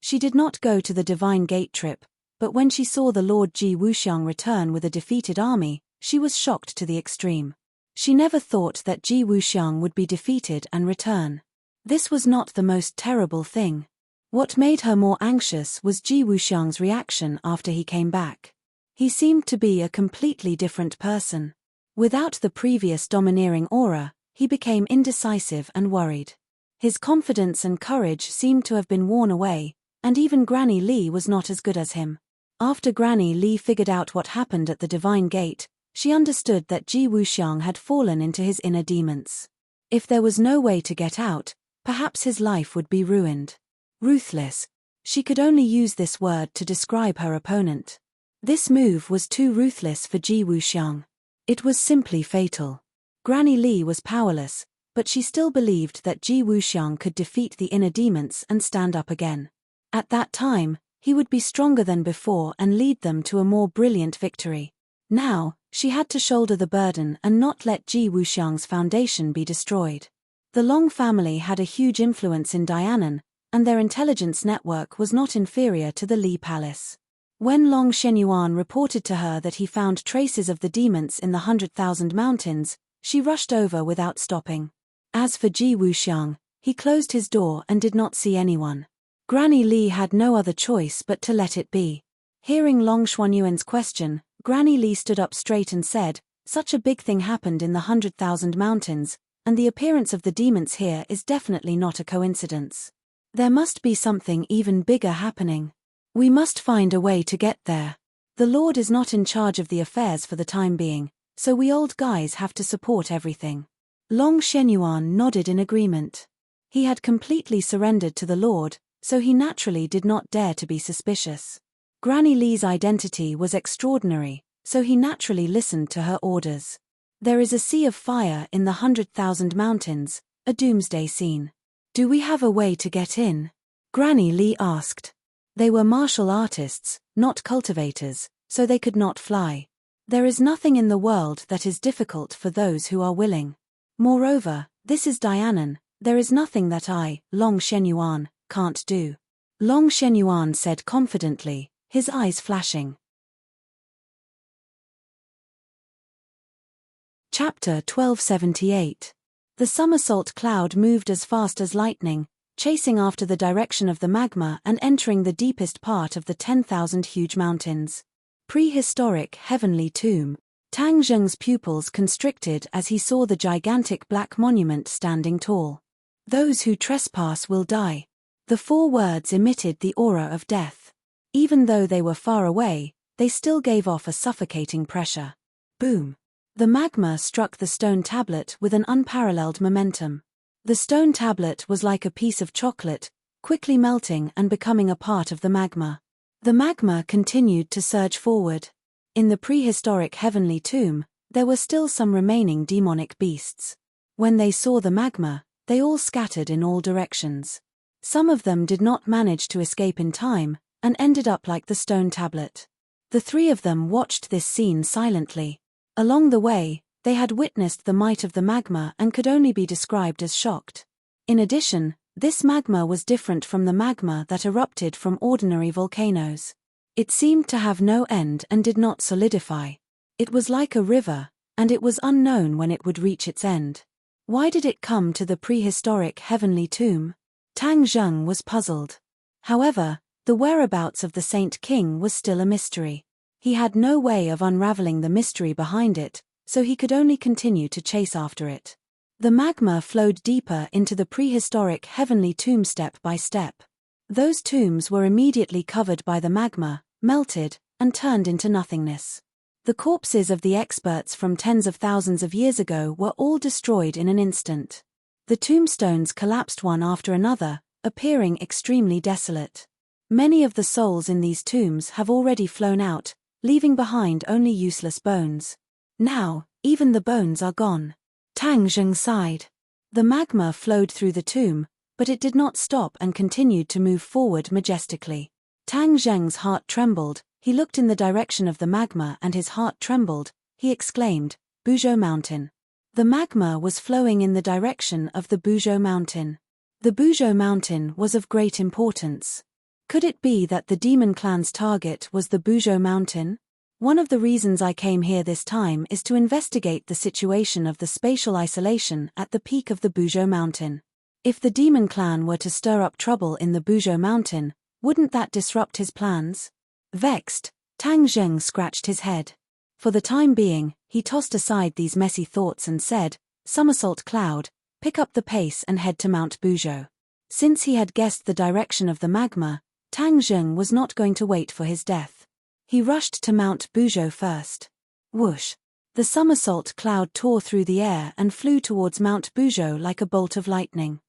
Speaker 1: She did not go to the Divine Gate trip, but when she saw the Lord Ji Wuxiang return with a defeated army, she was shocked to the extreme. She never thought that Ji Wuxiang would be defeated and return. This was not the most terrible thing. What made her more anxious was Ji Wuxiang's reaction after he came back. He seemed to be a completely different person. Without the previous domineering aura, he became indecisive and worried. His confidence and courage seemed to have been worn away, and even Granny Lee was not as good as him. After Granny Lee figured out what happened at the Divine Gate, she understood that Ji Wuxiang had fallen into his inner demons. If there was no way to get out, perhaps his life would be ruined. Ruthless. She could only use this word to describe her opponent. This move was too ruthless for Ji Wuxiang. It was simply fatal. Granny Lee was powerless, but she still believed that Ji Wuxiang could defeat the inner demons and stand up again. At that time, he would be stronger than before and lead them to a more brilliant victory. Now, she had to shoulder the burden and not let Ji Wuxiang's foundation be destroyed. The Long family had a huge influence in Dianan, and their intelligence network was not inferior to the Li Palace. When Long Shenyuan reported to her that he found traces of the demons in the 100,000 mountains, she rushed over without stopping. As for Ji Wuxiang, he closed his door and did not see anyone. Granny Lee had no other choice but to let it be. Hearing Long Xuanyuan's question, Granny Lee stood up straight and said, "Such a big thing happened in the 100,000 mountains, and the appearance of the demons here is definitely not a coincidence. There must be something even bigger happening. We must find a way to get there. The Lord is not in charge of the affairs for the time being, so we old guys have to support everything." Long Shenyuan nodded in agreement. He had completely surrendered to the Lord, so he naturally did not dare to be suspicious. Granny Lee's identity was extraordinary, so he naturally listened to her orders. There is a sea of fire in the 100,000 mountains, a doomsday scene. "Do we have a way to get in?" Granny Lee asked. They were martial artists, not cultivators, so they could not fly. There is nothing in the world that is difficult for those who are willing. Moreover, this is Dianan, there is nothing that I, Long Shenyuan, can't do. Long Shenyuan said confidently, his eyes flashing. Chapter 1278. The somersault cloud moved as fast as lightning, chasing after the direction of the magma and entering the deepest part of the 10,000 huge mountains. Prehistoric heavenly tomb. Tang Zheng's pupils constricted as he saw the gigantic black monument standing tall. "Those who trespass will die." The 4 words emitted the aura of death. Even though they were far away, they still gave off a suffocating pressure. Boom! The magma struck the stone tablet with an unparalleled momentum. The stone tablet was like a piece of chocolate, quickly melting and becoming a part of the magma. The magma continued to surge forward. In the prehistoric heavenly tomb, there were still some remaining demonic beasts. When they saw the magma, they all scattered in all directions. Some of them did not manage to escape in time, and ended up like the stone tablet. The 3 of them watched this scene silently. Along the way, they had witnessed the might of the magma and could only be described as shocked. In addition, this magma was different from the magma that erupted from ordinary volcanoes. It seemed to have no end and did not solidify. It was like a river, and it was unknown when it would reach its end. Why did it come to the prehistoric heavenly tomb? Tang Zheng was puzzled. However, the whereabouts of the Saint King was still a mystery. He had no way of unraveling the mystery behind it, so he could only continue to chase after it. The magma flowed deeper into the prehistoric heavenly tomb step by step. Those tombs were immediately covered by the magma, melted, and turned into nothingness. The corpses of the experts from tens of thousands of years ago were all destroyed in an instant. The tombstones collapsed one after another, appearing extremely desolate. Many of the souls in these tombs have already flown out, leaving behind only useless bones. Now, even the bones are gone. Tang Zheng sighed. The magma flowed through the tomb, but it did not stop and continued to move forward majestically. Tang Zheng's heart trembled. He looked in the direction of the magma and his heart trembled. He exclaimed, "Buzhou Mountain." The magma was flowing in the direction of the Buzhou Mountain. The Buzhou Mountain was of great importance. Could it be that the demon clan's target was the Buzhou Mountain? One of the reasons I came here this time is to investigate the situation of the spatial isolation at the peak of the Buzhou Mountain. If the demon clan were to stir up trouble in the Buzhou Mountain, wouldn't that disrupt his plans? Vexed, Tang Zheng scratched his head. For the time being, he tossed aside these messy thoughts and said, "Somersault Cloud, pick up the pace and head to Mount Buzhou." Since he had guessed the direction of the magma, Tang Zheng was not going to wait for his death. He rushed to Mount Buzhou first. Whoosh! The somersault cloud tore through the air and flew towards Mount Buzhou like a bolt of lightning.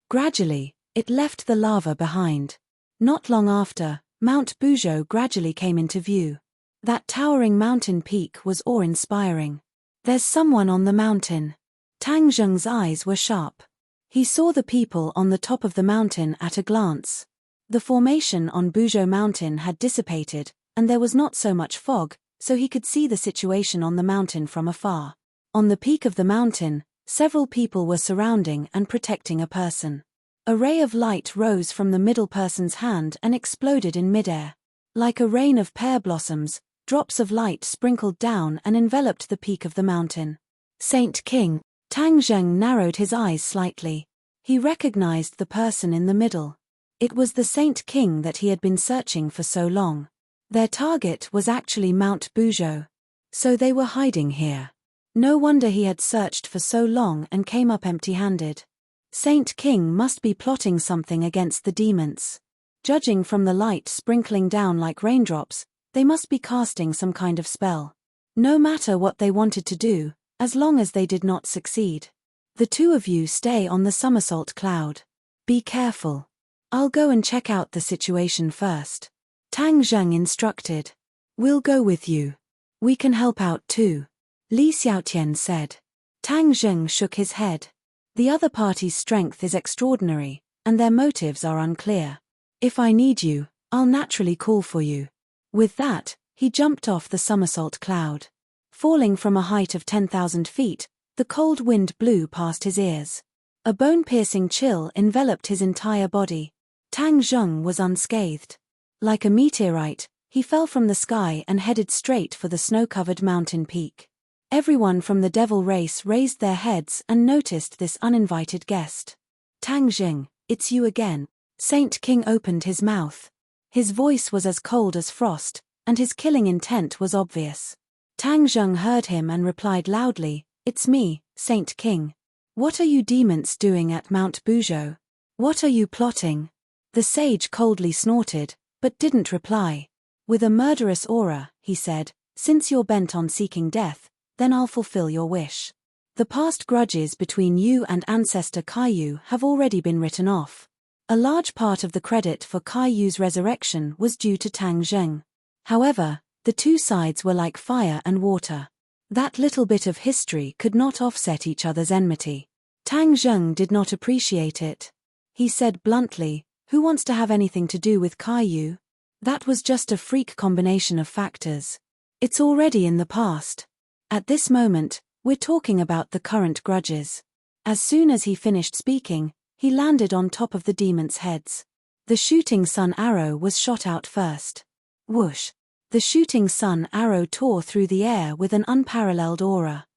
Speaker 1: Gradually, it left the lava behind. Not long after, Mount Buzhou gradually came into view. That towering mountain peak was awe-inspiring. "There's someone on the mountain." Tang Zheng's eyes were sharp. He saw the people on the top of the mountain at a glance. The formation on Buzhou Mountain had dissipated, and there was not so much fog, so he could see the situation on the mountain from afar. On the peak of the mountain, several people were surrounding and protecting a person. A ray of light rose from the middle person's hand and exploded in midair. Like a rain of pear blossoms, drops of light sprinkled down and enveloped the peak of the mountain. "Saint King." Tang Zheng narrowed his eyes slightly. He recognized the person in the middle. It was the Saint King that he had been searching for so long. Their target was actually Mount Buzhou. So they were hiding here. No wonder he had searched for so long and came up empty-handed. Saint King must be plotting something against the demons. Judging from the light sprinkling down like raindrops, they must be casting some kind of spell. No matter what they wanted to do, as long as they did not succeed. "The two of you stay on the somersault cloud. Be careful. I'll go and check out the situation first," Tang Zheng instructed. "We'll go with you. We can help out too," Li Xiaotian said. Tang Zheng shook his head. "The other party's strength is extraordinary, and their motives are unclear. If I need you, I'll naturally call for you." With that, he jumped off the somersault cloud. Falling from a height of 10,000 feet, the cold wind blew past his ears. A bone-piercing chill enveloped his entire body. Tang Zheng was unscathed. Like a meteorite, he fell from the sky and headed straight for the snow-covered mountain peak. Everyone from the devil race raised their heads and noticed this uninvited guest. "Tang Zheng, it's you again." Saint King opened his mouth. His voice was as cold as frost, and his killing intent was obvious. Tang Zheng heard him and replied loudly, "It's me, Saint King. What are you demons doing at Mount Buzhou? What are you plotting?" The sage coldly snorted, but didn't reply. With a murderous aura, he said, "Since you're bent on seeking death, then I'll fulfill your wish. The past grudges between you and ancestor Kaiyu have already been written off. A large part of the credit for Kaiyu's resurrection was due to Tang Zheng. However, the two sides were like fire and water. That little bit of history could not offset each other's enmity. Tang Zheng did not appreciate it. He said bluntly, "Who wants to have anything to do with Kaiyu? That was just a freak combination of factors. It's already in the past. At this moment, we're talking about the current grudges." As soon as he finished speaking, he landed on top of the demons' heads. The shooting sun arrow was shot out first. Whoosh! The shooting sun arrow tore through the air with an unparalleled aura.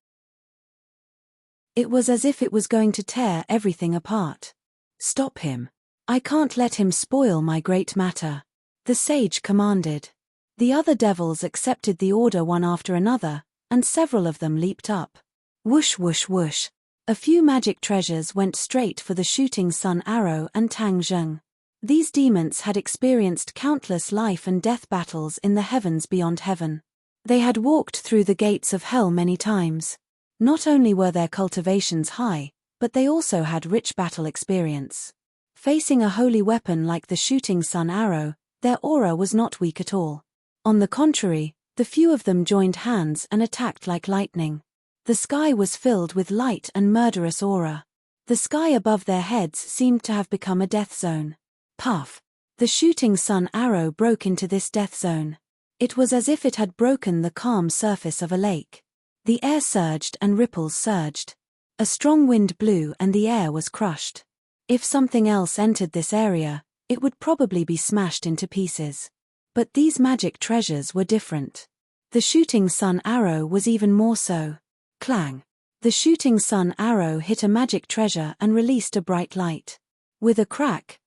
Speaker 1: It was as if it was going to tear everything apart. "Stop him. I can't let him spoil my great matter," the sage commanded. The other devils accepted the order one after another, and several of them leaped up. Whoosh whoosh whoosh. A few magic treasures went straight for the shooting sun arrow and Tang Zheng. These demons had experienced countless life and death battles in the heavens beyond heaven. They had walked through the gates of hell many times. Not only were their cultivations high, but they also had rich battle experience. Facing a holy weapon like the shooting sun arrow, their aura was not weak at all. On the contrary, the few of them joined hands and attacked like lightning. The sky was filled with light and murderous aura. The sky above their heads seemed to have become a death zone. Puff! The shooting sun arrow broke into this death zone. It was as if it had broken the calm surface of a lake. The air surged and ripples surged. A strong wind blew and the air was crushed. If something else entered this area, it would probably be smashed into pieces. But these magic treasures were different. The shooting sun arrow was even more so. Clang! The shooting sun arrow hit a magic treasure and released a bright light. With a crack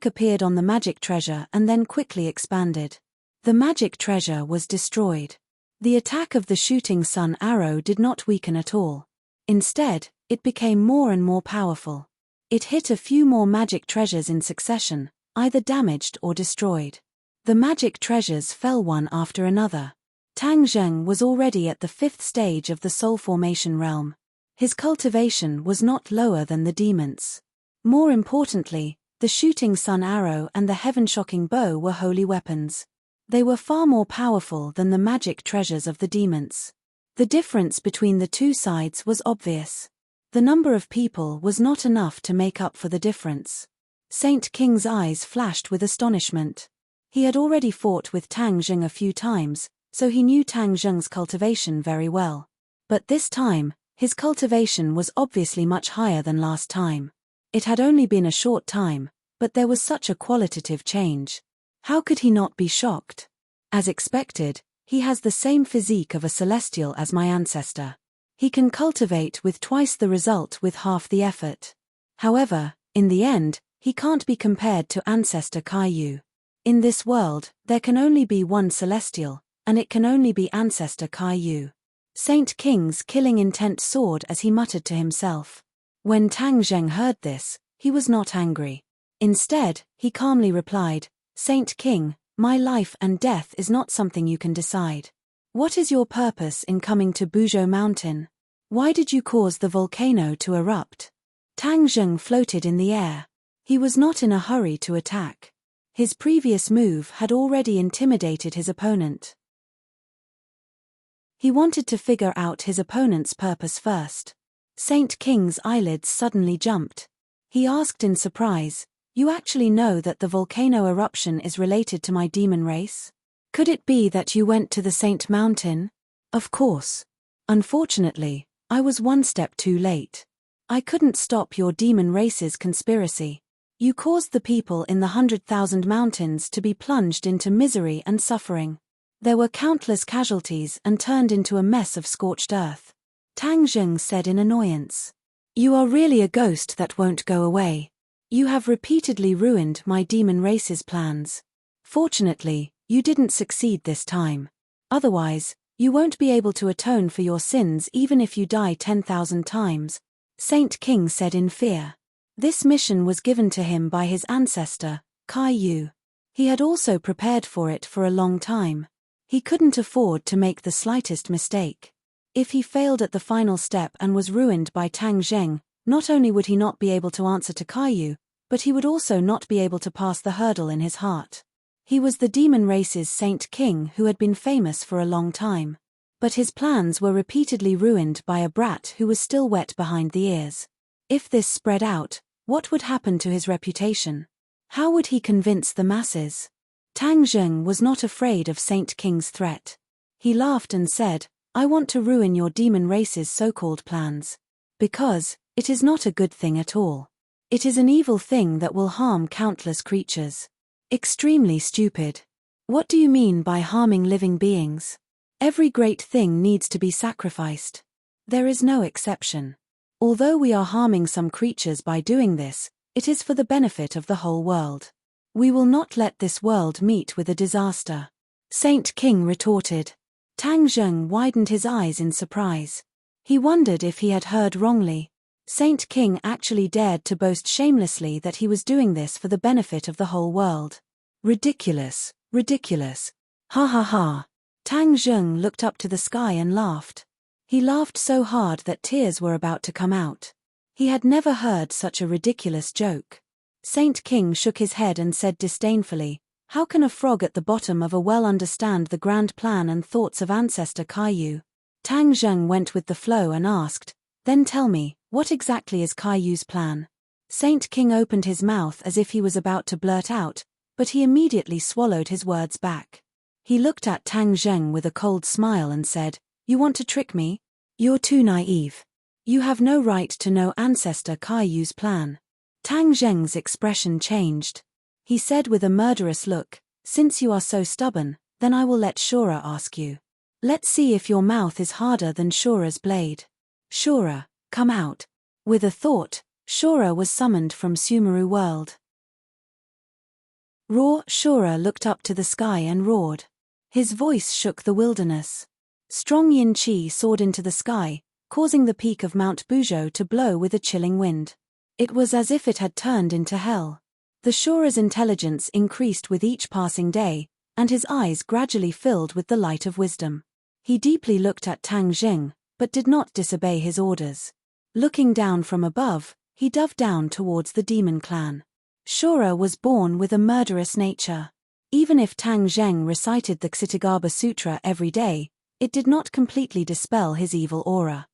Speaker 1: appeared on the magic treasure and then quickly expanded. The magic treasure was destroyed. The attack of the shooting sun arrow did not weaken at all. Instead, it became more and more powerful. It hit a few more magic treasures in succession, either damaged or destroyed. The magic treasures fell one after another. Tang Zheng was already at the 5th stage of the soul formation realm. His cultivation was not lower than the demons. More importantly, the shooting sun arrow and the heaven-shocking bow were holy weapons. They were far more powerful than the magic treasures of the demons. The difference between the two sides was obvious. The number of people was not enough to make up for the difference. Saint King's eyes flashed with astonishment. He had already fought with Tang Zheng a few times, so he knew Tang Zheng's cultivation very well. But this time, his cultivation was obviously much higher than last time. It had only been a short time, but there was such a qualitative change. How could he not be shocked? As expected, he has the same physique of a celestial as my ancestor. He can cultivate with twice the result with half the effort. However, in the end, he can't be compared to ancestor Caillou. In this world, there can only be one celestial, and it can only be ancestor Caillou. Saint King's killing intent soared as he muttered to himself. When Tang Zheng heard this, he was not angry. Instead, he calmly replied, Saint King, my life and death is not something you can decide. What is your purpose in coming to Buzhou Mountain? Why did you cause the volcano to erupt? Tang Zheng floated in the air. He was not in a hurry to attack. His previous move had already intimidated his opponent. He wanted to figure out his opponent's purpose first. Saint King's eyelids suddenly jumped. He asked in surprise, You actually know that the volcano eruption is related to my demon race? Could it be that you went to the Saint Mountain? Of course. Unfortunately, I was one step too late. I couldn't stop your demon race's conspiracy. You caused the people in the 100,000 mountains to be plunged into misery and suffering. There were countless casualties and turned into a mess of scorched earth. Tang Zheng said in annoyance. You are really a ghost that won't go away. You have repeatedly ruined my demon race's plans. Fortunately, you didn't succeed this time. Otherwise, you won't be able to atone for your sins even if you die 10,000 times, Saint King said in fear. This mission was given to him by his ancestor, Caillou. He had also prepared for it for a long time. He couldn't afford to make the slightest mistake. If he failed at the final step and was ruined by Tang Zheng, not only would he not be able to answer to Caillou, but he would also not be able to pass the hurdle in his heart. He was the demon race's Saint King who had been famous for a long time. But his plans were repeatedly ruined by a brat who was still wet behind the ears. If this spread out, what would happen to his reputation? How would he convince the masses? Tang Zheng was not afraid of Saint King's threat. He laughed and said, I want to ruin your demon race's so-called plans. Because, it is not a good thing at all. It is an evil thing that will harm countless creatures. Extremely stupid. What do you mean by harming living beings? Every great thing needs to be sacrificed. There is no exception. Although we are harming some creatures by doing this, it is for the benefit of the whole world. We will not let this world meet with a disaster. Saint King retorted. Tang Zheng widened his eyes in surprise. He wondered if he had heard wrongly. Saint King actually dared to boast shamelessly that he was doing this for the benefit of the whole world. Ridiculous, ridiculous. Ha ha ha. Tang Zheng looked up to the sky and laughed. He laughed so hard that tears were about to come out. He had never heard such a ridiculous joke. Saint King shook his head and said disdainfully, How can a frog at the bottom of a well understand the grand plan and thoughts of ancestor Caillou? Tang Zheng went with the flow and asked, "Then tell me, what exactly is Kaiyu's plan?" Saint King opened his mouth as if he was about to blurt out, but he immediately swallowed his words back. He looked at Tang Zheng with a cold smile and said, "You want to trick me? You're too naive. You have no right to know Ancestor Kaiyu's plan." Tang Zheng's expression changed. He said with a murderous look, "Since you are so stubborn, then I will let Shura ask you. Let's see if your mouth is harder than Shura's blade. Shura, come out." With a thought, Shura was summoned from Sumeru world. Roar! Shura looked up to the sky and roared. His voice shook the wilderness. Strong yin qi soared into the sky, causing the peak of Mount Buzhou to blow with a chilling wind. It was as if it had turned into hell. The Shura's intelligence increased with each passing day, and his eyes gradually filled with the light of wisdom. He deeply looked at Tang Zheng, but did not disobey his orders. Looking down from above, he dove down towards the demon clan. Shura was born with a murderous nature. Even if Tang Zheng recited the Ksitagarbha Sutra every day, it did not completely dispel his evil aura.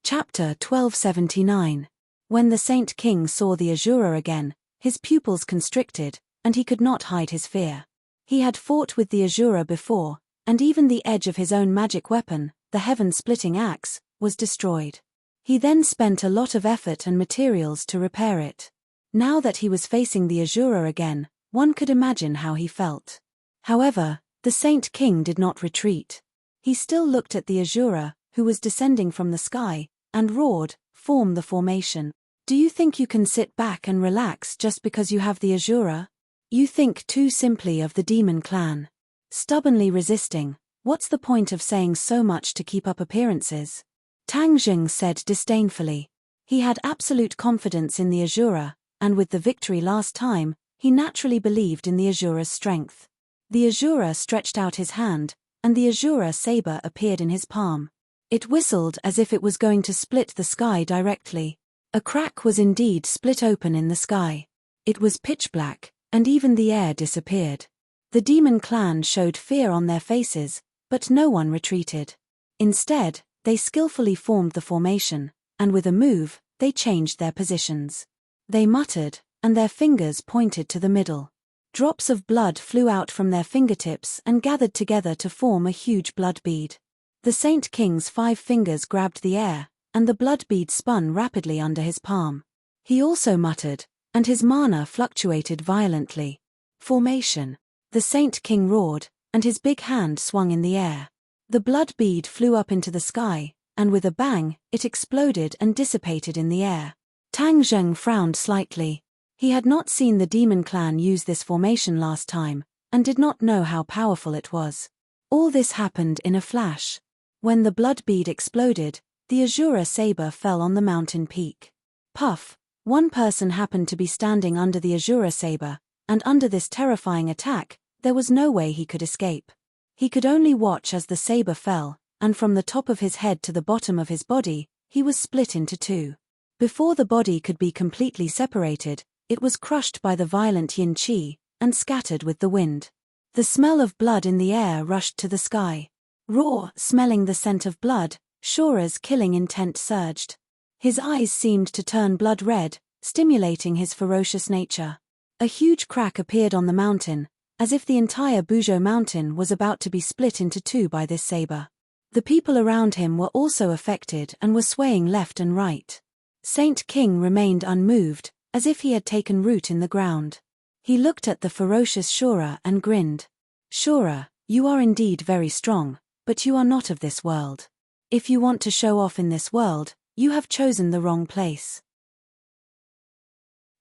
Speaker 1: Chapter 1279. When the Saint King saw the Azura again, his pupils constricted, and he could not hide his fear. He had fought with the Azura before, and even the edge of his own magic weapon, the heaven-splitting axe, was destroyed. He then spent a lot of effort and materials to repair it. Now that he was facing the Azura again, one could imagine how he felt. However, the Saint King did not retreat. He still looked at the Azura, who was descending from the sky, and roared, "Form the formation. Do you think you can sit back and relax just because you have the Azura? You think too simply of the demon clan. Stubbornly resisting, what's the point of saying so much to keep up appearances?" Tang Zheng said disdainfully. He had absolute confidence in the Azura, and with the victory last time, he naturally believed in the Azura's strength. The Azura stretched out his hand, and the Azura saber appeared in his palm. It whistled as if it was going to split the sky directly. A crack was indeed split open in the sky. It was pitch black, and even the air disappeared. The demon clan showed fear on their faces, but no one retreated. Instead, they skillfully formed the formation, and with a move, they changed their positions. They muttered, and their fingers pointed to the middle. Drops of blood flew out from their fingertips and gathered together to form a huge blood bead. The Saint King's 5 fingers grabbed the air, and the blood bead spun rapidly under his palm. He also muttered, and his mana fluctuated violently. "Formation!" The Saint King roared, and his big hand swung in the air. The blood bead flew up into the sky, and with a bang, it exploded and dissipated in the air. Tang Zheng frowned slightly. He had not seen the demon clan use this formation last time, and did not know how powerful it was. All this happened in a flash. When the blood bead exploded, the Azura saber fell on the mountain peak. Puff! One person happened to be standing under the Azura saber, and under this terrifying attack, there was no way he could escape. He could only watch as the saber fell, and from the top of his head to the bottom of his body, he was split into 2. Before the body could be completely separated, it was crushed by the violent yin qi, and scattered with the wind. The smell of blood in the air rushed to the sky. Raw, smelling the scent of blood, Shura's killing intent surged. His eyes seemed to turn blood red, stimulating his ferocious nature. A huge crack appeared on the mountain, as if the entire Buzhou mountain was about to be split into 2 by this saber. The people around him were also affected and were swaying left and right. Saint King remained unmoved, as if he had taken root in the ground. He looked at the ferocious Shura and grinned. "Shura, you are indeed very strong, but you are not of this world. If you want to show off in this world, you have chosen the wrong place."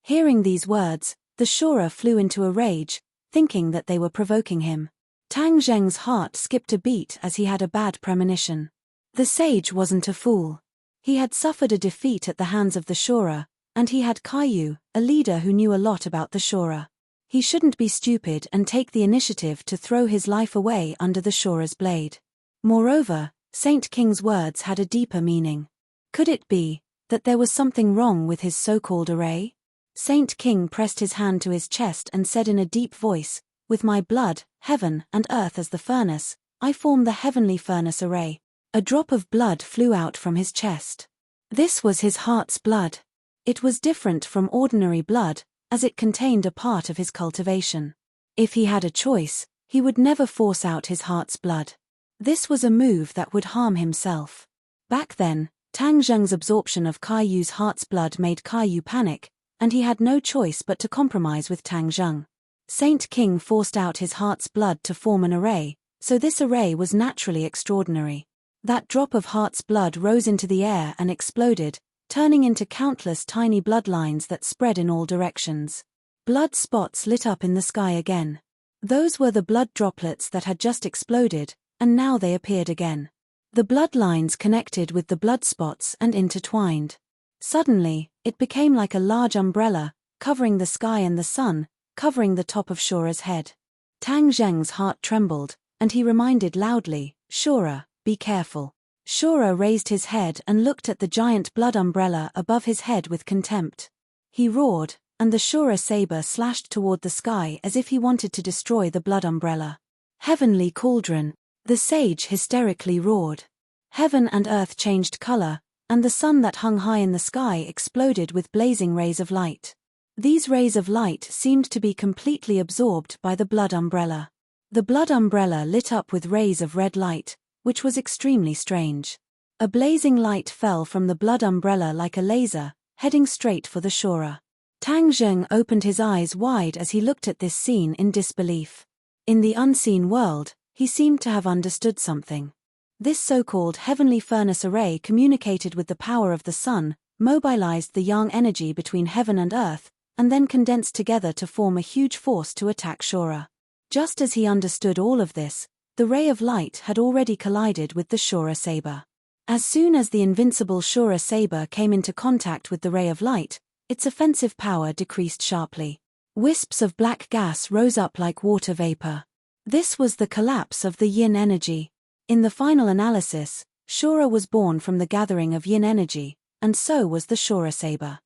Speaker 1: Hearing these words, the Shura flew into a rage, thinking that they were provoking him. Tang Zheng's heart skipped a beat as he had a bad premonition. The sage wasn't a fool. He had suffered a defeat at the hands of the Shura, and he had Kaiyu, a leader who knew a lot about the Shura. He shouldn't be stupid and take the initiative to throw his life away under the Shura's blade. Moreover, Saint King's words had a deeper meaning. Could it be that there was something wrong with his so-called array? Saint King pressed his hand to his chest and said in a deep voice, With my blood, heaven and earth as the furnace, I form the heavenly furnace array. A drop of blood flew out from his chest. This was his heart's blood. It was different from ordinary blood, as it contained a part of his cultivation. If he had a choice, he would never force out his heart's blood. This was a move that would harm himself. Back then, Tang Zheng's absorption of Caillou's heart's blood made Caillou panic, and he had no choice but to compromise with Tang Zheng. Saint King forced out his heart's blood to form an array, so this array was naturally extraordinary. That drop of heart's blood rose into the air and exploded, turning into countless tiny bloodlines that spread in all directions. Blood spots lit up in the sky again. Those were the blood droplets that had just exploded, and now they appeared again. The bloodlines connected with the blood spots and intertwined. Suddenly, it became like a large umbrella, covering the sky and the sun, covering the top of Shora's head. Tang Zheng's heart trembled, and he reminded loudly, "Shora, be careful." Shora raised his head and looked at the giant blood umbrella above his head with contempt. He roared, and the Shora saber slashed toward the sky as if he wanted to destroy the blood umbrella. "Heavenly cauldron!" The sage hysterically roared. Heaven and earth changed color, and the sun that hung high in the sky exploded with blazing rays of light. These rays of light seemed to be completely absorbed by the blood umbrella. The blood umbrella lit up with rays of red light, which was extremely strange. A blazing light fell from the blood umbrella like a laser, heading straight for the Shora. Tang Zheng opened his eyes wide as he looked at this scene in disbelief. In the unseen world, he seemed to have understood something. This so-called heavenly furnace array communicated with the power of the sun, mobilized the yang energy between heaven and earth, and then condensed together to form a huge force to attack Shora. Just as he understood all of this, the ray of light had already collided with the Shora saber. As soon as the invincible Shora saber came into contact with the ray of light, its offensive power decreased sharply. Wisps of black gas rose up like water vapor. This was the collapse of the yin energy. In the final analysis, Shora was born from the gathering of yin energy, and so was the Shora saber.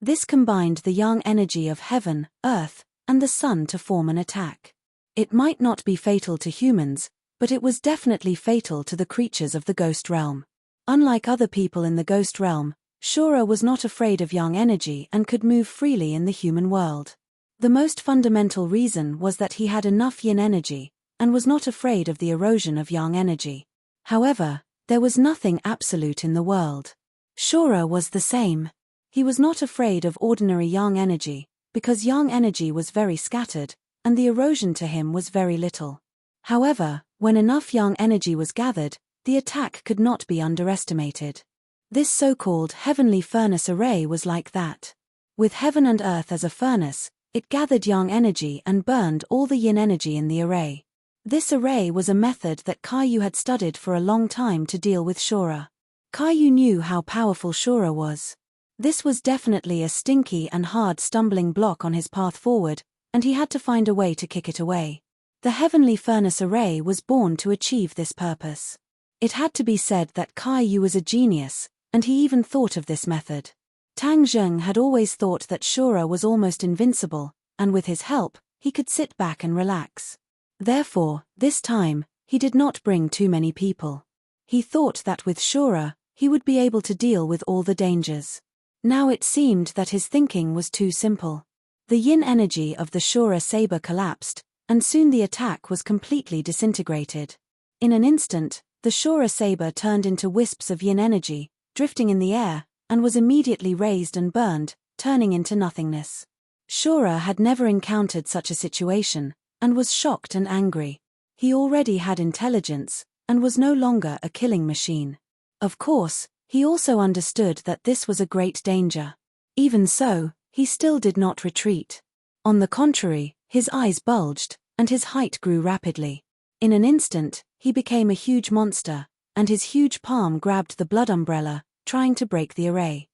Speaker 1: This combined the yang energy of heaven, earth, and the sun to form an attack. It might not be fatal to humans, but it was definitely fatal to the creatures of the ghost realm. Unlike other people in the ghost realm, Shora was not afraid of yang energy and could move freely in the human world. The most fundamental reason was that he had enough yin energy, and was not afraid of the erosion of yang energy. However, there was nothing absolute in the world. Shora was the same. He was not afraid of ordinary yang energy, because yang energy was very scattered, and the erosion to him was very little. However, when enough yang energy was gathered, the attack could not be underestimated. This so-called heavenly furnace array was like that. With heaven and earth as a furnace, it gathered yang energy and burned all the yin energy in the array. This array was a method that Caillou had studied for a long time to deal with Shora. Caillou knew how powerful Shora was. This was definitely a stinky and hard stumbling block on his path forward, and he had to find a way to kick it away. The heavenly furnace array was born to achieve this purpose. It had to be said that Caillou was a genius, and he even thought of this method. Tang Zheng had always thought that Shora was almost invincible, and with his help, he could sit back and relax. Therefore, this time, he did not bring too many people. He thought that with Shora, he would be able to deal with all the dangers. Now it seemed that his thinking was too simple. The yin energy of the Shora saber collapsed, and soon the attack was completely disintegrated. In an instant, the Shora saber turned into wisps of yin energy, drifting in the air, and was immediately razed and burned, turning into nothingness. Shora had never encountered such a situation, and was shocked and angry. He already had intelligence, and was no longer a killing machine. Of course, he also understood that this was a great danger. Even so, he still did not retreat. On the contrary, his eyes bulged, and his height grew rapidly. In an instant, he became a huge monster, and his huge palm grabbed the blood umbrella, trying to break the array.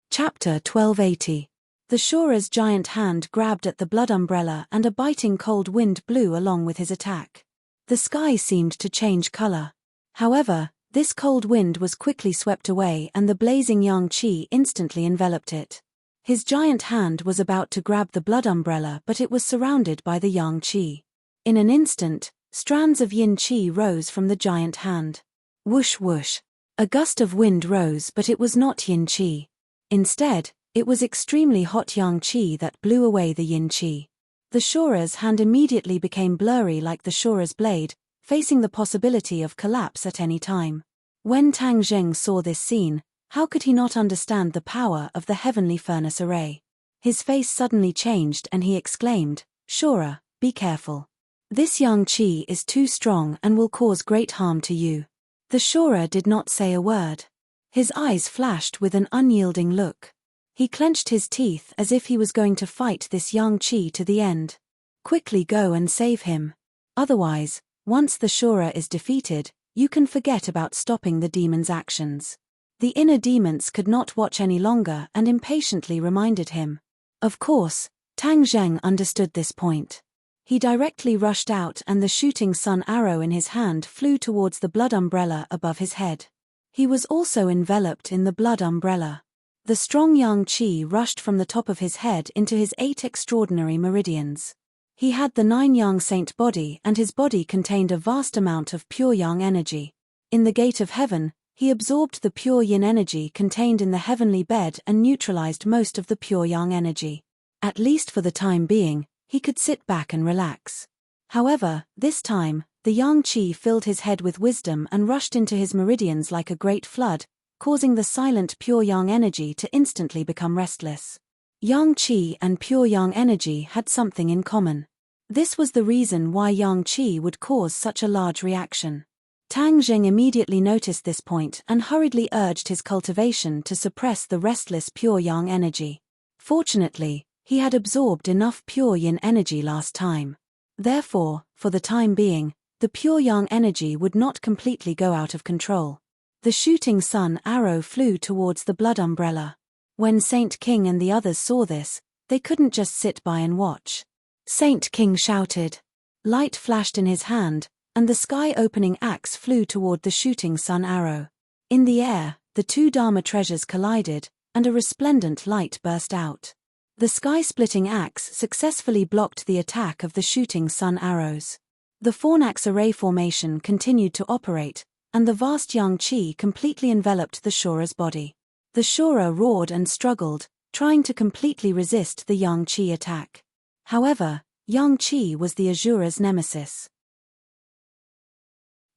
Speaker 1: Chapter 1280. The Shora's giant hand grabbed at the blood umbrella and a biting cold wind blew along with his attack. The sky seemed to change color. However, this cold wind was quickly swept away and the blazing yang qi instantly enveloped it. His giant hand was about to grab the blood umbrella, but it was surrounded by the yang qi. In an instant, strands of yin qi rose from the giant hand. Whoosh whoosh. A gust of wind rose, but it was not yin qi. Instead, it was extremely hot yang qi that blew away the yin qi. The Shora's hand immediately became blurry like the Shora's blade, facing the possibility of collapse at any time. When Tang Zheng saw this scene, how could he not understand the power of the heavenly furnace array? His face suddenly changed and he exclaimed, "Shora, be careful. This yang qi is too strong and will cause great harm to you." The Shora did not say a word. His eyes flashed with an unyielding look. He clenched his teeth as if he was going to fight this yang qi to the end. Quickly go and save him. Otherwise, once the Shora is defeated, you can forget about stopping the demon's actions. The inner demons could not watch any longer and impatiently reminded him. Of course, Tang Zheng understood this point. He directly rushed out and the shooting sun arrow in his hand flew towards the blood umbrella above his head. He was also enveloped in the blood umbrella. The strong yang qi rushed from the top of his head into his 8 extraordinary meridians. He had the 9 yang saint body and his body contained a vast amount of pure yang energy. In the gate of heaven, he absorbed the pure yin energy contained in the heavenly bed and neutralized most of the pure yang energy. At least for the time being, he could sit back and relax. However, this time, the yang qi filled his head with wisdom and rushed into his meridians like a great flood, causing the silent pure yang energy to instantly become restless. Yang qi and pure yang energy had something in common. This was the reason why yang qi would cause such a large reaction. Tang Zheng immediately noticed this point and hurriedly urged his cultivation to suppress the restless pure yang energy. Fortunately, he had absorbed enough pure yin energy last time. Therefore, for the time being, the pure yang energy would not completely go out of control. The shooting sun arrow flew towards the blood umbrella. When Saint King and the others saw this, they couldn't just sit by and watch. Saint King shouted. Light flashed in his hand, and the sky-opening axe flew toward the shooting sun arrow. In the air, the 2 Dharma treasures collided, and a resplendent light burst out. The sky-splitting axe successfully blocked the attack of the shooting sun arrows. The Fornax array formation continued to operate, and the vast yang qi completely enveloped the Shora's body. The Shora roared and struggled, trying to completely resist the yang qi attack. However, yang qi was the Asura's nemesis.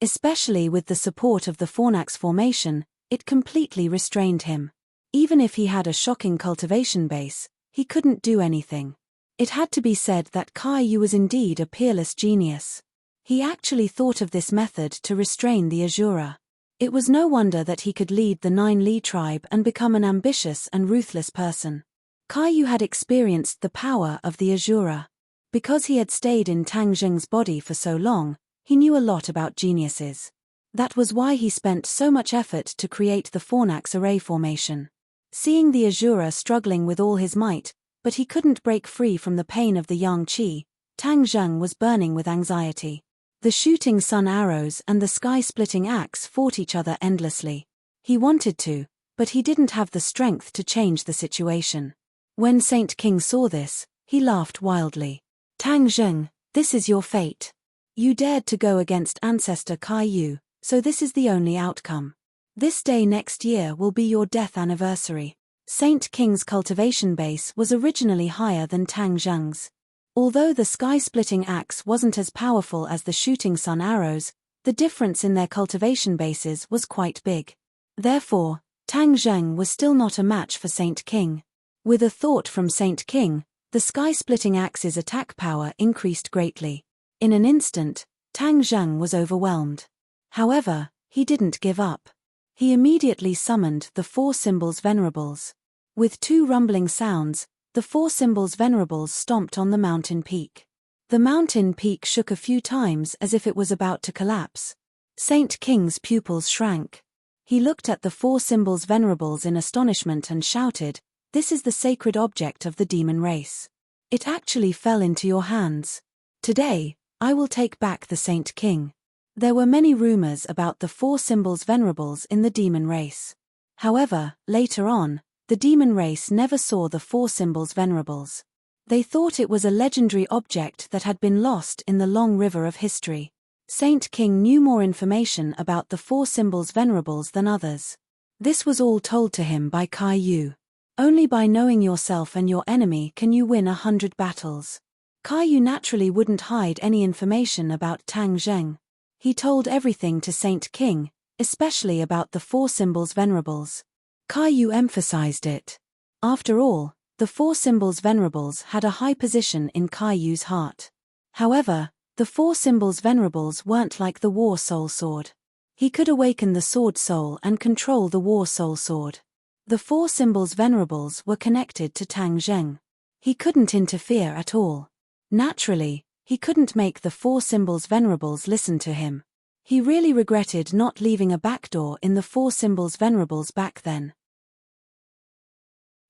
Speaker 1: Especially with the support of the Fornax formation, it completely restrained him. Even if he had a shocking cultivation base, he couldn't do anything. It had to be said that Kai Yu was indeed a peerless genius. He actually thought of this method to restrain the Asura. It was no wonder that he could lead the 9 Li tribe and become an ambitious and ruthless person. Kai Yu had experienced the power of the Asura. Because he had stayed in Tang Zheng's body for so long, he knew a lot about geniuses. That was why he spent so much effort to create the Fornax array formation. Seeing the Asura struggling with all his might, but he couldn't break free from the pain of the yang qi, Tang Zheng was burning with anxiety. The shooting sun arrows and the sky-splitting axe fought each other endlessly. He wanted to, but he didn't have the strength to change the situation. When Saint King saw this, he laughed wildly. Tang Zheng, this is your fate. You dared to go against ancestor Kai Yu, so this is the only outcome. This day next year will be your death anniversary. Saint King's cultivation base was originally higher than Tang Zheng's. Although the sky-splitting axe wasn't as powerful as the shooting sun arrows, the difference in their cultivation bases was quite big. Therefore, Tang Zheng was still not a match for Saint King. With a thought from Saint King, the sky-splitting axe's attack power increased greatly. In an instant, Tang Zheng was overwhelmed. However, he didn't give up. He immediately summoned the 4 Symbols Venerables. With 2 rumbling sounds, the 4 Symbols Venerables stomped on the mountain peak. The mountain peak shook a few times as if it was about to collapse. Saint King's pupils shrank. He looked at the 4 Symbols Venerables in astonishment and shouted, "This is the sacred object of the demon race. It actually fell into your hands. Today, I will take back the Saint King." There were many rumors about the 4 Symbols Venerables in the demon race. However, later on, the demon race never saw the four symbols venerables. They thought it was a legendary object that had been lost in the long river of history. Saint King knew more information about the four symbols venerables than others. This was all told to him by Kai Yu. Only by knowing yourself and your enemy can you win 100 battles. Kai Yu naturally wouldn't hide any information about Tang Zheng. He told everything to Saint King, especially about the four symbols venerables. Kai Yu emphasized it. After all, the four symbols venerables had a high position in Kai Yu's heart. However, the four symbols venerables weren't like the war soul sword. He could awaken the sword soul and control the war soul sword. The four symbols venerables were connected to Tang Zheng. He couldn't interfere at all. Naturally, he couldn't make the four symbols venerables listen to him. He really regretted not leaving a backdoor in the four symbols venerables back then.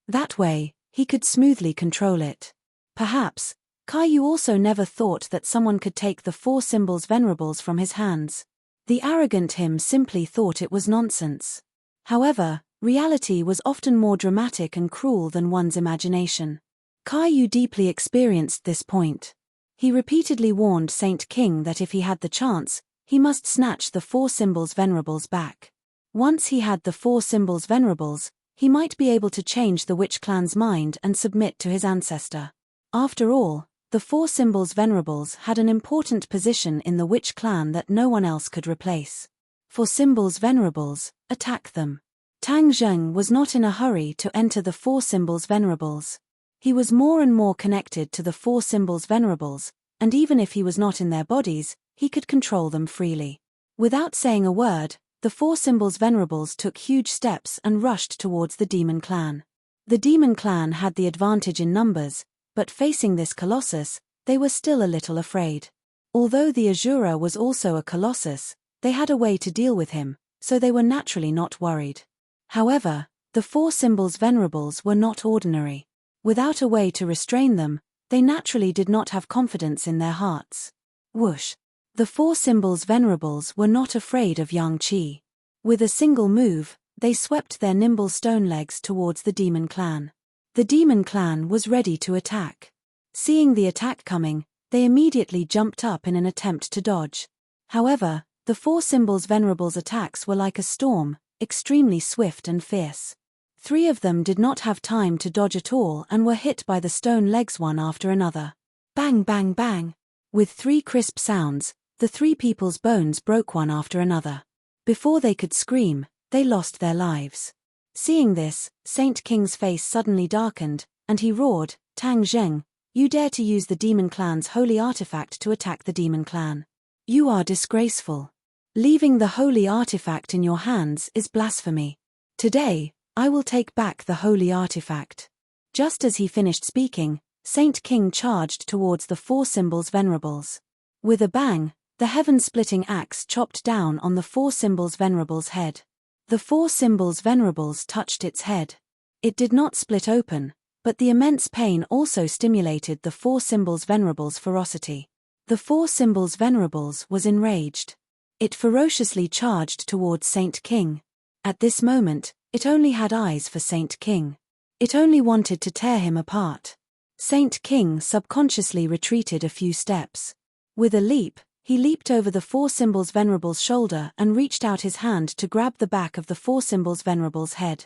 Speaker 1: That way, he could smoothly control it. Perhaps, Kai Yu also never thought that someone could take the four symbols venerables from his hands. The arrogant him simply thought it was nonsense. However, reality was often more dramatic and cruel than one's imagination. Kai Yu deeply experienced this point. He repeatedly warned Saint King that if he had the chance, he must snatch the four symbols venerables back. Once he had the four symbols venerables, he might be able to change the witch clan's mind and submit to his ancestor. After all, the four symbols venerables had an important position in the witch clan that no one else could replace. For symbols venerables, attack them. Tang Zheng was not in a hurry to enter the four symbols venerables. He was more and more connected to the four symbols venerables, and even if he was not in their bodies, he could control them freely. Without saying a word, the four symbols venerables took huge steps and rushed towards the demon clan. The demon clan had the advantage in numbers, but facing this colossus, they were still a little afraid. Although the Azura was also a colossus, they had a way to deal with him, so they were naturally not worried. However, the four symbols venerables were not ordinary. Without a way to restrain them, they naturally did not have confidence in their hearts. Whoosh! The four symbols venerables were not afraid of Yang Qi. With a single move, they swept their nimble stone legs towards the demon clan. The demon clan was ready to attack. Seeing the attack coming, they immediately jumped up in an attempt to dodge. However, the four symbols venerables' attacks were like a storm, extremely swift and fierce. 3 of them did not have time to dodge at all and were hit by the stone legs one after another. Bang bang bang! With 3 crisp sounds, the 3 people's bones broke one after another. Before they could scream, they lost their lives. Seeing this, Saint King's face suddenly darkened, and he roared, "Tang Zheng, you dare to use the demon clan's holy artifact to attack the demon clan. You are disgraceful. Leaving the holy artifact in your hands is blasphemy. Today, I will take back the holy artifact." Just as he finished speaking, Saint King charged towards the four symbols venerables. With a bang, the heaven-splitting axe chopped down on the four symbols venerable's head. The four symbols venerables touched its head. It did not split open, but the immense pain also stimulated the four symbols venerable's ferocity. The four symbols venerables was enraged. It ferociously charged towards Saint King. At this moment, it only had eyes for Saint King. It only wanted to tear him apart. Saint King subconsciously retreated a few steps. With a leap, he leaped over the four symbols venerable's shoulder and reached out his hand to grab the back of the four symbols venerable's head.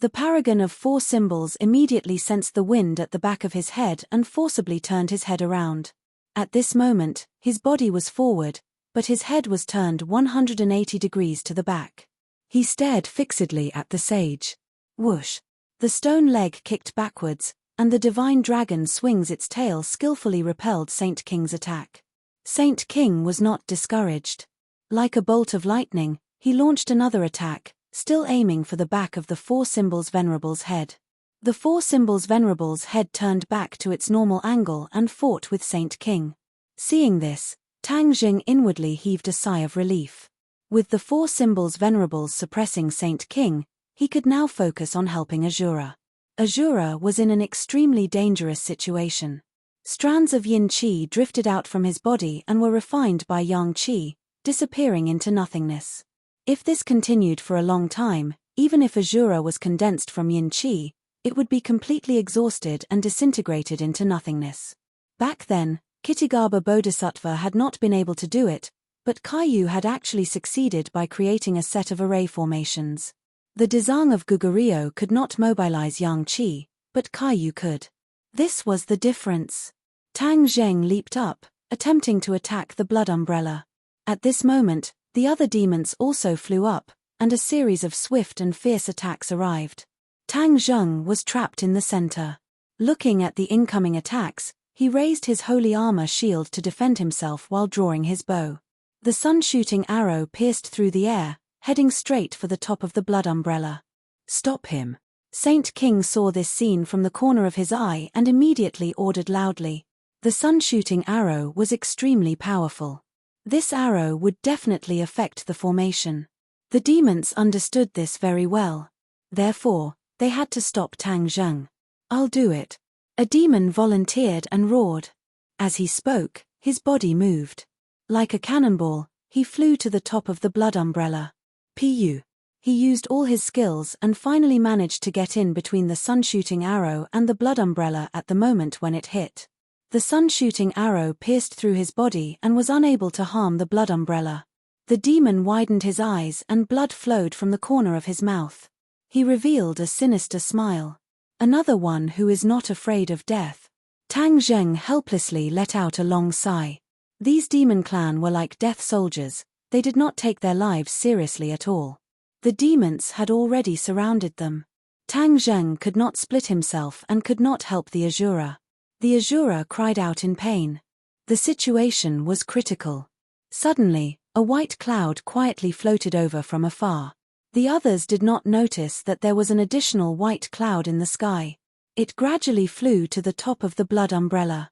Speaker 1: The paragon of four symbols immediately sensed the wind at the back of his head and forcibly turned his head around. At this moment, his body was forward, but his head was turned 180 degrees to the back. He stared fixedly at the sage. Whoosh! The stone leg kicked backwards, and the divine dragon swings its tail skillfully repelled Saint King's attack. Saint King was not discouraged. Like a bolt of lightning, he launched another attack, still aiming for the back of the four symbols venerable's head. The four symbols venerable's head turned back to its normal angle and fought with Saint King. Seeing this, Tang Zheng inwardly heaved a sigh of relief. With the four symbols venerables suppressing Saint King, he could now focus on helping Azura. Azura was in an extremely dangerous situation. Strands of yin qi drifted out from his body and were refined by yang qi, disappearing into nothingness. If this continued for a long time, Even if Azura was condensed from yin qi, it would be completely exhausted and disintegrated into nothingness. Back then, Kittigaba Bodhisattva had not been able to do it, but Kaiyu had actually succeeded by creating a set of array formations. The Dezang of Gugurio could not mobilize yang qi, but Kaiyu could. This was the difference. Tang Zheng leaped up, attempting to attack the blood umbrella. At this moment, the other demons also flew up, and a series of swift and fierce attacks arrived. Tang Zheng was trapped in the center. Looking at the incoming attacks, he raised his holy armor shield to defend himself while drawing his bow. The sun-shooting arrow pierced through the air, heading straight for the top of the blood umbrella. "Stop him." Saint King saw this scene from the corner of his eye and immediately ordered loudly. The sun-shooting arrow was extremely powerful. This arrow would definitely affect the formation. The demons understood this very well. Therefore, they had to stop Tang Zheng. "I'll do it." A demon volunteered and roared. As he spoke, his body moved. Like a cannonball, he flew to the top of the blood umbrella. Pu. He used all his skills and finally managed to get in between the sun-shooting arrow and the blood umbrella at the moment when it hit. The sun-shooting arrow pierced through his body and was unable to harm the blood umbrella. The demon widened his eyes and blood flowed from the corner of his mouth. He revealed a sinister smile. "Another one who is not afraid of death." Tang Zheng helplessly let out a long sigh. These demon clan were like death soldiers, they did not take their lives seriously at all. The demons had already surrounded them. Tang Zheng could not split himself and could not help the Azura. The Azura cried out in pain. The situation was critical. Suddenly, a white cloud quietly floated over from afar. The others did not notice that there was an additional white cloud in the sky. It gradually flew to the top of the blood umbrella.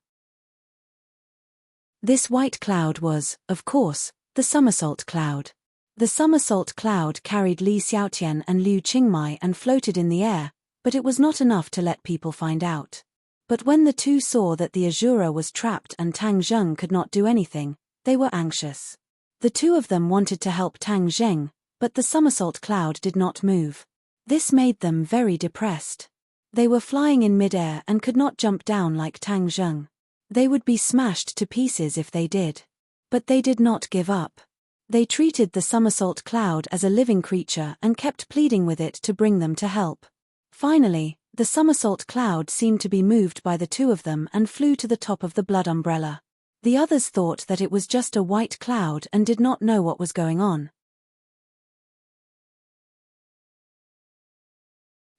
Speaker 1: This white cloud was, of course, the somersault cloud. The somersault cloud carried Li Xiaotian and Liu Qingmai and floated in the air, but it was not enough to let people find out. But when the two saw that the Azura was trapped and Tang Zheng could not do anything, they were anxious. The two of them wanted to help Tang Zheng, but the somersault cloud did not move. This made them very depressed. They were flying in midair and could not jump down like Tang Zheng. They would be smashed to pieces if they did. But they did not give up. They treated the somersault cloud as a living creature and kept pleading with it to bring them to help. Finally, the somersault cloud seemed to be moved by the two of them and flew to the top of the blood umbrella. The others thought that it was just a white cloud and did not know what was going on.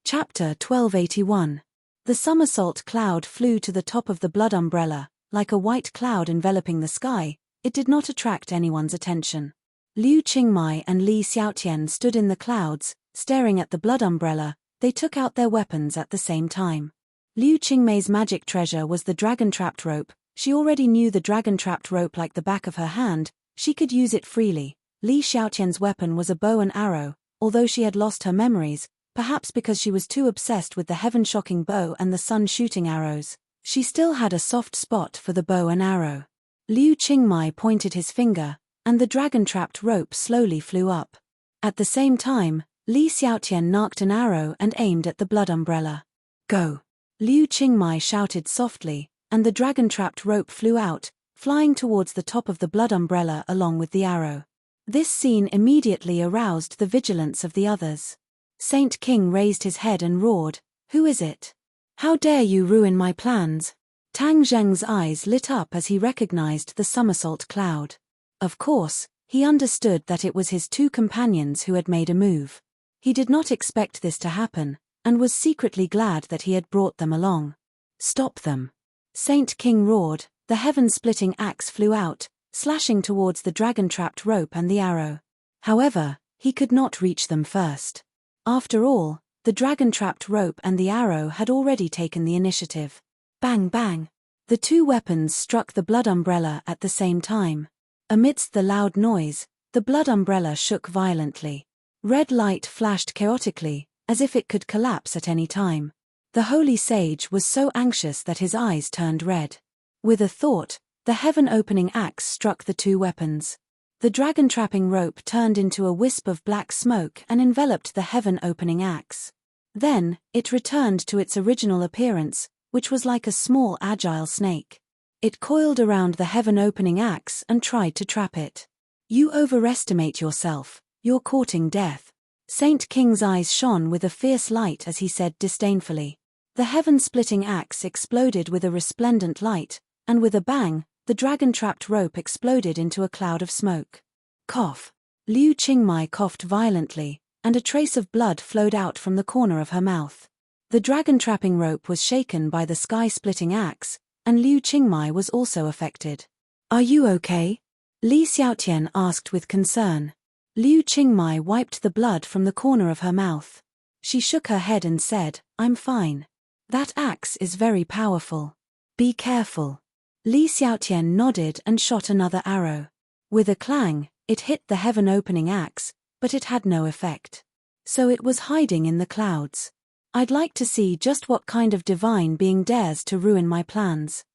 Speaker 1: Chapter 1281. The somersault cloud flew to the top of the blood umbrella, like a white cloud enveloping the sky. It did not attract anyone's attention. Liu Qingmai and Li Xiaotian stood in the clouds, staring at the blood umbrella. They took out their weapons at the same time. Liu Qingmei's magic treasure was the dragon-trapped rope. She already knew the dragon-trapped rope like the back of her hand. She could use it freely. Li Xiaotian's weapon was a bow and arrow, although she had lost her memories, perhaps because she was too obsessed with the heaven-shocking bow and the sun-shooting arrows. She still had a soft spot for the bow and arrow. Liu Qingmai pointed his finger, and the dragon-trapped rope slowly flew up. At the same time, Li Xiaotian narked an arrow and aimed at the blood umbrella. "Go!" Liu Qingmai shouted softly, and the dragon-trapped rope flew out, flying towards the top of the blood umbrella along with the arrow. This scene immediately aroused the vigilance of the others. Saint King raised his head and roared, "Who is it? How dare you ruin my plans?" Tang Zheng's eyes lit up as he recognized the somersault cloud. Of course, he understood that it was his two companions who had made a move. He did not expect this to happen, and was secretly glad that he had brought them along. "Stop them!" Saint King roared. The heaven-splitting axe flew out, slashing towards the dragon-trapped rope and the arrow. However, he could not reach them first. After all, the dragon-trapped rope and the arrow had already taken the initiative. Bang bang! The two weapons struck the blood umbrella at the same time. Amidst the loud noise, the blood umbrella shook violently. Red light flashed chaotically, as if it could collapse at any time. The holy sage was so anxious that his eyes turned red. With a thought, the heaven-opening axe struck the two weapons. The dragon-trapping rope turned into a wisp of black smoke and enveloped the heaven-opening axe. Then, it returned to its original appearance, which was like a small agile snake. It coiled around the heaven-opening axe and tried to trap it. "You overestimate yourself, you're courting death." Saint King's eyes shone with a fierce light as he said disdainfully. The heaven-splitting axe exploded with a resplendent light, and with a bang, the dragon-trapped rope exploded into a cloud of smoke. Cough. Liu Qingmai coughed violently, and a trace of blood flowed out from the corner of her mouth. The dragon-trapping rope was shaken by the sky-splitting axe, and Liu Qingmai was also affected. "Are you okay?" Li Xiaotian asked with concern. Liu Qingmai wiped the blood from the corner of her mouth. She shook her head and said, "I'm fine. That axe is very powerful. Be careful." Li Xiaotian nodded and shot another arrow. With a clang, it hit the heaven-opening axe, but it had no effect. So it was hiding in the clouds. "I'd like to see just what kind of divine being dares to ruin my plans."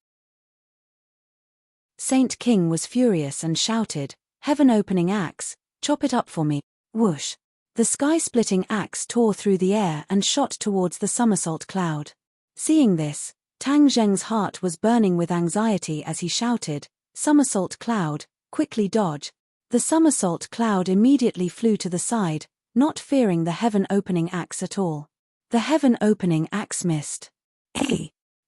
Speaker 1: Saint King was furious and shouted, "Heaven-opening axe, chop it up for me." Whoosh! The sky-splitting axe tore through the air and shot towards the somersault cloud. Seeing this, Tang Zheng's heart was burning with anxiety as he shouted, "Somersault cloud, quickly dodge." The somersault cloud immediately flew to the side, not fearing the heaven-opening axe at all. The heaven-opening axe missed.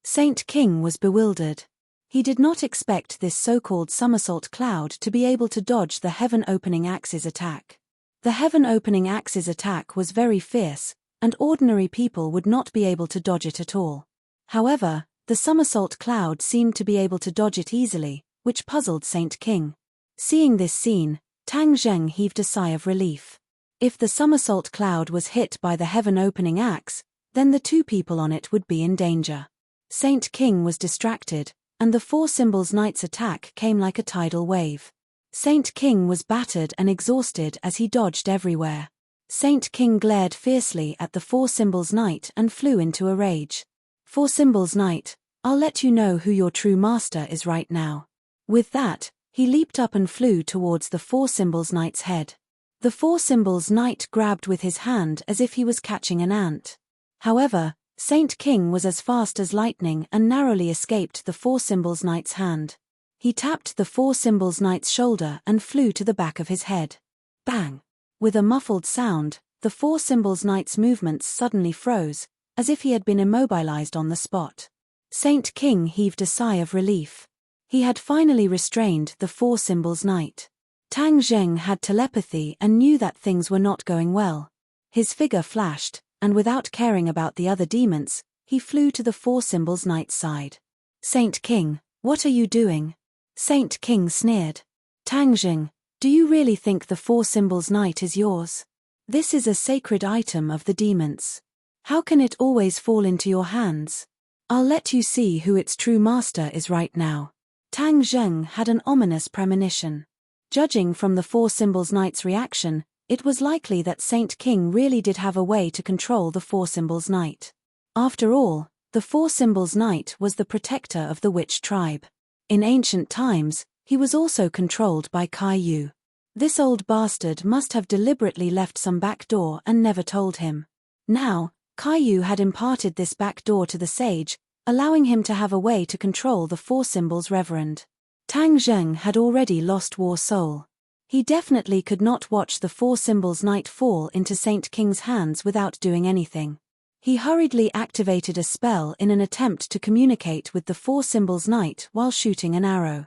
Speaker 1: Saint King was bewildered. He did not expect this so-called somersault cloud to be able to dodge the heaven-opening axe's attack. The heaven-opening axe's attack was very fierce, and ordinary people would not be able to dodge it at all. However, the somersault cloud seemed to be able to dodge it easily, which puzzled Saint King. Seeing this scene, Tang Zheng heaved a sigh of relief. If the somersault cloud was hit by the heaven-opening axe, then the two people on it would be in danger. Saint King was distracted, and the Four Symbols Knight's attack came like a tidal wave. Saint King was battered and exhausted as he dodged everywhere. Saint King glared fiercely at the Four Symbols Knight and flew into a rage. "Four Symbols Knight, I'll let you know who your true master is right now." With that, he leaped up and flew towards the Four Symbols Knight's head. The Four Symbols Knight grabbed with his hand as if he was catching an ant. However, Saint King was as fast as lightning and narrowly escaped the Four Symbols Knight's hand. He tapped the Four Symbols Knight's shoulder and flew to the back of his head. Bang! With a muffled sound, the Four Symbols Knight's movements suddenly froze, as if he had been immobilized on the spot. Saint King heaved a sigh of relief. He had finally restrained the Four Symbols Knight. Tang Zheng had telepathy and knew that things were not going well. His figure flashed, and without caring about the other demons, he flew to the Four Symbols Knight's side. "Saint King, what are you doing?" Saint King sneered. "Tang Zheng, do you really think the Four Symbols Knight is yours? This is a sacred item of the demons. How can it always fall into your hands? I'll let you see who its true master is right now." Tang Zheng had an ominous premonition. Judging from the Four Symbols Knight's reaction, it was likely that Saint King really did have a way to control the Four Symbols Knight. After all, the Four Symbols Knight was the protector of the witch tribe. In ancient times, he was also controlled by Kai Yu. This old bastard must have deliberately left some back door and never told him. Now, Kai Yu had imparted this back door to the sage, allowing him to have a way to control the Four Symbols Reverend. Tang Zheng had already lost war soul. He definitely could not watch the Four Symbols Knight fall into Saint King's hands without doing anything. He hurriedly activated a spell in an attempt to communicate with the Four Symbols Knight while shooting an arrow.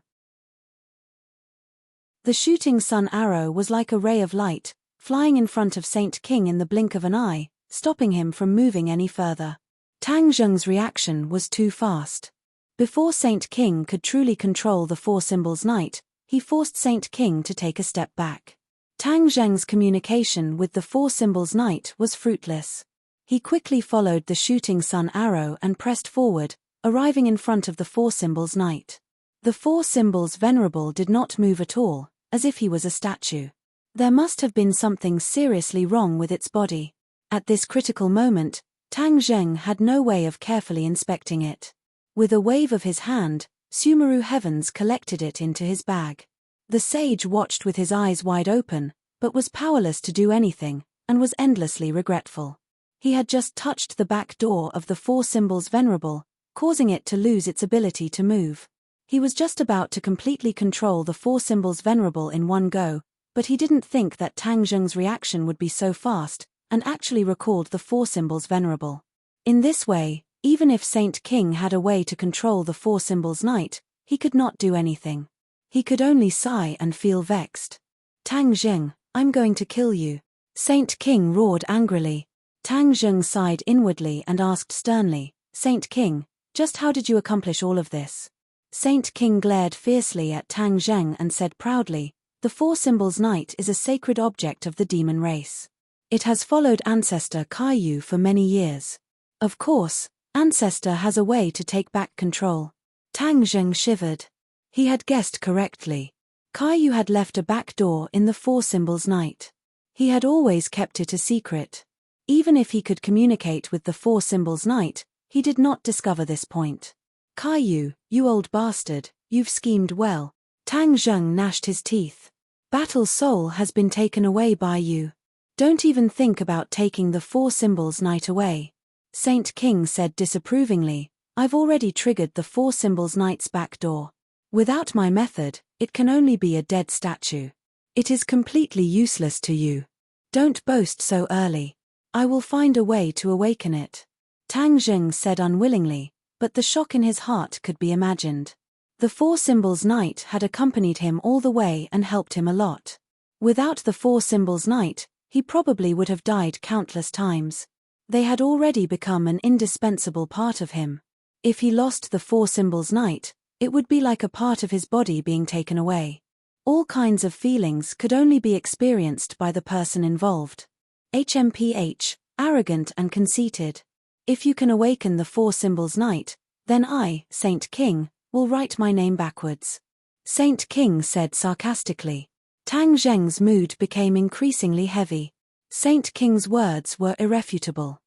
Speaker 1: The shooting sun arrow was like a ray of light, flying in front of Saint King in the blink of an eye, stopping him from moving any further. Tang Zheng's reaction was too fast. Before Saint King could truly control the Four Symbols Knight, he forced Saint King to take a step back. Tang Zheng's communication with the Four Symbols Knight was fruitless. He quickly followed the shooting sun arrow and pressed forward, arriving in front of the Four Symbols Knight. The Four Symbols Venerable did not move at all, as if he was a statue. There must have been something seriously wrong with its body. At this critical moment, Tang Zheng had no way of carefully inspecting it. With a wave of his hand, Sumeru Heavens collected it into his bag. The sage watched with his eyes wide open, but was powerless to do anything, and was endlessly regretful. He had just touched the back door of the Four Symbols Venerable, causing it to lose its ability to move. He was just about to completely control the Four Symbols Venerable in one go, but he didn't think that Tang Zheng's reaction would be so fast, and actually recalled the Four Symbols Venerable. In this way, even if Saint King had a way to control the Four Symbols Knight, he could not do anything. He could only sigh and feel vexed. Tang Zheng, I'm going to kill you. Saint King roared angrily. Tang Zheng sighed inwardly and asked sternly, Saint King, just how did you accomplish all of this? Saint King glared fiercely at Tang Zheng and said proudly, the Four Symbols Knight is a sacred object of the demon race. It has followed Ancestor Kaiyu for many years. Of course, Ancestor has a way to take back control. Tang Zheng shivered. He had guessed correctly. Kaiyu had left a back door in the Four Symbols Knight. He had always kept it a secret. Even if he could communicate with the Four Symbols Knight, he did not discover this point. Kaiyu, you old bastard, you've schemed well. Tang Zheng gnashed his teeth. Battle Soul has been taken away by you. Don't even think about taking the Four Symbols Knight away. Saint King said disapprovingly, I've already triggered the Four Symbols Knight's back door. Without my method, it can only be a dead statue. It is completely useless to you. Don't boast so early. I will find a way to awaken it. Tang Zheng said unwillingly, but the shock in his heart could be imagined. The Four Symbols Knight had accompanied him all the way and helped him a lot. Without the Four Symbols Knight, he probably would have died countless times. They had already become an indispensable part of him. If he lost the Four Symbols Knight, it would be like a part of his body being taken away. All kinds of feelings could only be experienced by the person involved. HMPH, arrogant and conceited. If you can awaken the Four Symbols Knight, then I, Saint King, will write my name backwards. Saint King said sarcastically. Tang Zheng's mood became increasingly heavy. Saint King's words were irrefutable.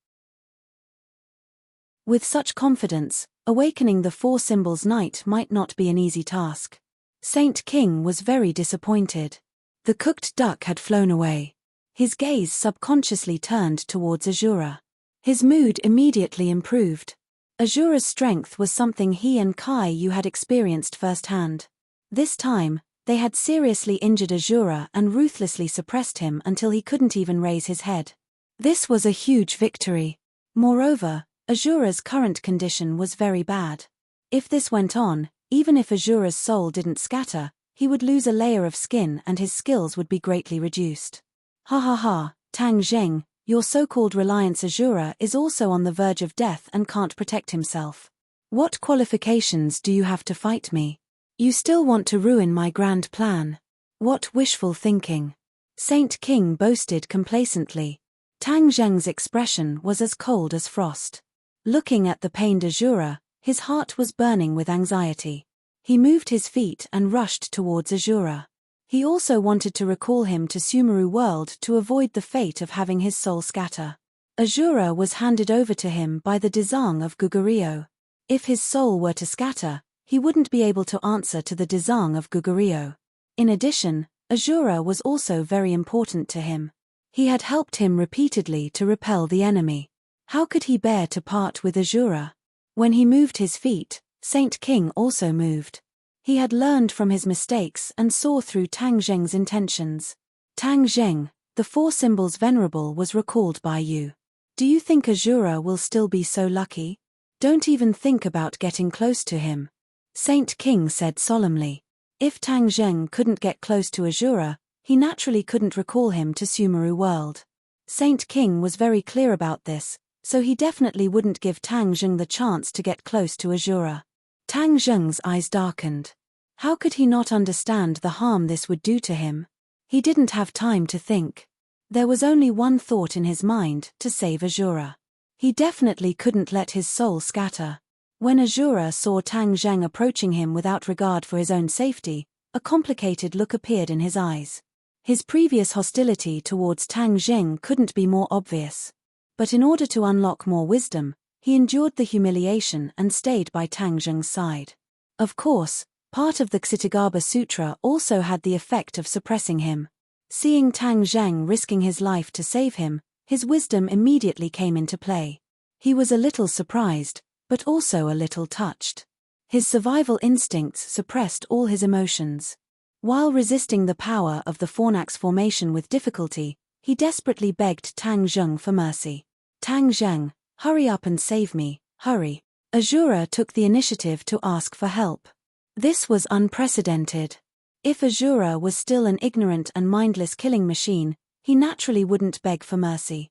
Speaker 1: With such confidence, awakening the Four Symbols Knight might not be an easy task. Saint King was very disappointed. The cooked duck had flown away. His gaze subconsciously turned towards Azura. His mood immediately improved. Azura's strength was something he and Kaiyu had experienced firsthand. This time, they had seriously injured Azura and ruthlessly suppressed him until he couldn't even raise his head. This was a huge victory. Moreover, Azura's current condition was very bad. If this went on, even if Azura's soul didn't scatter, he would lose a layer of skin and his skills would be greatly reduced. Ha ha ha, Tang Zheng, your so-called Reliance Azura is also on the verge of death and can't protect himself. What qualifications do you have to fight me? You still want to ruin my grand plan. What wishful thinking. Saint King boasted complacently. Tang Zheng's expression was as cold as frost. Looking at the pained Azura, his heart was burning with anxiety. He moved his feet and rushed towards Azura. He also wanted to recall him to Sumeru World to avoid the fate of having his soul scatter. Azura was handed over to him by the Dezang of Gugurio. If his soul were to scatter, he wouldn't be able to answer to the Dezang of Gugurio. In addition, Azura was also very important to him. He had helped him repeatedly to repel the enemy. How could he bear to part with Azura? When he moved his feet, Saint King also moved. He had learned from his mistakes and saw through Tang Zheng's intentions. Tang Zheng, the Four Symbols Venerable was recalled by you. Do you think Azura will still be so lucky? Don't even think about getting close to him. Saint King said solemnly. If Tang Zheng couldn't get close to Azura, he naturally couldn't recall him to Sumeru World. Saint King was very clear about this, so he definitely wouldn't give Tang Zheng the chance to get close to Azura. Tang Zheng's eyes darkened. How could he not understand the harm this would do to him? He didn't have time to think. There was only one thought in his mind, to save Azura. He definitely couldn't let his soul scatter. When Azura saw Tang Zheng approaching him without regard for his own safety, a complicated look appeared in his eyes. His previous hostility towards Tang Zheng couldn't be more obvious. But in order to unlock more wisdom, he endured the humiliation and stayed by Tang Zheng's side. Of course, Part of the Ksitagarbha Sutra also had the effect of suppressing him. Seeing Tang Zheng risking his life to save him, his wisdom immediately came into play. He was a little surprised, but also a little touched. His survival instincts suppressed all his emotions. While resisting the power of the fornax formation with difficulty, he desperately begged Tang Zheng for mercy. Tang Zheng, hurry up and save me, hurry. Azura took the initiative to ask for help. This was unprecedented. If Azura was still an ignorant and mindless killing machine, he naturally wouldn't beg for mercy.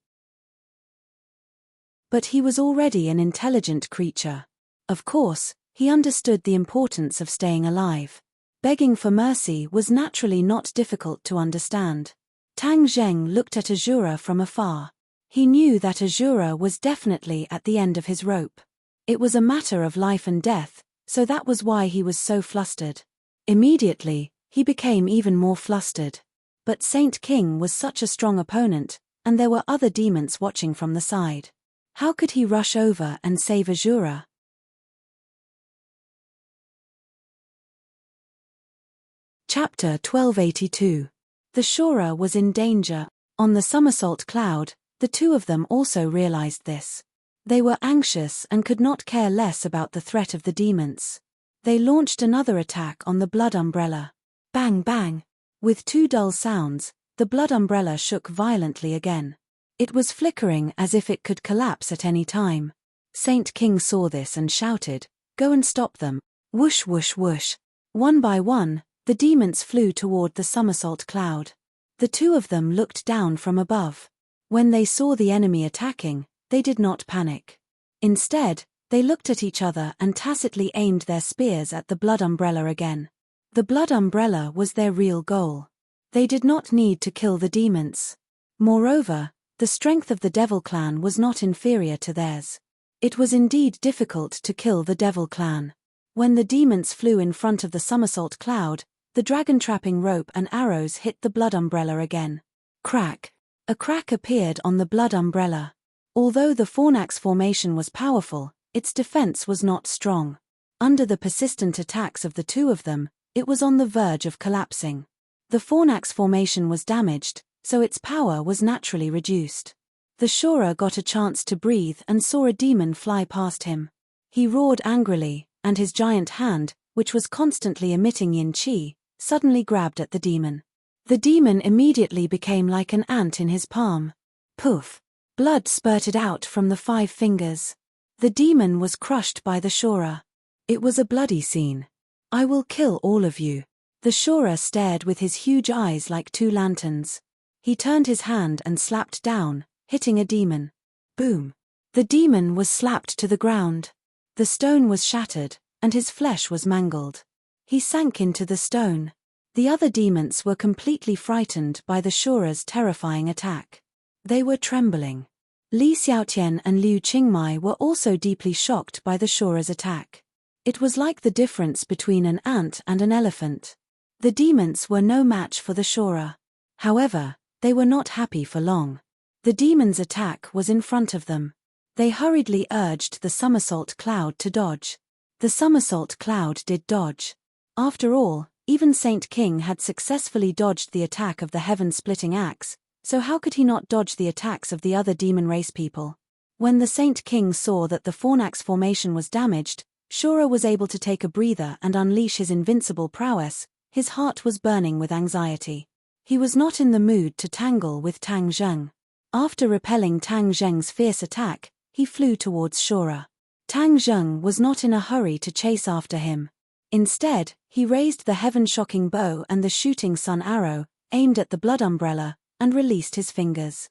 Speaker 1: But he was already an intelligent creature. Of course, he understood the importance of staying alive. Begging for mercy was naturally not difficult to understand. Tang Zheng looked at Azura from afar. He knew that Azura was definitely at the end of his rope. It was a matter of life and death, so that was why he was so flustered. Immediately, he became even more flustered. But Saint King was such a strong opponent, and there were other demons watching from the side. How could he rush over and save Azura? Chapter 1282. The Shura was in danger. On the somersault cloud, the two of them also realized this. They were anxious and could not care less about the threat of the demons. They launched another attack on the blood umbrella. Bang bang! With two dull sounds, the blood umbrella shook violently again. It was flickering as if it could collapse at any time. Saint King saw this and shouted, "Go and stop them." Whoosh whoosh whoosh. One by one, the demons flew toward the somersault cloud. The two of them looked down from above. When they saw the enemy attacking, they did not panic. Instead, they looked at each other and tacitly aimed their spears at the blood umbrella again. The blood umbrella was their real goal. They did not need to kill the demons. Moreover, the strength of the Devil Clan was not inferior to theirs. It was indeed difficult to kill the Devil Clan. When the demons flew in front of the somersault cloud, the dragon-trapping rope and arrows hit the blood umbrella again. Crack! A crack appeared on the blood umbrella. Although the fornax formation was powerful, its defense was not strong. Under the persistent attacks of the two of them, it was on the verge of collapsing. The fornax formation was damaged, so its power was naturally reduced. The Shura got a chance to breathe and saw a demon fly past him. He roared angrily, and his giant hand, which was constantly emitting yin qi, suddenly grabbed at the demon. The demon immediately became like an ant in his palm. Poof! Blood spurted out from the 5 fingers. The demon was crushed by the Shura. It was a bloody scene. "I will kill all of you." The Shura stared with his huge eyes like 2 lanterns. He turned his hand and slapped down, hitting a demon. Boom! The demon was slapped to the ground. The stone was shattered, and his flesh was mangled. He sank into the stone. The other demons were completely frightened by the Shura's terrifying attack. They were trembling. Li Xiaotian and Liu Qingmai were also deeply shocked by the Shura's attack. It was like the difference between an ant and an elephant. The demons were no match for the Shura. However, they were not happy for long. The demons' attack was in front of them. They hurriedly urged the somersault cloud to dodge. The somersault cloud did dodge. After all, even Saint King had successfully dodged the attack of the heaven-splitting axe, so how could he not dodge the attacks of the other demon race people? When the Saint King saw that the fornax formation was damaged, Shura was able to take a breather and unleash his invincible prowess. His heart was burning with anxiety. He was not in the mood to tangle with Tang Zheng. After repelling Tang Zheng's fierce attack, he flew towards Shura. Tang Zheng was not in a hurry to chase after him. Instead, he raised the heaven-shocking bow and the shooting sun arrow, aimed at the blood umbrella, and released his fingers.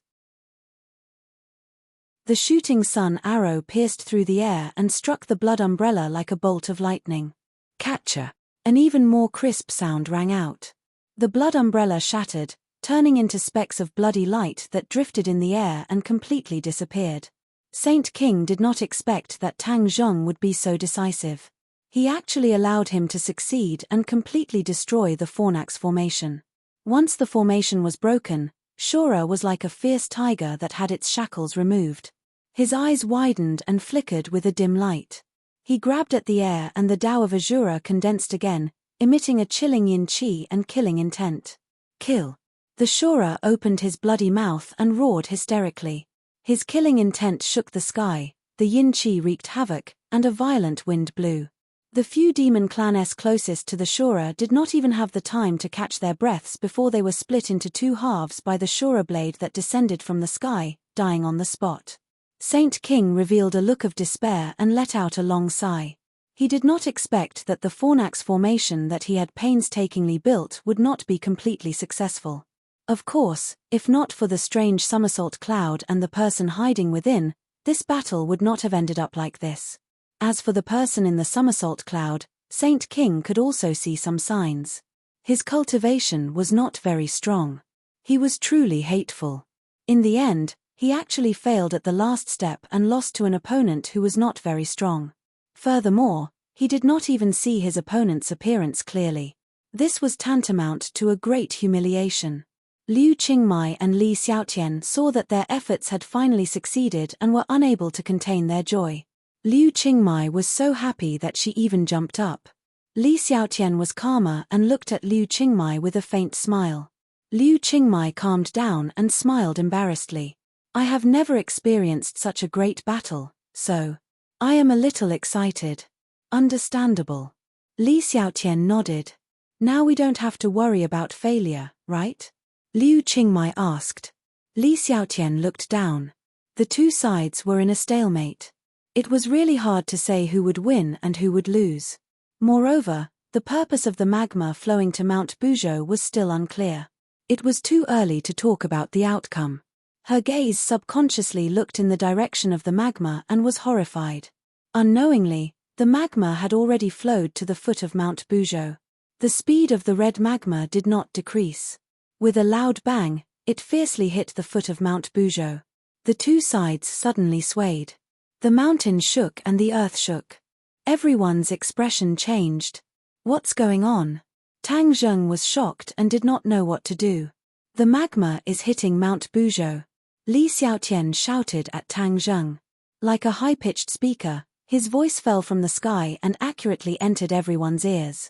Speaker 1: The shooting sun arrow pierced through the air and struck the blood umbrella like a bolt of lightning. Catcher! An even more crisp sound rang out. The blood umbrella shattered, turning into specks of bloody light that drifted in the air and completely disappeared. Saint King did not expect that Tang Zheng would be so decisive. He actually allowed him to succeed and completely destroy the fornax formation. Once the formation was broken, Shura was like a fierce tiger that had its shackles removed. His eyes widened and flickered with a dim light. He grabbed at the air and the Tao of Azura condensed again, emitting a chilling yin qi and killing intent. Kill. The Shura opened his bloody mouth and roared hysterically. His killing intent shook the sky, the yin qi wreaked havoc, and a violent wind blew. The few demon clans closest to the Shura did not even have the time to catch their breaths before they were split into two halves by the Shura blade that descended from the sky, dying on the spot. Saint King revealed a look of despair and let out a long sigh. He did not expect that the Fornax formation that he had painstakingly built would not be completely successful. Of course, if not for the strange somersault cloud and the person hiding within, this battle would not have ended up like this. As for the person in the somersault cloud, Saint King could also see some signs. His cultivation was not very strong. He was truly hateful. In the end, he actually failed at the last step and lost to an opponent who was not very strong. Furthermore, he did not even see his opponent's appearance clearly. This was tantamount to a great humiliation. Liu Qingmai and Li Xiaotian saw that their efforts had finally succeeded and were unable to contain their joy. Liu Qingmai was so happy that she even jumped up. Li Xiaotian was calmer and looked at Liu Qingmai with a faint smile. Liu Qingmai calmed down and smiled embarrassedly. I have never experienced such a great battle, so I am a little excited. Understandable. Li Xiaotian nodded. Now we don't have to worry about failure, right? Liu Qingmai asked. Li Xiaotian looked down. The two sides were in a stalemate. It was really hard to say who would win and who would lose. Moreover, the purpose of the magma flowing to Mount Buzhou was still unclear. It was too early to talk about the outcome. Her gaze subconsciously looked in the direction of the magma and was horrified. Unknowingly, the magma had already flowed to the foot of Mount Buzhou. The speed of the red magma did not decrease. With a loud bang, it fiercely hit the foot of Mount Buzhou. The two sides suddenly swayed. The mountain shook and the earth shook. Everyone's expression changed. What's going on? Tang Zheng was shocked and did not know what to do. The magma is hitting Mount Buzhou. Li Xiaotian shouted at Tang Zheng. Like a high-pitched speaker, his voice fell from the sky and accurately entered everyone's ears.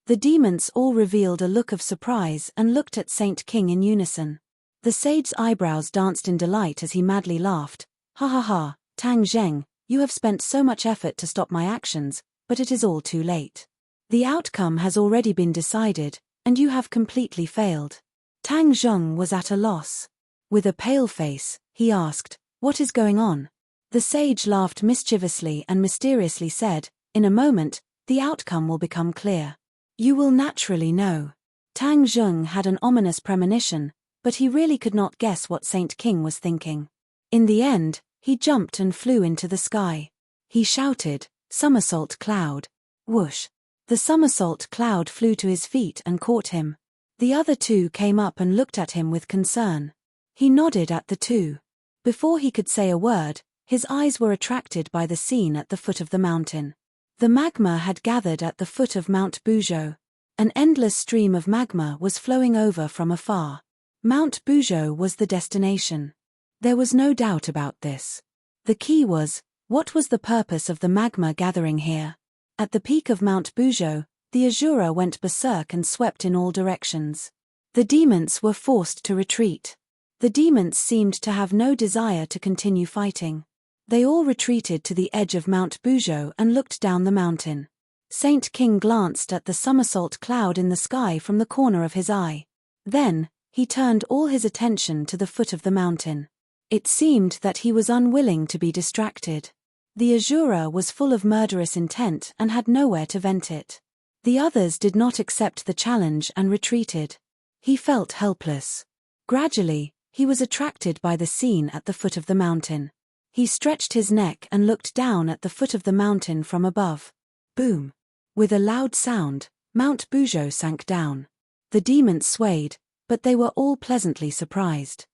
Speaker 1: The demons all revealed a look of surprise and looked at Saint King in unison. The sage's eyebrows danced in delight as he madly laughed. Ha ha ha, Tang Zheng, you have spent so much effort to stop my actions, but it is all too late. The outcome has already been decided, and you have completely failed. Tang Zheng was at a loss. With a pale face, he asked, what is going on? The sage laughed mischievously and mysteriously said, in a moment, the outcome will become clear. You will naturally know. Tang Zheng had an ominous premonition, but he really could not guess what Saint King was thinking. In the end, he jumped and flew into the sky. He shouted, somersault cloud. Whoosh. The somersault cloud flew to his feet and caught him. The other two came up and looked at him with concern. He nodded at the two. Before he could say a word, his eyes were attracted by the scene at the foot of the mountain. The magma had gathered at the foot of Mount Buzhou. An endless stream of magma was flowing over from afar. Mount Buzhou was the destination. There was no doubt about this. The key was, what was the purpose of the magma gathering here? At the peak of Mount Buzhou, the Azura went berserk and swept in all directions. The demons were forced to retreat. The demons seemed to have no desire to continue fighting. They all retreated to the edge of Mount Buzhou and looked down the mountain. Saint King glanced at the somersault cloud in the sky from the corner of his eye. Then, he turned all his attention to the foot of the mountain. It seemed that he was unwilling to be distracted. The Azura was full of murderous intent and had nowhere to vent it. The others did not accept the challenge and retreated. He felt helpless. Gradually, he was attracted by the scene at the foot of the mountain. He stretched his neck and looked down at the foot of the mountain from above. Boom! With a loud sound, Mount Buzhou sank down. The demons swayed, but they were all pleasantly surprised.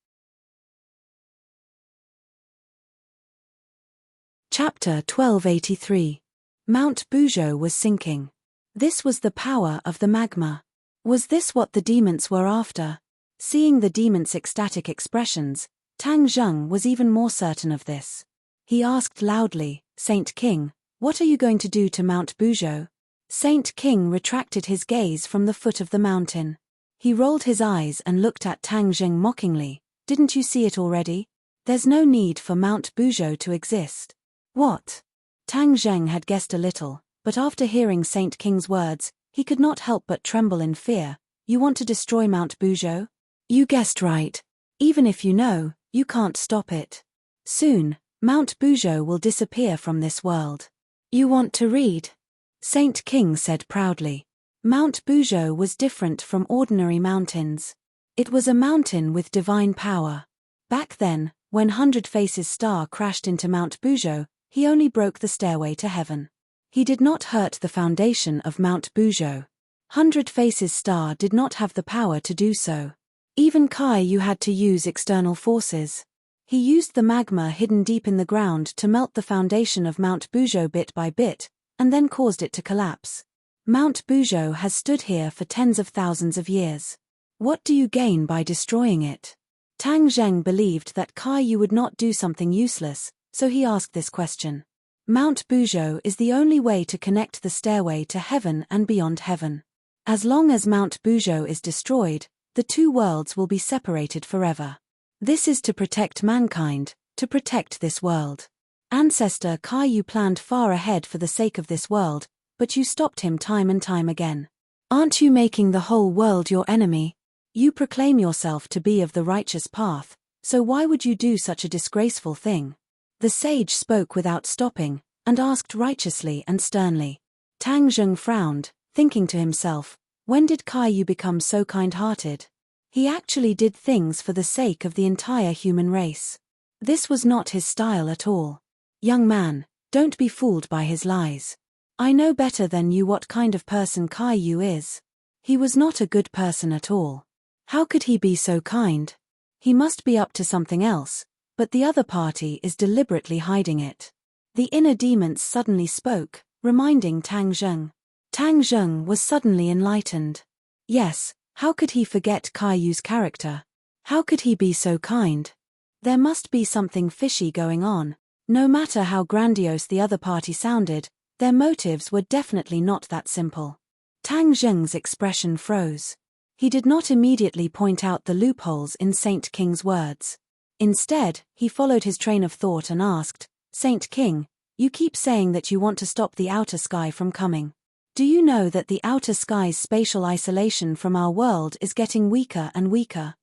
Speaker 1: Chapter 1283. Mount Buzhou was sinking. This was the power of the magma. Was this what the demons were after? Seeing the demons' ecstatic expressions, Tang Zheng was even more certain of this. He asked loudly, Saint King, what are you going to do to Mount Buzhou? Saint King retracted his gaze from the foot of the mountain. He rolled his eyes and looked at Tang Jing mockingly. Didn't you see it already? There's no need for Mount Buzhou to exist. What? Tang Jing had guessed a little, but after hearing Saint King's words, he could not help but tremble in fear. You want to destroy Mount Buzhou? You guessed right. Even if you know, you can't stop it. Soon, Mount Buzhou will disappear from this world. You want to read? Saint King said proudly. Mount Buzhou was different from ordinary mountains. It was a mountain with divine power. Back then, when Hundred Faces' star crashed into Mount Buzhou, he only broke the stairway to heaven. He did not hurt the foundation of Mount Buzhou. Hundred Faces' star did not have the power to do so. Even Caillou had to use external forces. He used the magma hidden deep in the ground to melt the foundation of Mount Buzhou bit by bit, and then caused it to collapse. Mount Buzhou has stood here for tens of thousands of years. What do you gain by destroying it? Tang Zheng believed that Caillou would not do something useless, so he asked this question. Mount Buzhou is the only way to connect the stairway to heaven and beyond heaven. As long as Mount Buzhou is destroyed, the two worlds will be separated forever. This is to protect mankind, to protect this world. Ancestor Caillou planned far ahead for the sake of this world, but you stopped him time and time again. Aren't you making the whole world your enemy? You proclaim yourself to be of the righteous path, so why would you do such a disgraceful thing? The sage spoke without stopping, and asked righteously and sternly. Tang Zheng frowned, thinking to himself, when did Caillou become so kind-hearted? He actually did things for the sake of the entire human race. This was not his style at all. Young man, don't be fooled by his lies. I know better than you what kind of person Caillou is. He was not a good person at all. How could he be so kind? He must be up to something else, but the other party is deliberately hiding it. The inner demons suddenly spoke, reminding Tang Zheng. Tang Zheng was suddenly enlightened. Yes, how could he forget Caillou's character? How could he be so kind? There must be something fishy going on. No matter how grandiose the other party sounded, their motives were definitely not that simple. Tang Zheng's expression froze. He did not immediately point out the loopholes in Saint King's words. Instead, he followed his train of thought and asked, Saint King, you keep saying that you want to stop the outer sky from coming. Do you know that the outer sky's spatial isolation from our world is getting weaker and weaker?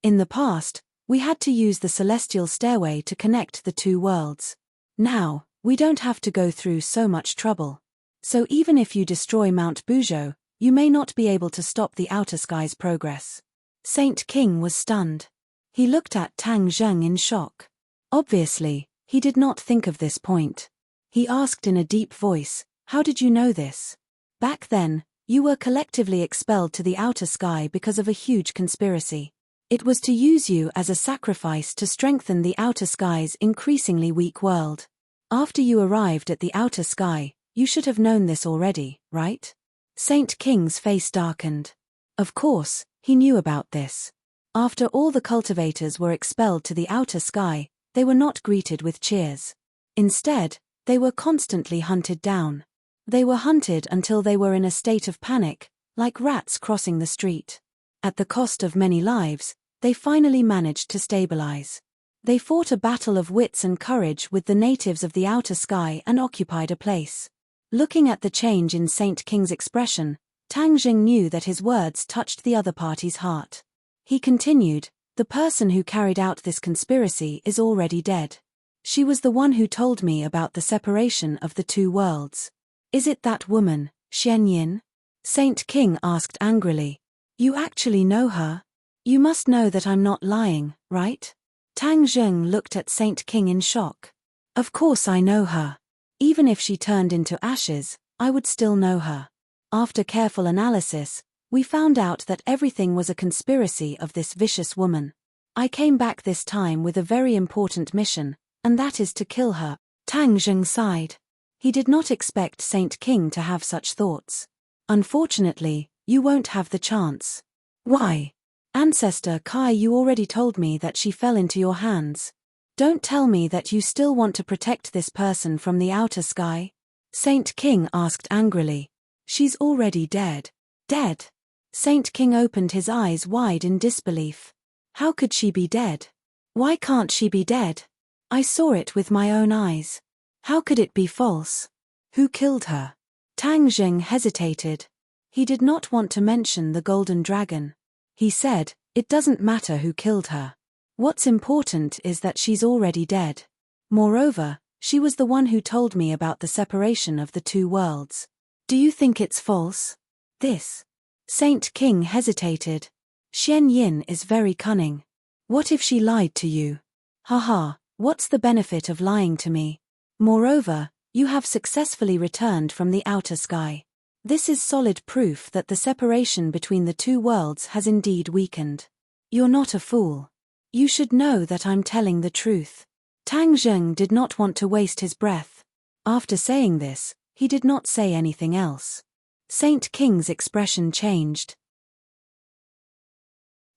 Speaker 1: In the past, we had to use the celestial stairway to connect the two worlds. Now, we don't have to go through so much trouble. So even if you destroy Mount Buzhou, you may not be able to stop the outer sky's progress. Saint King was stunned. He looked at Tang Zheng in shock. Obviously, he did not think of this point. He asked in a deep voice, how did you know this? Back then, you were collectively expelled to the outer sky because of a huge conspiracy. It was to use you as a sacrifice to strengthen the outer sky's increasingly weak world. After you arrived at the outer sky, you should have known this already, right? Saint King's face darkened. Of course, he knew about this. After all the cultivators were expelled to the outer sky, they were not greeted with cheers. Instead, they were constantly hunted down. They were hunted until they were in a state of panic, like rats crossing the street. At the cost of many lives, they finally managed to stabilize. They fought a battle of wits and courage with the natives of the outer sky and occupied a place. Looking at the change in Saint King's expression, Tang Jing knew that his words touched the other party's heart. He continued, the person who carried out this conspiracy is already dead. She was the one who told me about the separation of the two worlds. Is it that woman, Xian Yin? Saint King asked angrily. You actually know her? You must know that I'm not lying, right? Tang Zheng looked at Saint King in shock. Of course I know her. Even if she turned into ashes, I would still know her. After careful analysis, we found out that everything was a conspiracy of this vicious woman. I came back this time with a very important mission, and that is to kill her. Tang Zheng sighed. He did not expect Saint King to have such thoughts. Unfortunately, you won't have the chance. Why? Ancestor Kai, you already told me that she fell into your hands. Don't tell me that you still want to protect this person from the outer sky. Saint King asked angrily. She's already dead. Dead? Saint King opened his eyes wide in disbelief. How could she be dead? Why can't she be dead? I saw it with my own eyes. How could it be false? Who killed her? Tang Zheng hesitated. He did not want to mention the golden dragon. He said, "It doesn't matter who killed her. What's important is that she's already dead. Moreover, she was the one who told me about the separation of the two worlds. Do you think it's false? This?" Saint King hesitated. Xian Yin is very cunning. What if she lied to you? Haha, what's the benefit of lying to me? Moreover, you have successfully returned from the outer sky. This is solid proof that the separation between the two worlds has indeed weakened. You're not a fool. You should know that I'm telling the truth. Tang Zheng did not want to waste his breath. After saying this, he did not say anything else. Saint King's expression changed.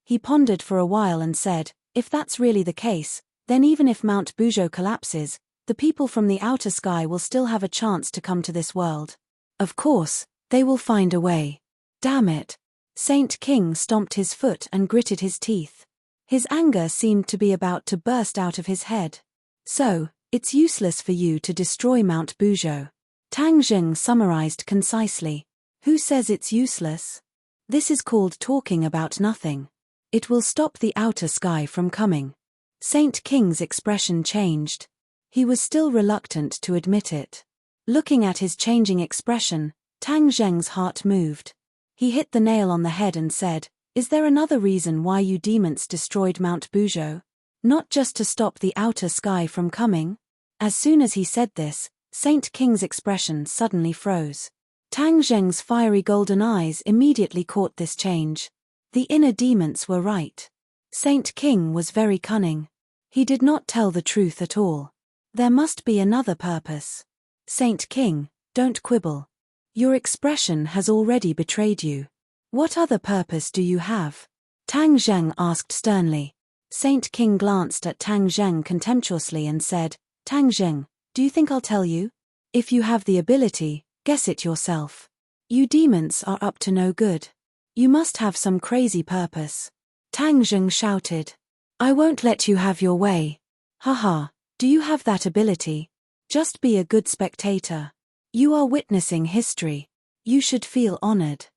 Speaker 1: He pondered for a while and said, "If that's really the case, then even if Mount Buzhou collapses, the people from the outer sky will still have a chance to come to this world. Of course, they will find a way. Damn it." Saint King stomped his foot and gritted his teeth. His anger seemed to be about to burst out of his head. "So, it's useless for you to destroy Mount Buzhou." Tang Zheng summarized concisely. "Who says it's useless? This is called talking about nothing. It will stop the outer sky from coming." Saint King's expression changed. He was still reluctant to admit it. Looking at his changing expression, Tang Zheng's heart moved. He hit the nail on the head and said, "Is there another reason why you demons destroyed Mount Buzhou? Not just to stop the outer sky from coming?" As soon as he said this, Saint King's expression suddenly froze. Tang Zheng's fiery golden eyes immediately caught this change. The inner demons were right. Saint King was very cunning. He did not tell the truth at all. There must be another purpose. "Saint King, don't quibble. Your expression has already betrayed you. What other purpose do you have?" Tang Zheng asked sternly. Saint King glanced at Tang Zheng contemptuously and said, "Tang Zheng, do you think I'll tell you? If you have the ability, guess it yourself. You demons are up to no good. You must have some crazy purpose." Tang Zheng shouted, "I won't let you have your way. Haha, do you have that ability? Just be a good spectator. You are witnessing history. You should feel honored."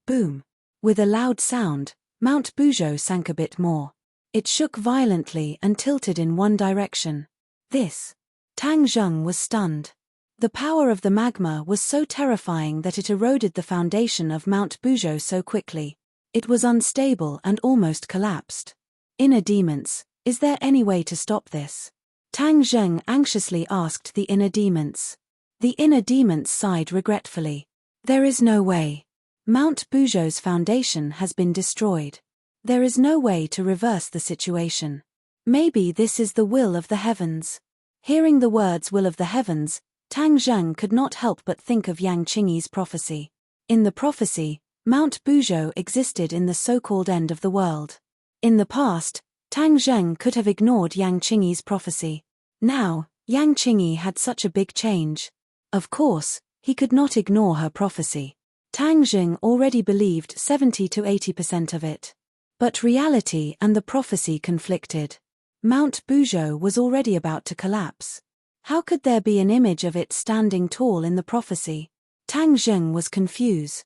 Speaker 1: Boom. With a loud sound, Mount Buzhou sank a bit more. It shook violently and tilted in one direction. This. Tang Zheng was stunned. The power of the magma was so terrifying that it eroded the foundation of Mount Buzhou so quickly. It was unstable and almost collapsed. "Inner demons, is there any way to stop this?" Tang Zheng anxiously asked the inner demons. The inner demons sighed regretfully. "There is no way. Mount Buzhou's foundation has been destroyed. There is no way to reverse the situation. Maybe this is the will of the heavens." Hearing the words "will of the heavens," Tang Zheng could not help but think of Yang Qingyi's prophecy. In the prophecy, Mount Buzhou existed in the so-called end of the world. In the past, Tang Zheng could have ignored Yang Qingyi's prophecy. Now, Yang Qingyi had such a big change. Of course, he could not ignore her prophecy. Tang Zheng already believed 70 to 80% of it. But reality and the prophecy conflicted. Mount Buzhou was already about to collapse. How could there be an image of it standing tall in the prophecy? Tang Zheng was confused.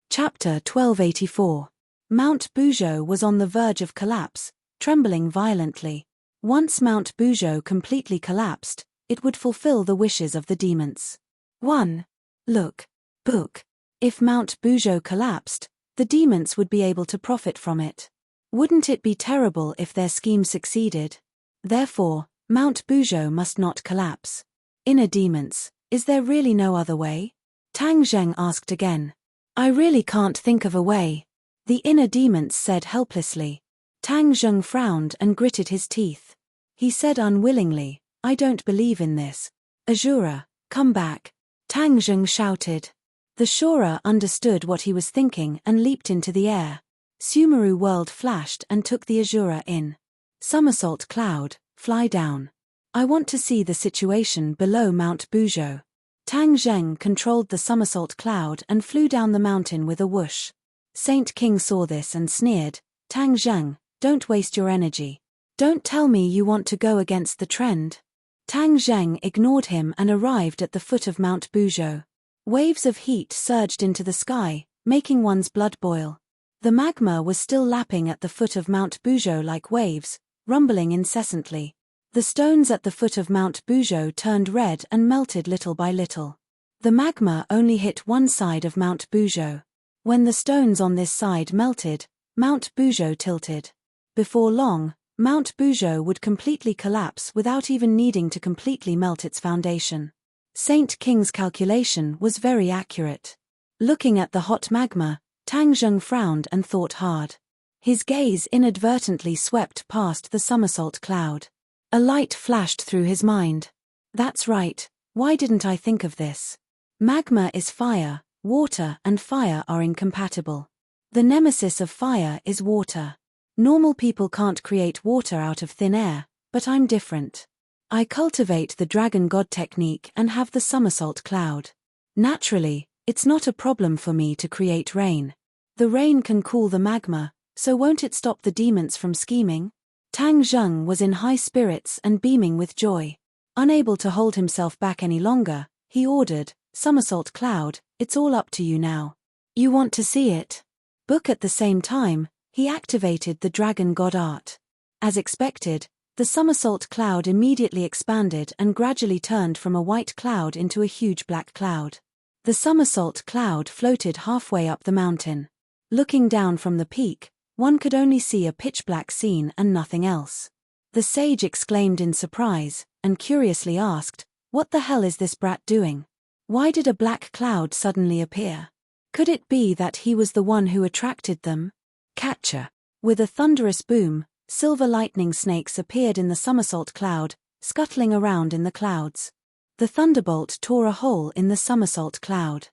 Speaker 1: Chapter 1284. Mount Buzhou was on the verge of collapse, trembling violently. Once Mount Buzhou completely collapsed, it would fulfill the wishes of the demons. 1. Look. Book. If Mount Buzhou collapsed, the demons would be able to profit from it. Wouldn't it be terrible if their scheme succeeded? Therefore, Mount Buzhou must not collapse. Inner demons, is there really no other way? Tang Zheng asked again. "I really can't think of a way," the inner demons said helplessly. Tang Zheng frowned and gritted his teeth. He said unwillingly, "I don't believe in this. Azura, come back." Tang Zheng shouted. The Shura understood what he was thinking and leaped into the air. Sumeru World flashed and took the Azura in. Somersault Cloud, fly down. I want to see the situation below Mount Buzhou. Tang Zheng controlled the somersault cloud and flew down the mountain with a whoosh. Saint King saw this and sneered, Tang Zheng, don't waste your energy. Don't tell me you want to go against the trend. Tang Zheng ignored him and arrived at the foot of Mount Buzhou. Waves of heat surged into the sky, making one's blood boil. The magma was still lapping at the foot of Mount Buzhou like waves, rumbling incessantly. The stones at the foot of Mount Buzhou turned red and melted little by little. The magma only hit one side of Mount Buzhou. When the stones on this side melted, Mount Buzhou tilted. Before long, Mount Buzhou would completely collapse without even needing to completely melt its foundation. Saint King's calculation was very accurate. Looking at the hot magma, Tang Zheng frowned and thought hard. His gaze inadvertently swept past the somersault cloud. A light flashed through his mind. That's right, why didn't I think of this? Magma is fire, water and fire are incompatible. The nemesis of fire is water. Normal people can't create water out of thin air, but I'm different. I cultivate the dragon god technique and have the somersault cloud. Naturally, it's not a problem for me to create rain. The rain can cool the magma, so won't it stop the demons from scheming? Tang Zheng was in high spirits and beaming with joy. Unable to hold himself back any longer, he ordered, Somersault Cloud, it's all up to you now. You want to see it? Book at the same time, he activated the dragon god art. As expected, the somersault cloud immediately expanded and gradually turned from a white cloud into a huge black cloud. The somersault cloud floated halfway up the mountain. Looking down from the peak, one could only see a pitch-black scene and nothing else. The sage exclaimed in surprise, and curiously asked, what the hell is this brat doing? Why did a black cloud suddenly appear? Could it be that he was the one who attracted them? Catcher. With a thunderous boom, silver lightning snakes appeared in the somersault cloud, scuttling around in the clouds. The thunderbolt tore a hole in the somersault cloud.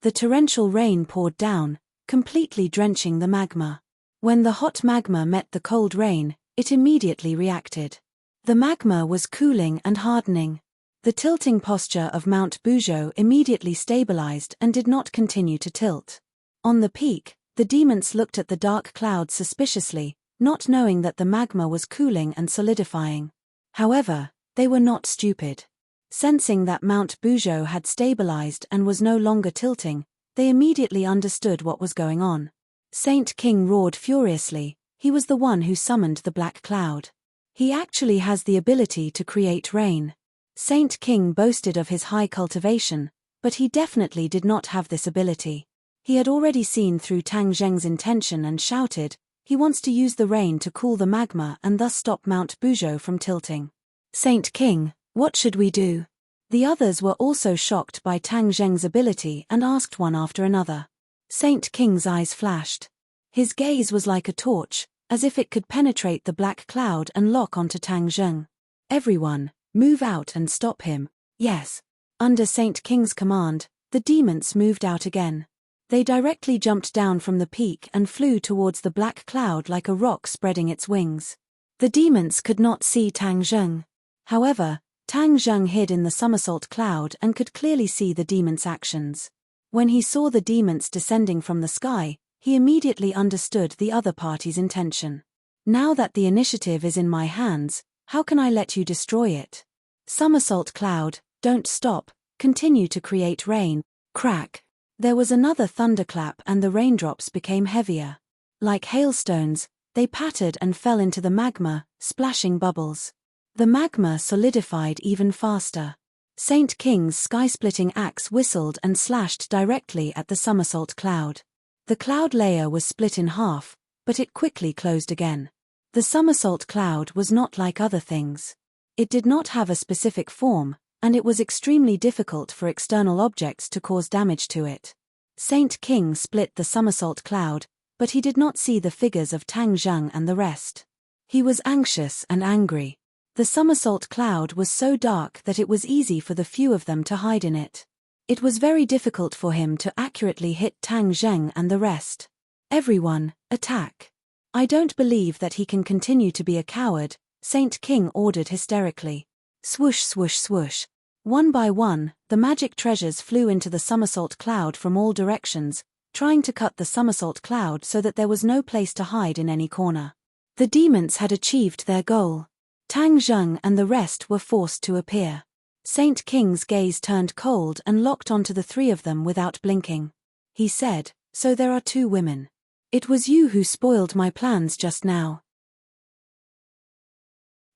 Speaker 1: The torrential rain poured down, completely drenching the magma. When the hot magma met the cold rain, it immediately reacted. The magma was cooling and hardening. The tilting posture of Mount Buzhou immediately stabilized and did not continue to tilt. On the peak, the demons looked at the dark cloud suspiciously, not knowing that the magma was cooling and solidifying. However, they were not stupid. Sensing that Mount Buzhou had stabilized and was no longer tilting, they immediately understood what was going on. Saint King roared furiously. He was the one who summoned the black cloud. He actually has the ability to create rain. Saint King boasted of his high cultivation, but he definitely did not have this ability. He had already seen through Tang Zheng's intention and shouted, he wants to use the rain to cool the magma and thus stop Mount Buzhou from tilting. Saint King, what should we do? The others were also shocked by Tang Zheng's ability and asked one after another. Saint King's eyes flashed. His gaze was like a torch, as if it could penetrate the black cloud and lock onto Tang Zheng. Everyone, move out and stop him. Yes. Under Saint King's command, the demons moved out again. They directly jumped down from the peak and flew towards the black cloud like a rock spreading its wings. The demons could not see Tang Zheng. However, Tang Zheng hid in the somersault cloud and could clearly see the demons' actions. When he saw the demons descending from the sky, he immediately understood the other party's intention. Now that the initiative is in my hands, how can I let you destroy it? Somersault cloud, don't stop, continue to create rain. Crack. There was another thunderclap and the raindrops became heavier. Like hailstones, they pattered and fell into the magma, splashing bubbles. The magma solidified even faster. Saint King's sky-splitting axe whistled and slashed directly at the somersault cloud. The cloud layer was split in half, but it quickly closed again. The somersault cloud was not like other things. It did not have a specific form, and it was extremely difficult for external objects to cause damage to it. Saint King split the somersault cloud, but he did not see the figures of Tang Zheng and the rest. He was anxious and angry. The somersault cloud was so dark that it was easy for the few of them to hide in it. It was very difficult for him to accurately hit Tang Zheng and the rest. Everyone, attack. I don't believe that he can continue to be a coward, Saint King ordered hysterically. Swoosh swoosh swoosh. One by one, the magic treasures flew into the somersault cloud from all directions, trying to cut the somersault cloud so that there was no place to hide in any corner. The demons had achieved their goal. Tang Zheng and the rest were forced to appear. Saint King's gaze turned cold and locked onto the three of them without blinking. He said, "So there are two women. It was you who spoiled my plans just now.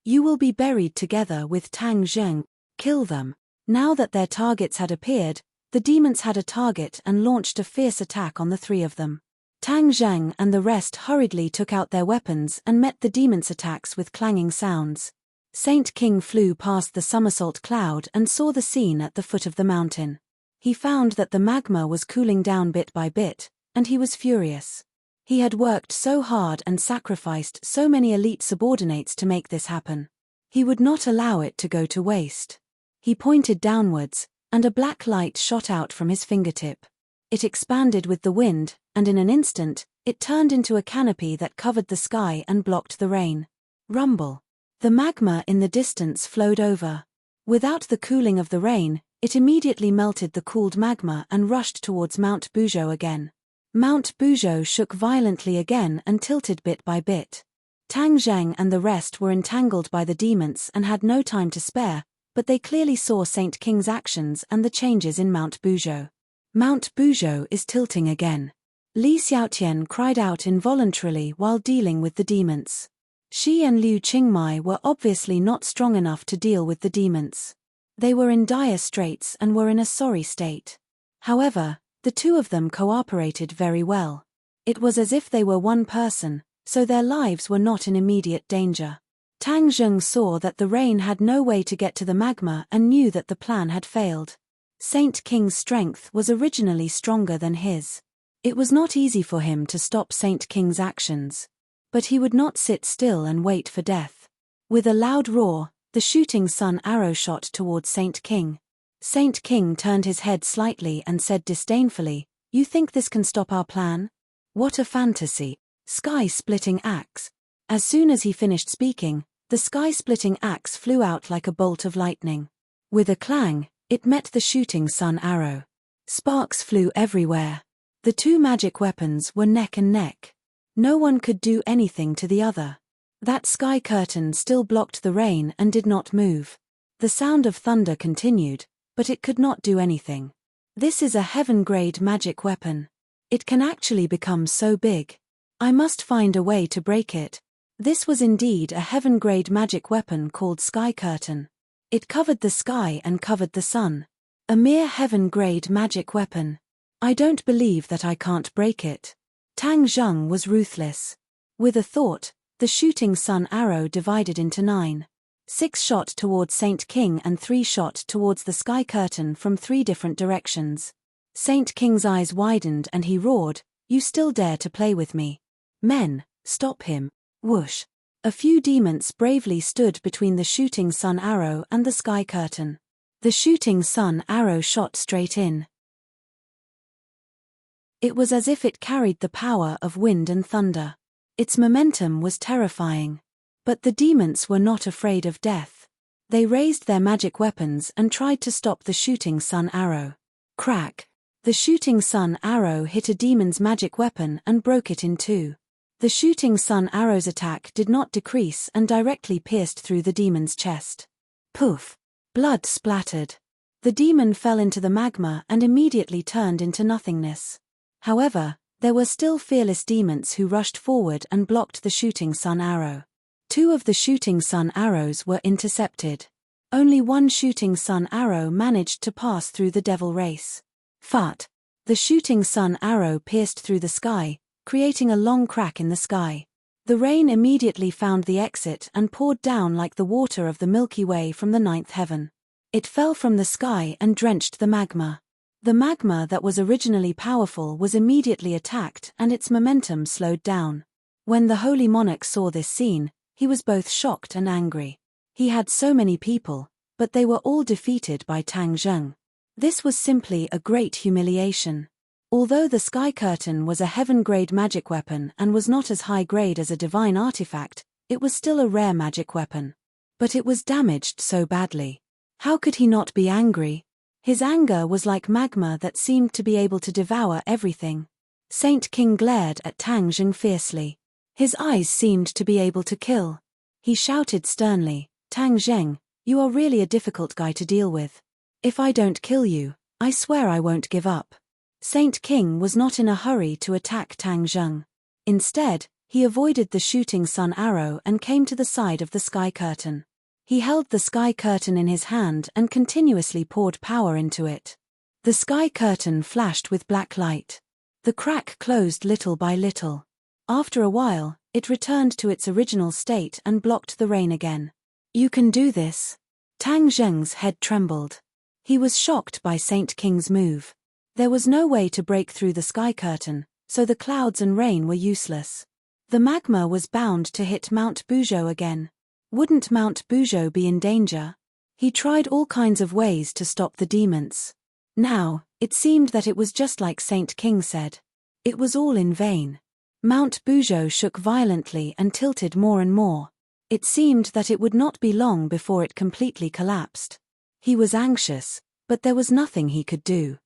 Speaker 1: You will be buried together with Tang Zheng. Kill them." Now that their targets had appeared, the demons had a target and launched a fierce attack on the three of them. Tang Zheng and the rest hurriedly took out their weapons and met the demons' attacks with clanging sounds. Saint King flew past the somersault cloud and saw the scene at the foot of the mountain. He found that the magma was cooling down bit by bit, and he was furious. He had worked so hard and sacrificed so many elite subordinates to make this happen. He would not allow it to go to waste. He pointed downwards, and a black light shot out from his fingertip. It expanded with the wind, and in an instant, it turned into a canopy that covered the sky and blocked the rain. Rumble. The magma in the distance flowed over. Without the cooling of the rain, it immediately melted the cooled magma and rushed towards Mount Buzhou again. Mount Buzhou shook violently again and tilted bit by bit. Tang Zheng and the rest were entangled by the demons and had no time to spare, but they clearly saw Saint King's actions and the changes in Mount Buzhou. Mount Buzhou is tilting again. Li Xiaotian cried out involuntarily while dealing with the demons. Shi and Liu Qingmai were obviously not strong enough to deal with the demons. They were in dire straits and were in a sorry state. However, the two of them cooperated very well. It was as if they were one person, so their lives were not in immediate danger. Tang Zheng saw that the rain had no way to get to the magma and knew that the plan had failed. Saint King's strength was originally stronger than his. It was not easy for him to stop Saint King's actions. But he would not sit still and wait for death. With a loud roar, the shooting sun arrow shot towards Saint King. Saint King turned his head slightly and said disdainfully, "You think this can stop our plan? What a fantasy." Sky-splitting axe. As soon as he finished speaking, the sky-splitting axe flew out like a bolt of lightning. With a clang, it met the shooting sun arrow. Sparks flew everywhere. The two magic weapons were neck and neck. No one could do anything to the other. That sky curtain still blocked the rain and did not move. The sound of thunder continued, but it could not do anything. This is a heaven-grade magic weapon. It can actually become so big. I must find a way to break it. This was indeed a heaven-grade magic weapon called Sky Curtain. It covered the sky and covered the sun. A mere heaven-grade magic weapon. I don't believe that I can't break it. Tang Zheng was ruthless. With a thought, the shooting sun arrow divided into 9. 6 shot towards Saint King and 3 shot towards the sky curtain from 3 different directions. Saint King's eyes widened and he roared, "You still dare to play with me? Men, stop him." Whoosh. A few demons bravely stood between the shooting sun arrow and the sky curtain. The shooting sun arrow shot straight in. It was as if it carried the power of wind and thunder. Its momentum was terrifying. But the demons were not afraid of death. They raised their magic weapons and tried to stop the shooting sun arrow. Crack! The shooting sun arrow hit a demon's magic weapon and broke it in 2. The shooting sun arrow's attack did not decrease and directly pierced through the demon's chest. Poof! Blood splattered. The demon fell into the magma and immediately turned into nothingness. However, there were still fearless demons who rushed forward and blocked the shooting sun arrow. 2 of the shooting sun arrows were intercepted. Only 1 shooting sun arrow managed to pass through the devil race. Fart! The shooting sun arrow pierced through the sky, creating a long crack in the sky. The rain immediately found the exit and poured down like the water of the Milky Way from the 9th heaven. It fell from the sky and drenched the magma. The magma that was originally powerful was immediately attacked and its momentum slowed down. When the Holy Monarch saw this scene, he was both shocked and angry. He had so many people, but they were all defeated by Tang Zheng. This was simply a great humiliation. Although the sky curtain was a heaven-grade magic weapon and was not as high-grade as a divine artifact, it was still a rare magic weapon. But it was damaged so badly. How could he not be angry? His anger was like magma that seemed to be able to devour everything. Saint King glared at Tang Jing fiercely. His eyes seemed to be able to kill. He shouted sternly, "Tang Zheng, you are really a difficult guy to deal with. If I don't kill you, I swear I won't give up." Saint King was not in a hurry to attack Tang Zheng. Instead, he avoided the shooting sun arrow and came to the side of the sky curtain. He held the sky curtain in his hand and continuously poured power into it. The sky curtain flashed with black light. The crack closed little by little. After a while, it returned to its original state and blocked the rain again. "You can do this." Tang Zheng's head trembled. He was shocked by Saint King's move. There was no way to break through the sky curtain, so the clouds and rain were useless. The magma was bound to hit Mount Buzhou again. Wouldn't Mount Buzhou be in danger? He tried all kinds of ways to stop the demons. Now, it seemed that it was just like Saint King said. It was all in vain. Mount Buzhou shook violently and tilted more and more. It seemed that it would not be long before it completely collapsed. He was anxious, but there was nothing he could do.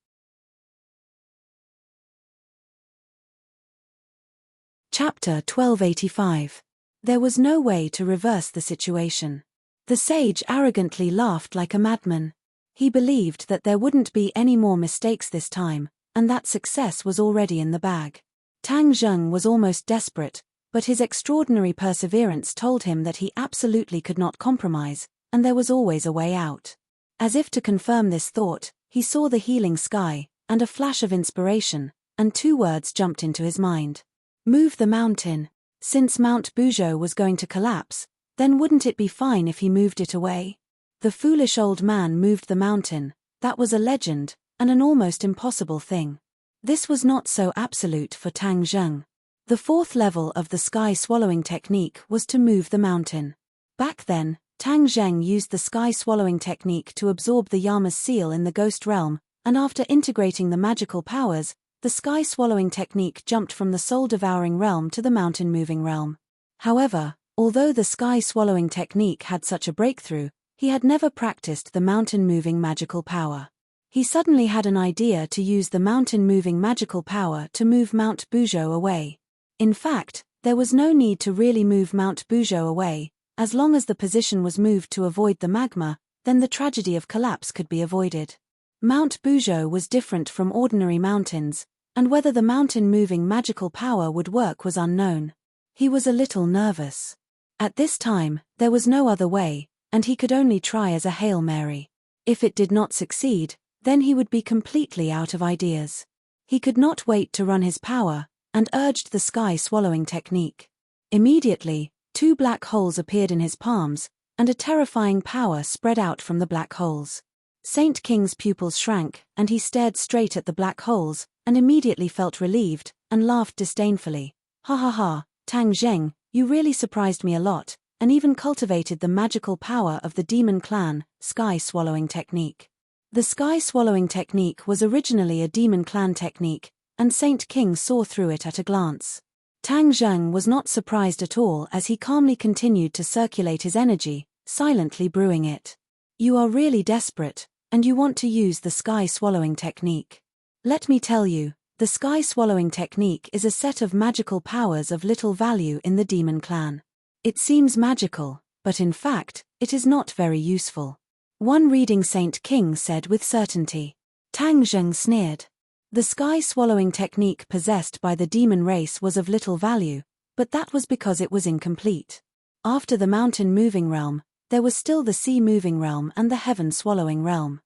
Speaker 1: Chapter 1285. There was no way to reverse the situation. The sage arrogantly laughed like a madman. He believed that there wouldn't be any more mistakes this time, and that success was already in the bag. Tang Zheng was almost desperate, but his extraordinary perseverance told him that he absolutely could not compromise, and there was always a way out. As if to confirm this thought, he saw the healing sky, and a flash of inspiration, and two words jumped into his mind. Move the mountain. Since Mount Buzhou was going to collapse, then wouldn't it be fine if he moved it away? The foolish old man moved the mountain. That was a legend, and an almost impossible thing. This was not so absolute for Tang Zheng. The fourth level of the sky-swallowing technique was to move the mountain. Back then, Tang Zheng used the sky-swallowing technique to absorb the Yama's seal in the ghost realm, and after integrating the magical powers, the sky-swallowing technique jumped from the soul-devouring realm to the mountain-moving realm. However, although the sky-swallowing technique had such a breakthrough, he had never practiced the mountain-moving magical power. He suddenly had an idea to use the mountain-moving magical power to move Mount Buzhou away. In fact, there was no need to really move Mount Buzhou away. As long as the position was moved to avoid the magma, then the tragedy of collapse could be avoided. Mount Buzhou was different from ordinary mountains, and whether the mountain-moving magical power would work was unknown. He was a little nervous. At this time, there was no other way, and he could only try as a Hail Mary. If it did not succeed, then he would be completely out of ideas. He could not wait to run his power, and urged the sky-swallowing technique. Immediately, two black holes appeared in his palms, and a terrifying power spread out from the black holes. Saint King's pupils shrank, and he stared straight at the black holes, and immediately felt relieved, and laughed disdainfully. "Ha ha ha, Tang Zheng, you really surprised me a lot, and even cultivated the magical power of the demon clan, sky-swallowing technique." The sky-swallowing technique was originally a demon clan technique, and Saint King saw through it at a glance. Tang Zheng was not surprised at all as he calmly continued to circulate his energy, silently brewing it. "You are really desperate, and you want to use the sky-swallowing technique. Let me tell you, the sky-swallowing technique is a set of magical powers of little value in the demon clan. It seems magical, but in fact, it is not very useful." One reading Saint King said with certainty. Tang Zheng sneered. The sky-swallowing technique possessed by the demon race was of little value, but that was because it was incomplete. After the mountain-moving realm, there was still the sea-moving realm and the heaven-swallowing realm.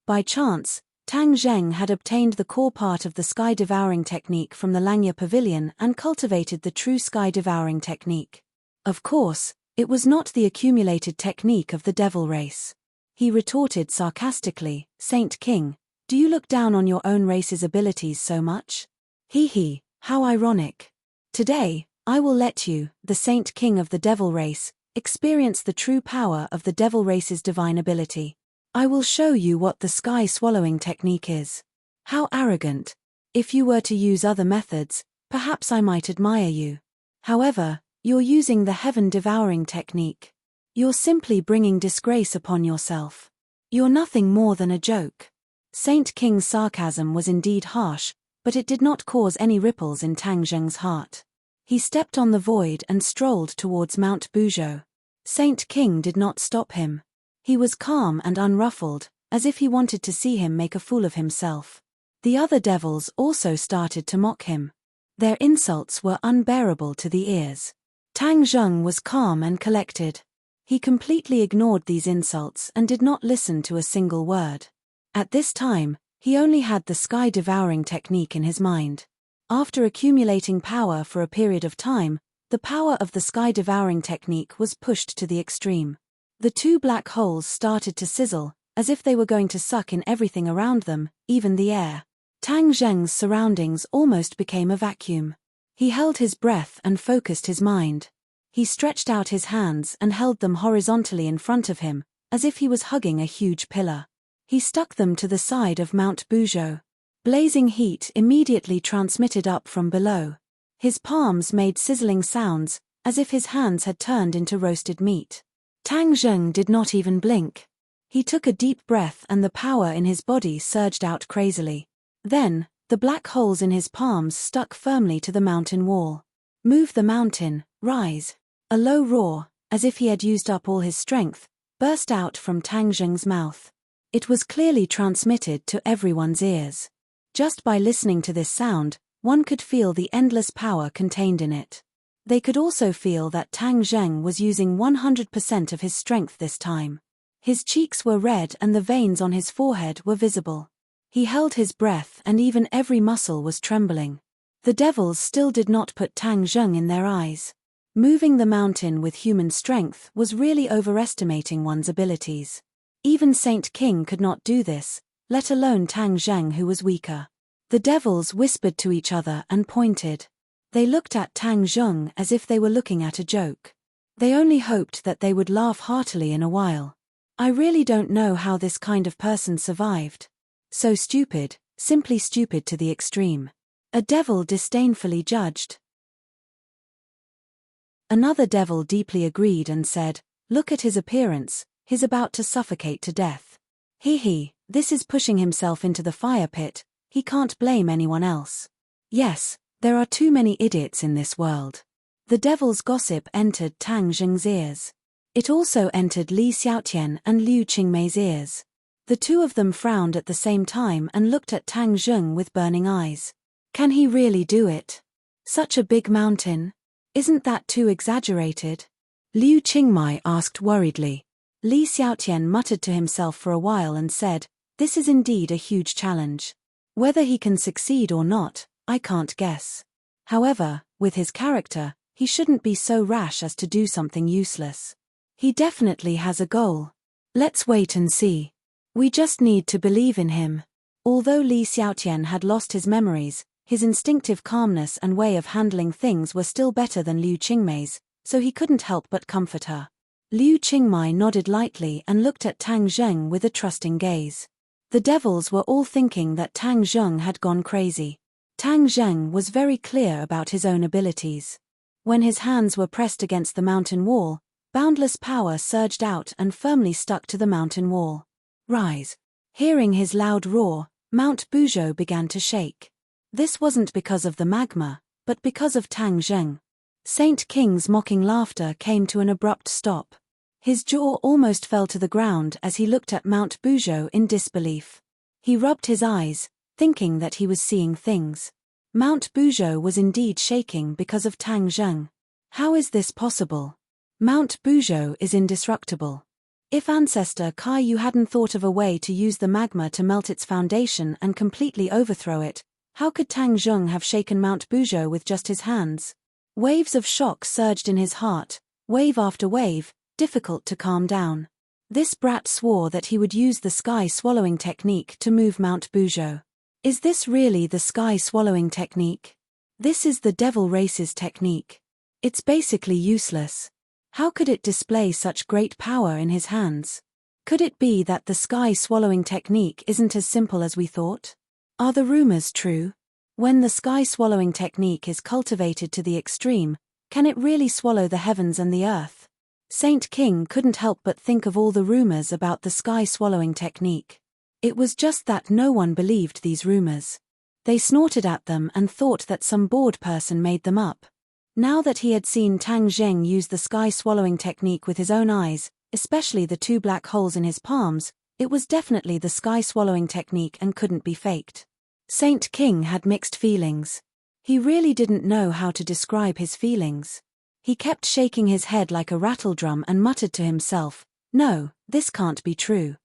Speaker 1: By chance, Tang Zheng had obtained the core part of the sky-devouring technique from the Langya Pavilion and cultivated the true sky-devouring technique. Of course, it was not the accumulated technique of the devil race. He retorted sarcastically, "Saint King, do you look down on your own race's abilities so much? Hee, how ironic. Today, I will let you, the Saint King of the devil race, experience the true power of the devil race's divine ability. I will show you what the sky-swallowing technique is." How arrogant. If you were to use other methods, perhaps I might admire you. However, you're using the heaven-devouring technique. You're simply bringing disgrace upon yourself. You're nothing more than a joke. Saint King's sarcasm was indeed harsh, but it did not cause any ripples in Tang Zheng's heart. He stepped on the void and strolled towards Mount Buzhou. Saint King did not stop him. He was calm and unruffled, as if he wanted to see him make a fool of himself. The other devils also started to mock him. Their insults were unbearable to the ears. Tang Zheng was calm and collected. He completely ignored these insults and did not listen to a single word. At this time, he only had the sky-devouring technique in his mind. After accumulating power for a period of time, the power of the sky-devouring technique was pushed to the extreme. The two black holes started to sizzle, as if they were going to suck in everything around them, even the air. Tang Zheng's surroundings almost became a vacuum. He held his breath and focused his mind. He stretched out his hands and held them horizontally in front of him, as if he was hugging a huge pillar. He stuck them to the side of Mount Buzhou. Blazing heat immediately transmitted up from below. His palms made sizzling sounds, as if his hands had turned into roasted meat. Tang Zheng did not even blink. He took a deep breath and the power in his body surged out crazily. Then, the black holes in his palms stuck firmly to the mountain wall. Move the mountain, rise. A low roar, as if he had used up all his strength, burst out from Tang Zheng's mouth. It was clearly transmitted to everyone's ears. Just by listening to this sound, one could feel the endless power contained in it. They could also feel that Tang Zheng was using 100% of his strength this time. His cheeks were red and the veins on his forehead were visible. He held his breath and even every muscle was trembling. The devils still did not put Tang Zheng in their eyes. Moving the mountain with human strength was really overestimating one's abilities. Even Saint King could not do this, let alone Tang Zheng, who was weaker. The devils whispered to each other and pointed. They looked at Tang Zheng as if they were looking at a joke. They only hoped that they would laugh heartily in a while. I really don't know how this kind of person survived. So stupid, simply stupid to the extreme. A devil disdainfully judged. Another devil deeply agreed and said, "Look at his appearance, he's about to suffocate to death. This is pushing himself into the fire pit, he can't blame anyone else. Yes, there are too many idiots in this world." The devil's gossip entered Tang Zheng's ears. It also entered Li Xiaotian and Liu Qingmei's ears. The two of them frowned at the same time and looked at Tang Zheng with burning eyes. Can he really do it? Such a big mountain? Isn't that too exaggerated? Liu Qingmei asked worriedly. Li Xiaotian muttered to himself for a while and said, "This is indeed a huge challenge. Whether he can succeed or not, I can't guess. However, with his character, he shouldn't be so rash as to do something useless. He definitely has a goal. Let's wait and see. We just need to believe in him." Although Li Xiaotian had lost his memories, his instinctive calmness and way of handling things were still better than Liu Qingmei's, so he couldn't help but comfort her. Liu Qingmei nodded lightly and looked at Tang Zheng with a trusting gaze. The devils were all thinking that Tang Zheng had gone crazy. Tang Zheng was very clear about his own abilities. When his hands were pressed against the mountain wall, boundless power surged out and firmly stuck to the mountain wall. "Rise." Hearing his loud roar, Mount Buzhou began to shake. This wasn't because of the magma, but because of Tang Zheng. Saint King's mocking laughter came to an abrupt stop. His jaw almost fell to the ground as he looked at Mount Buzhou in disbelief. He rubbed his eyes, thinking that he was seeing things. Mount Buzhou was indeed shaking because of Tang Zheng. How is this possible? Mount Buzhou is indestructible. If Ancestor Kai Yu hadn't thought of a way to use the magma to melt its foundation and completely overthrow it, how could Tang Zheng have shaken Mount Buzhou with just his hands? Waves of shock surged in his heart, wave after wave, difficult to calm down. This brat swore that he would use the sky-swallowing technique to move Mount Buzhou. Is this really the sky-swallowing technique? This is the devil race's technique. It's basically useless. How could it display such great power in his hands? Could it be that the sky-swallowing technique isn't as simple as we thought? Are the rumors true? When the sky-swallowing technique is cultivated to the extreme, Can it really swallow the heavens and the earth? Saint King couldn't help but think of all the rumors about the sky-swallowing technique. It was just that no one believed these rumors. They snorted at them and thought that some bored person made them up. Now that he had seen Tang Zheng use the sky-swallowing technique with his own eyes, especially the 2 black holes in his palms, it was definitely the sky-swallowing technique and couldn't be faked. Saint King had mixed feelings. He really didn't know how to describe his feelings. He kept shaking his head like a rattledrum and muttered to himself, "No, this can't be true.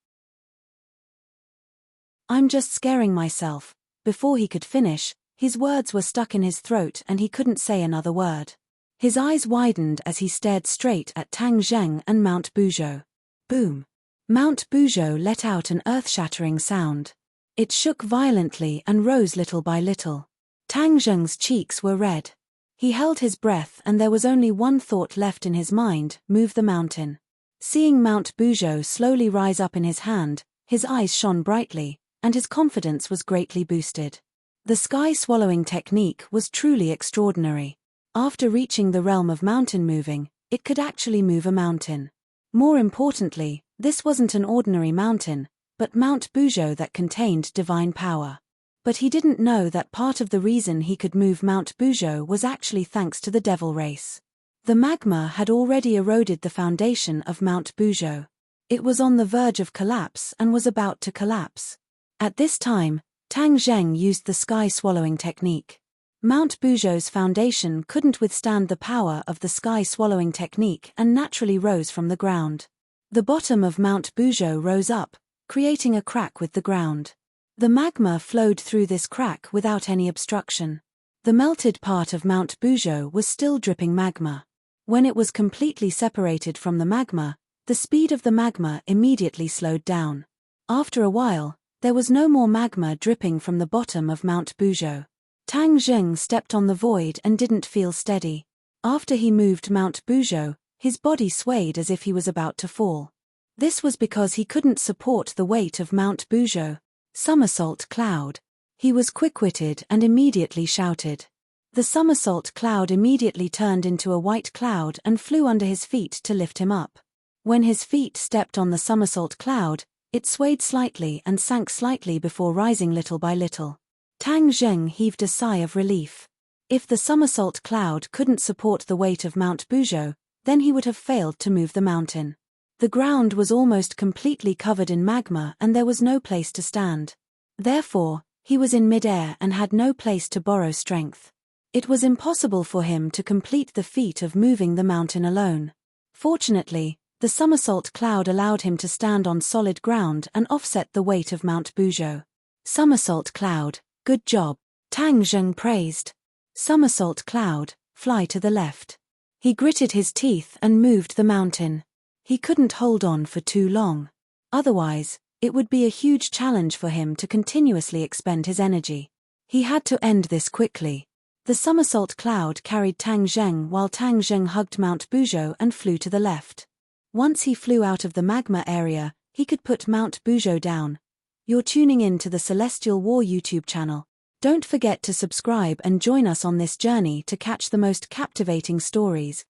Speaker 1: I'm just scaring myself." Before he could finish, his words were stuck in his throat and he couldn't say another word. His eyes widened as he stared straight at Tang Zheng and Mount Buzhou. Boom! Mount Buzhou let out an earth-shattering sound. It shook violently and rose little by little. Tang Zheng's cheeks were red. He held his breath and there was only one thought left in his mind: move the mountain. Seeing Mount Buzhou slowly rise up in his hand, his eyes shone brightly, and his confidence was greatly boosted. The sky-swallowing technique was truly extraordinary. After reaching the realm of mountain moving, it could actually move a mountain. More importantly, this wasn't an ordinary mountain, but Mount Buzhou that contained divine power. But he didn't know that part of the reason he could move Mount Buzhou was actually thanks to the devil race. The magma had already eroded the foundation of Mount Buzhou. It was on the verge of collapse and was about to collapse. At this time, Tang Zheng used the sky-swallowing technique. Mount Buzhou's foundation couldn't withstand the power of the sky-swallowing technique and naturally rose from the ground. The bottom of Mount Buzhou rose up, creating a crack with the ground. The magma flowed through this crack without any obstruction. The melted part of Mount Buzhou was still dripping magma. When it was completely separated from the magma, the speed of the magma immediately slowed down. After a while, there was no more magma dripping from the bottom of Mount Buzhou. Tang Zheng stepped on the void and didn't feel steady. After he moved Mount Buzhou, his body swayed as if he was about to fall. This was because he couldn't support the weight of Mount Buzhou. Somersault cloud. He was quick-witted and immediately shouted. The somersault cloud immediately turned into a white cloud and flew under his feet to lift him up. When his feet stepped on the somersault cloud, it swayed slightly and sank slightly before rising little by little. Tang Zheng heaved a sigh of relief. If the somersault cloud couldn't support the weight of Mount Buzhou, then he would have failed to move the mountain. The ground was almost completely covered in magma and there was no place to stand. Therefore, he was in mid-air and had no place to borrow strength. It was impossible for him to complete the feat of moving the mountain alone. Fortunately, the somersault cloud allowed him to stand on solid ground and offset the weight of Mount Buzhou. Somersault cloud, good job, Tang Zheng praised. Somersault cloud, fly to the left. He gritted his teeth and moved the mountain. He couldn't hold on for too long. Otherwise, it would be a huge challenge for him to continuously expend his energy. He had to end this quickly. The somersault cloud carried Tang Zheng while Tang Zheng hugged Mount Buzhou and flew to the left. Once he flew out of the magma area, he could put Mount Buzhou down. You're tuning in to the Celestial War YouTube channel. Don't forget to subscribe and join us on this journey to catch the most captivating stories,